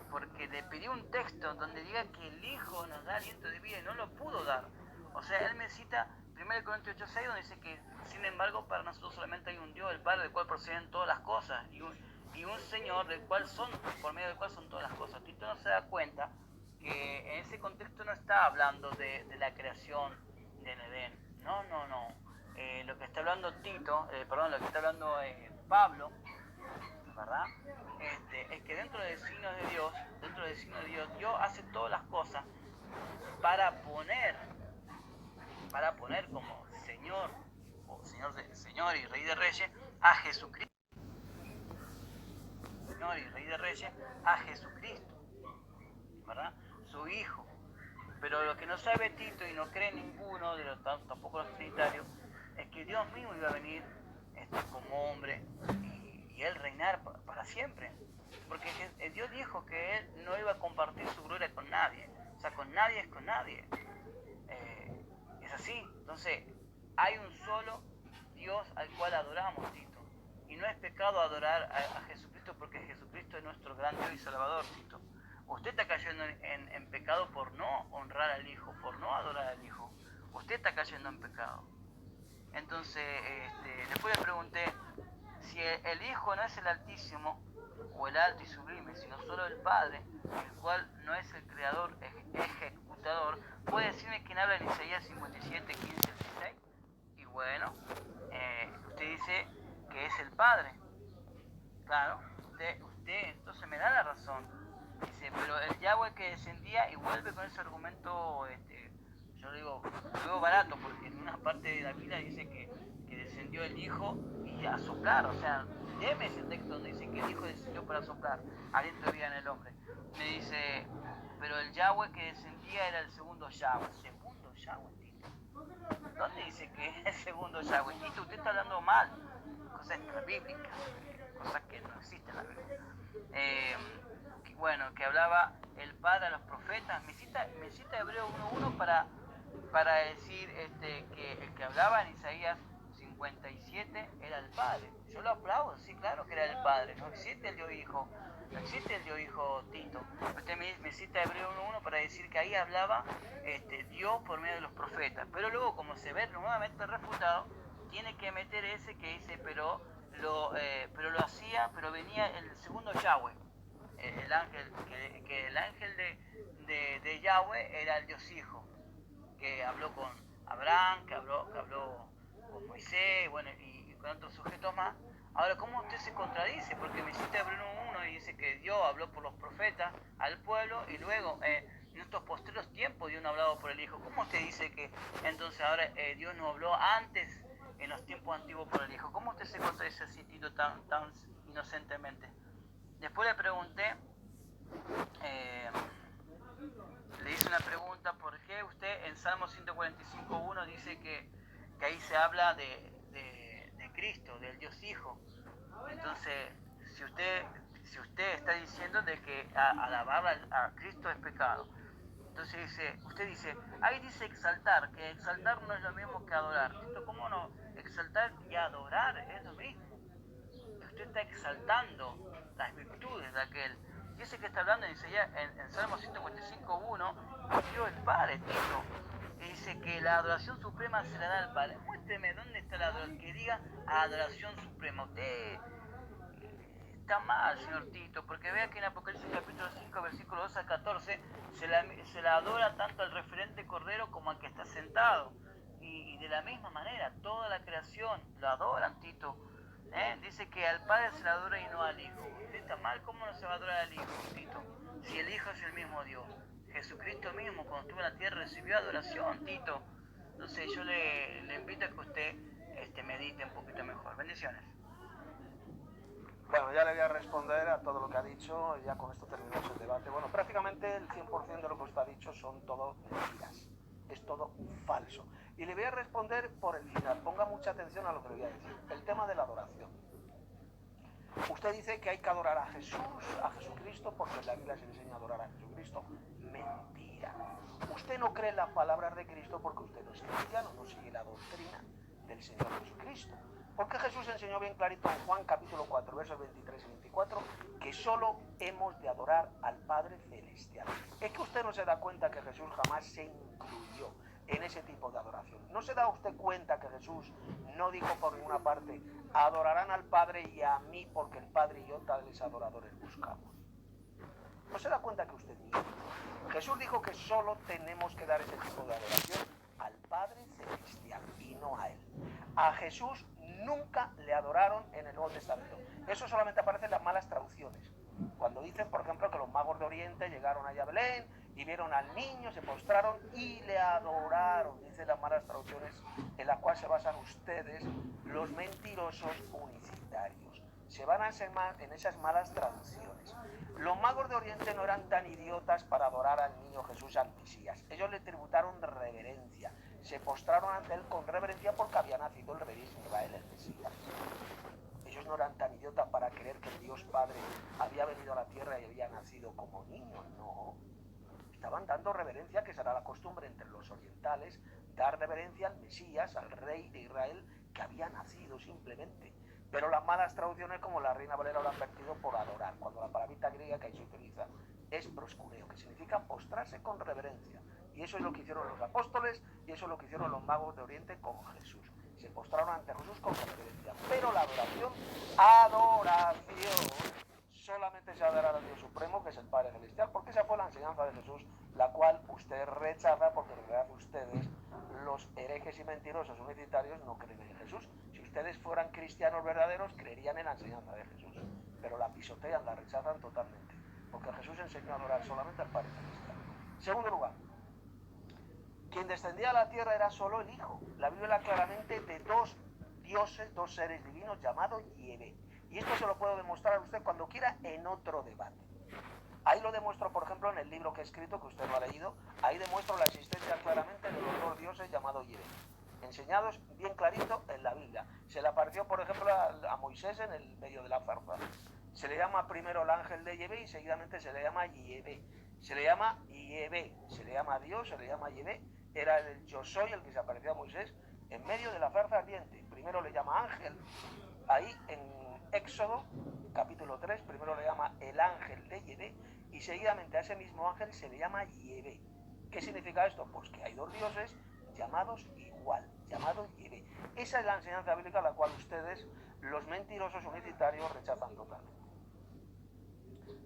porque le pidió un texto donde diga que el Hijo nos da aliento de vida y no lo pudo dar. O sea, él me cita 1 Corintios 8:6, donde dice que, sin embargo, para nosotros solamente hay un Dios, el Padre, del cual proceden todas las cosas, y un Señor, por medio del cual son todas las cosas. Tito no se da cuenta que en ese contexto no está hablando de la creación del Edén. No. Lo que está hablando Pablo, ¿verdad? Es que dentro del signo de Dios, Dios hace todas las cosas para poner como Señor y Rey de Reyes a Jesucristo. Señor y Rey de Reyes a Jesucristo, ¿verdad? Su Hijo. Pero lo que no sabe Tito y no cree ninguno, tampoco los trinitarios, es que Dios mismo iba a venir como hombre y él reinar para siempre. Porque Dios dijo que él no iba a compartir su gloria con nadie. O sea, con nadie es con nadie. Es así. Entonces, hay un solo Dios al cual adoramos, Tito. Y no es pecado adorar a Jesucristo, porque Jesucristo es nuestro gran Dios y Salvador, Tito. Usted está cayendo en pecado por no honrar al Hijo, por no adorar al Hijo. Usted está cayendo en pecado. Entonces, después le pregunté, si el Hijo no es el Altísimo, o el Alto y Sublime, sino solo el Padre, el cual no es el Creador, ejecutador, ¿puede decirme quién habla en Isaías 57, 15 al 16? Y bueno, usted dice que es el Padre. Claro, usted entonces me da la razón. Dice, pero el Yahweh que descendía, y vuelve con ese argumento, yo lo veo barato, porque en una parte de la Biblia dice que descendió el Hijo y a soplar. O sea, deme ese texto donde dice que el Hijo descendió para soplar aliento de vida en el hombre. Me dice, pero el Yahweh que descendía era el segundo Yahweh. ¿Segundo Yahweh, Tito? ¿Dónde dice que es el segundo Yahweh? Tito, usted está hablando mal. Cosas extrabíblicas, cosas que no existen en la Biblia. Que hablaba el Padre a los profetas. Me cita Hebreo 1:1 para decir que el que hablaba en Isaías 57 era el Padre. Yo lo aplaudo, sí, claro que era el Padre. No existe el Dios Hijo, Tito. Usted me cita Hebreo 1:1 para decir que ahí hablaba Dios por medio de los profetas. Pero luego, como se ve nuevamente refutado, tiene que meter ese que dice, pero venía el segundo Yahweh. El ángel, que el ángel de Yahweh era el Dios Hijo, que habló con Abraham, que habló con Moisés, bueno, y con otros sujetos más. Ahora, ¿cómo usted se contradice? Porque me cita Hebreo 1 y dice que Dios habló por los profetas al pueblo, y luego en estos postreros tiempos Dios no ha hablado por el Hijo. ¿Cómo usted dice que entonces ahora Dios no habló antes, en los tiempos antiguos, por el Hijo? ¿Cómo usted se contradice así, Tito, tan inocentemente? Después le pregunté, le hice una pregunta, ¿por qué usted en Salmo 145:1 dice que ahí se habla de Cristo, del Dios Hijo? Entonces, si usted está diciendo de que alabar a Cristo es pecado, entonces usted dice, ahí dice exaltar, que exaltar no es lo mismo que adorar. ¿Cómo no? Exaltar y adorar es lo mismo. Usted está exaltando las virtudes de aquel. Dice que está hablando en Salmo 145:1, Dios el Padre, Tito. Y dice que la adoración suprema se la da al Padre. Muéstreme dónde está la adoración, que diga adoración suprema. Usted está mal, señor Tito, porque vea que en Apocalipsis capítulo 5, versículo 2 al 14, se la adora tanto al referente Cordero como al que está sentado. Y de la misma manera, toda la creación la adoran, Tito. Dice que al Padre se le adora y no al Hijo. ¿Usted está mal? ¿Cómo no se va a adorar al Hijo, Tito? Si el Hijo es el mismo Dios. Jesucristo mismo, cuando estuvo en la tierra, recibió adoración, Tito. Entonces yo le invito a que usted medite un poquito mejor. Bendiciones. Bueno, ya le voy a responder a todo lo que ha dicho, ya con esto terminamos el debate. Bueno, prácticamente el 100% de lo que usted ha dicho son todo mentiras, es todo falso. Y le voy a responder por el final, ponga mucha atención a lo que le voy a decir. El tema de la adoración. Usted dice que hay que adorar a Jesús, a Jesucristo, porque en la Biblia se enseña a adorar a Jesucristo. Mentira. Usted no cree en las palabras de Cristo porque usted no es cristiano, no sigue la doctrina del Señor Jesucristo. Porque Jesús enseñó bien clarito en Juan capítulo 4, versos 23 y 24, que solo hemos de adorar al Padre Celestial. Es que usted no se da cuenta que Jesús jamás se incluyó en ese tipo de adoración. ¿No se da usted cuenta que Jesús no dijo por ninguna parte, adorarán al Padre y a mí porque el Padre y yo tales adoradores buscamos? ¿No se da cuenta que usted miente? Jesús dijo que solo tenemos que dar ese tipo de adoración al Padre Celestial y no a Él. A Jesús nunca le adoraron en el Nuevo Testamento. Eso solamente aparece en las malas traducciones. Cuando dicen, por ejemplo, que los magos de Oriente llegaron allá a Belén y vieron al niño, se postraron y le adoraron, dicen las malas traducciones en las cuales se basan ustedes, los mentirosos unicitarios. Se van en esas malas traducciones. Los magos de Oriente no eran tan idiotas para adorar al niño Jesús, al Mesías. Ellos le tributaron reverencia, se postraron ante él con reverencia porque había nacido el rey de Israel, el Mesías. Ellos no eran tan idiotas para creer que el Dios Padre había venido a la tierra y había nacido como niño, no. Estaban dando reverencia, que será la costumbre entre los orientales, dar reverencia al Mesías, al rey de Israel, que había nacido simplemente. Pero las malas traducciones, como la Reina Valera lo han vertido por adorar, cuando la palabrita griega que ahí se utiliza es proscuneo, que significa postrarse con reverencia. Y eso es lo que hicieron los apóstoles y eso es lo que hicieron los magos de Oriente con Jesús. Se postraron ante Jesús con reverencia. Pero la adoración, solamente se adorará al Dios Supremo, que es el Padre Celestial, porque esa fue la enseñanza de Jesús, la cual usted rechaza, porque en realidad ustedes, los herejes y mentirosos unicitarios, no creen en Jesús. Si ustedes fueran cristianos verdaderos, creerían en la enseñanza de Jesús, pero la pisotean, la rechazan totalmente, porque Jesús enseñó a adorar solamente al Padre Celestial. Segundo lugar, quien descendía a la tierra era solo el Hijo. La Biblia habla claramente de dos dioses, dos seres divinos llamados Yahvé. Y esto se lo puedo demostrar a usted cuando quiera en otro debate. Ahí lo demuestro, por ejemplo, en el libro que he escrito, que usted no ha leído. Ahí demuestro la existencia claramente de los dos dioses llamados Yahvé, enseñados bien clarito en la Biblia. Se le apareció, por ejemplo, a Moisés en el medio de la zarza. Se le llama primero el ángel de Yahvé y seguidamente se le llama Yahvé. Se le llama Yahvé, se le llama Dios, se le llama Yahvé. Era el yo soy el que se apareció a Moisés en medio de la zarza ardiente. Primero le llama ángel. Ahí en Éxodo, capítulo 3, primero le llama el ángel de Yahvé y seguidamente a ese mismo ángel se le llama Yahvé. ¿Qué significa esto? Pues que hay dos dioses llamados igual, llamados Yahvé. Esa es la enseñanza bíblica a la cual ustedes, los mentirosos unicitarios, rechazan totalmente.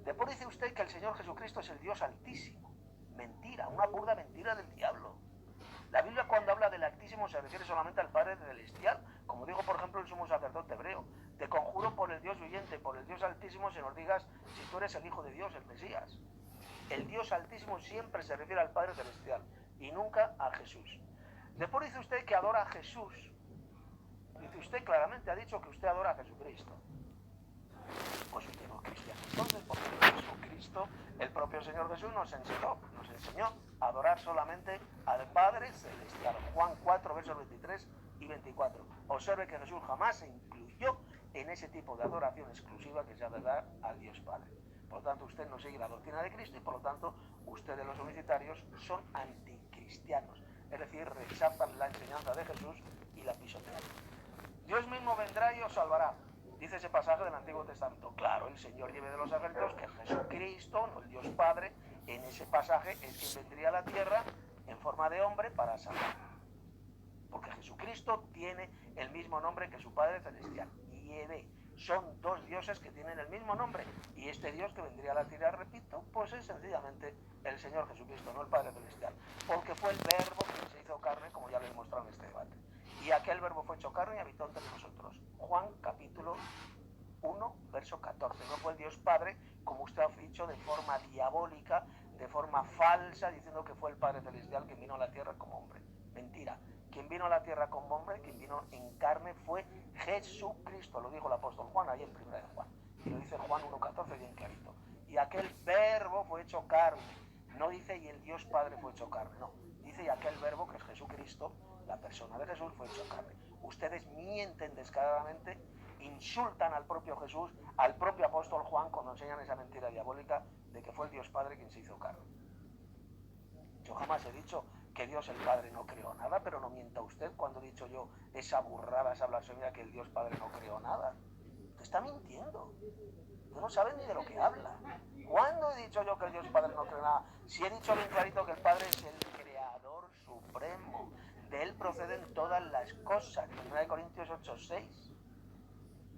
Después dice usted que el Señor Jesucristo es el Dios Altísimo. Mentira, una burda mentira del diablo. La Biblia cuando habla del Altísimo se refiere solamente al Padre Celestial, como dijo por ejemplo el sumo sacerdote hebreo. Te conjuro por el Dios viviente, por el Dios Altísimo, si nos digas si tú eres el Hijo de Dios, el Mesías. El Dios Altísimo siempre se refiere al Padre Celestial y nunca a Jesús. Después dice usted que adora a Jesús. Dice usted claramente, ha dicho que usted adora a Jesucristo. Pues usted no es cristiano. Entonces, porque Jesucristo, el propio Señor Jesús nos enseñó a adorar solamente al Padre Celestial. Juan 4, versos 23 y 24. Observe que Jesús jamás se incluyó en ese tipo de adoración exclusiva que se ha de dar al Dios Padre. Por lo tanto, usted no sigue la doctrina de Cristo y por lo tanto, ustedes los unicitarios son anticristianos. Es decir, rechazan la enseñanza de Jesús y la pisotean. Dios mismo vendrá y os salvará. Dice ese pasaje del Antiguo Testamento. Claro, el Señor Yahvé de los ejércitos, que Jesucristo, no el Dios Padre, en ese pasaje es quien vendría a la tierra en forma de hombre para salvar. Porque Jesucristo tiene el mismo nombre que su Padre Celestial, Yahvé. Son dos dioses que tienen el mismo nombre. Y este Dios que vendría a la tierra, repito, pues es sencillamente el Señor Jesucristo, no el Padre Celestial. Porque fue el Verbo que se hizo carne, como ya lo he demostrado en este debate. y aquel verbo fue hecho carne y habitó entre nosotros. Juan capítulo 1, verso 14. No fue el Dios Padre, como usted ha dicho, de forma diabólica, de forma falsa, diciendo que fue el Padre Celestial quien vino a la tierra como hombre. Mentira. Quien vino a la tierra como hombre, quien vino en carne, fue Jesucristo. Lo dijo el apóstol Juan ahí en 1 de Juan. Y lo dice Juan 1,14 bien clarito. Y aquel verbo fue hecho carne. No dice y el Dios Padre fue hecho carne, no. Dice y aquel verbo, que es Jesucristo, la persona de Jesús, fue hecho carne. Ustedes mienten descaradamente, insultan al propio Jesús, al propio apóstol Juan, cuando enseñan esa mentira diabólica de que fue el Dios Padre quien se hizo carne. Yo jamás he dicho que Dios el Padre no creó nada, pero no mienta usted cuando he dicho yo esa burrada, esa blasfemia que el Dios Padre no creó nada. Usted está mintiendo. Usted no sabe ni de lo que habla. ¿Cuándo he dicho yo que el Dios Padre no creó nada? Si he dicho bien clarito que el Padre es el creador supremo. De él proceden todas las cosas. 1 Corintios 8:6.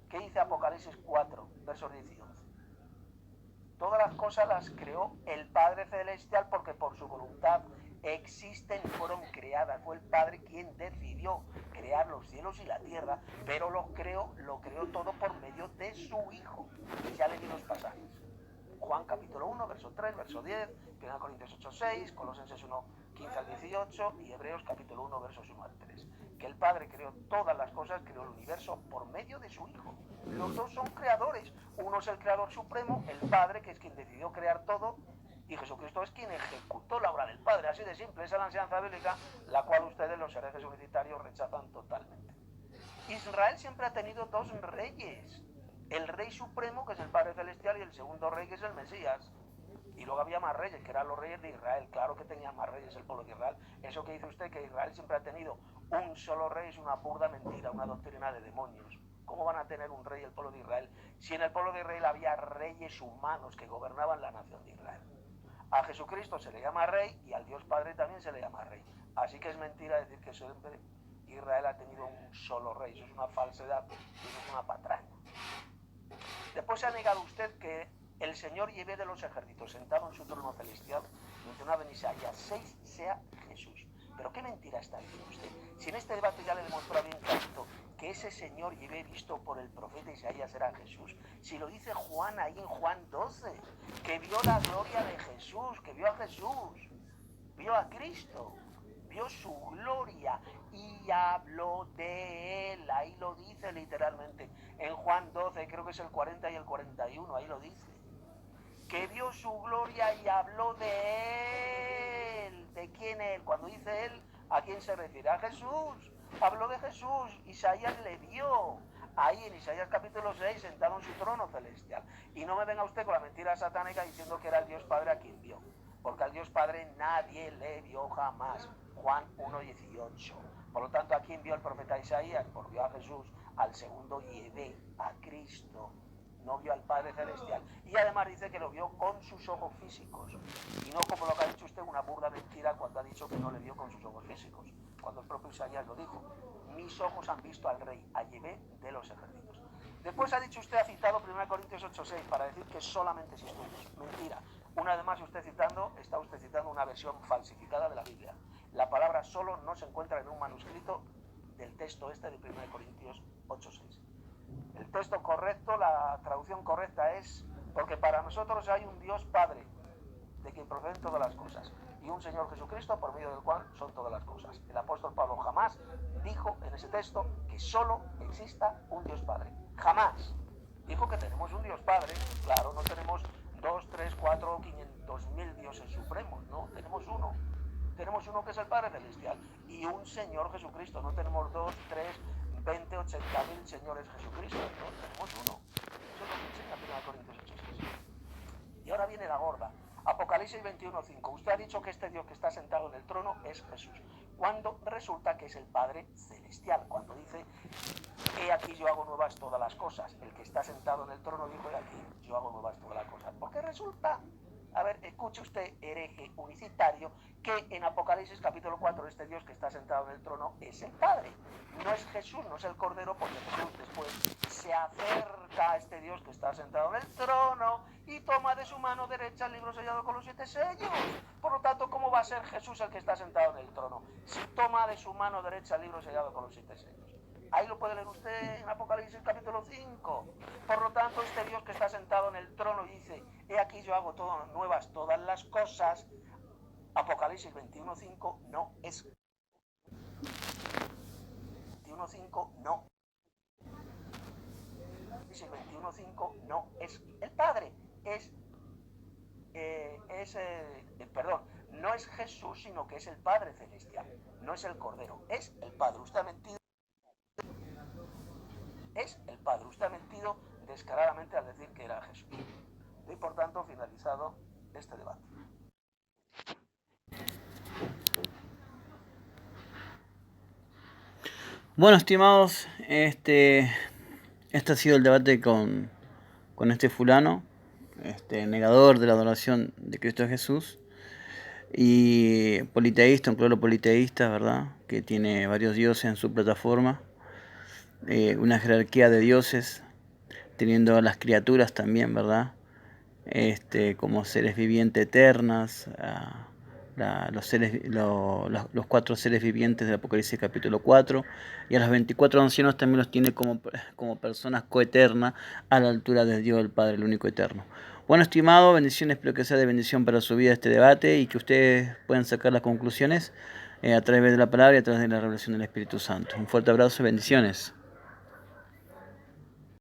¿Qué dice Apocalipsis 4, versos 10 y 11? Todas las cosas las creó el Padre Celestial porque por su voluntad existen y fueron creadas. Fue el Padre quien decidió crear los cielos y la tierra, pero lo creó todo por medio de su Hijo. Y ya le di los pasajes. Juan capítulo 1, verso 3, verso 10, 1 Corintios 8:6, Colosenses 1:15 al 18 y Hebreos capítulo 1, versos 1 al 3. Que el Padre creó todas las cosas, creó el universo por medio de su Hijo. Los dos son creadores. Uno es el creador supremo, el Padre, que es quien decidió crear todo, y Jesucristo es quien ejecutó la obra del Padre. Así de simple, esa es la enseñanza bíblica, la cual ustedes, los herejes unitarios, rechazan totalmente. Israel siempre ha tenido dos reyes. El rey supremo, que es el Padre Celestial, y el segundo rey, que es el Mesías. Y luego había más reyes, que eran los reyes de Israel. Claro que tenían más reyes el pueblo de Israel. Eso que dice usted, que Israel siempre ha tenido un solo rey, es una burda mentira, una doctrina de demonios. ¿Cómo van a tener un rey el pueblo de Israel si en el pueblo de Israel había reyes humanos que gobernaban la nación de Israel? A Jesucristo se le llama rey y al Dios Padre también se le llama rey. Así que es mentira decir que siempre Israel ha tenido un solo rey. Eso es una falsedad, eso es una patraña. Después se ha negado usted que el Señor Yahvé de los ejércitos, sentado en su trono celestial, mencionado en Isaías 6, sea Jesús. Pero qué mentira está diciendo usted. Si en este debate ya le demostró bien clarito que ese Señor Yahvé visto por el profeta Isaías era Jesús, si lo dice Juan ahí en Juan 12, que vio la gloria de Jesús, que vio a Jesús, vio a Cristo, vio su gloria y habló de él. Ahí lo dice literalmente en Juan 12, creo que es el 40 y el 41, ahí lo dice, que vio su gloria y habló de él. ¿De quién él? Cuando dice él, ¿a quién se refiere? A Jesús. Habló de Jesús. Isaías le vio ahí en Isaías capítulo 6, sentado en su trono celestial. Y no me venga usted con la mentira satánica diciendo que era el Dios Padre a quien vio, porque al Dios Padre nadie le vio jamás. Juan 1:18. Por lo tanto, ¿a quién vio el profeta Isaías? Pues vio a Jesús, al segundo Yahvé, a Cristo. No vio al Padre Celestial. Y además dice que lo vio con sus ojos físicos. Y no como lo que ha dicho usted, una burda mentira cuando ha dicho que no le vio con sus ojos físicos. Cuando el propio Isaías lo dijo. Mis ojos han visto al Rey, a Yahvé de los ejércitos. Después ha dicho usted, ha citado 1 Corintios 8:6 para decir que solamente existe un Dios. Mentira. Una vez más está usted citando una versión falsificada de la Biblia. La palabra solo no se encuentra en un manuscrito del texto este de 1 Corintios 8:6. El texto correcto, la traducción correcta es: porque para nosotros hay un Dios Padre, de quien proceden todas las cosas, y un Señor Jesucristo, por medio del cual son todas las cosas. El apóstol Pablo jamás dijo en ese texto que solo exista un Dios Padre. Jamás. Dijo que tenemos un Dios Padre. Claro, no tenemos 2, 3, 4, 500.000 dioses supremos, no, tenemos uno. Tenemos uno que es el Padre Celestial y un Señor Jesucristo. No tenemos 2, 3, 20, 80.000 señores Jesucristo. No, tenemos uno. Eso es lo que enseña 1 Corintios 8:6. Y ahora viene la gorda. Apocalipsis 21:5. Usted ha dicho que este Dios que está sentado en el trono es Jesús, cuando resulta que es el Padre Celestial. Cuando dice, he aquí yo hago nuevas todas las cosas. El que está sentado en el trono dijo, he aquí yo hago nuevas todas las cosas. ¿Por qué resulta? A ver, escuche usted, hereje unicitario, que en Apocalipsis capítulo 4 este Dios que está sentado en el trono es el Padre. No es Jesús, no es el Cordero, porque Jesús después se acerca a este Dios que está sentado en el trono y toma de su mano derecha el libro sellado con los 7 sellos. Por lo tanto, ¿cómo va a ser Jesús el que está sentado en el trono si toma de su mano derecha el libro sellado con los 7 sellos? Ahí lo puede leer usted en Apocalipsis capítulo 5. Por lo tanto, este Dios que está sentado en el trono y dice, he aquí yo hago nuevas todas las cosas, Apocalipsis 21.5 no es 21.5 no. Apocalipsis 21.5 no es el Padre, no es Jesús, sino que es el Padre celestial, no es el Cordero, es el Padre. Usted ha mentido. Es el Padre. Usted ha mentido descaradamente al decir que era Jesús. Y por tanto, finalizado este debate. Bueno, estimados, este ha sido el debate con este fulano, negador de la adoración de Cristo Jesús, y politeísta, un clero politeísta, ¿verdad? Que tiene varios dioses en su plataforma, una jerarquía de dioses, teniendo a las criaturas también, ¿verdad? Como seres vivientes eternas, los 4 seres vivientes del Apocalipsis capítulo 4, y a los 24 ancianos también los tiene como personas coeternas a la altura de Dios el Padre, el único eterno. Bueno, estimado, bendiciones, espero que sea de bendición para su vida este debate y que ustedes puedan sacar las conclusiones a través de la palabra y a través de la revelación del Espíritu Santo. Un fuerte abrazo y bendiciones.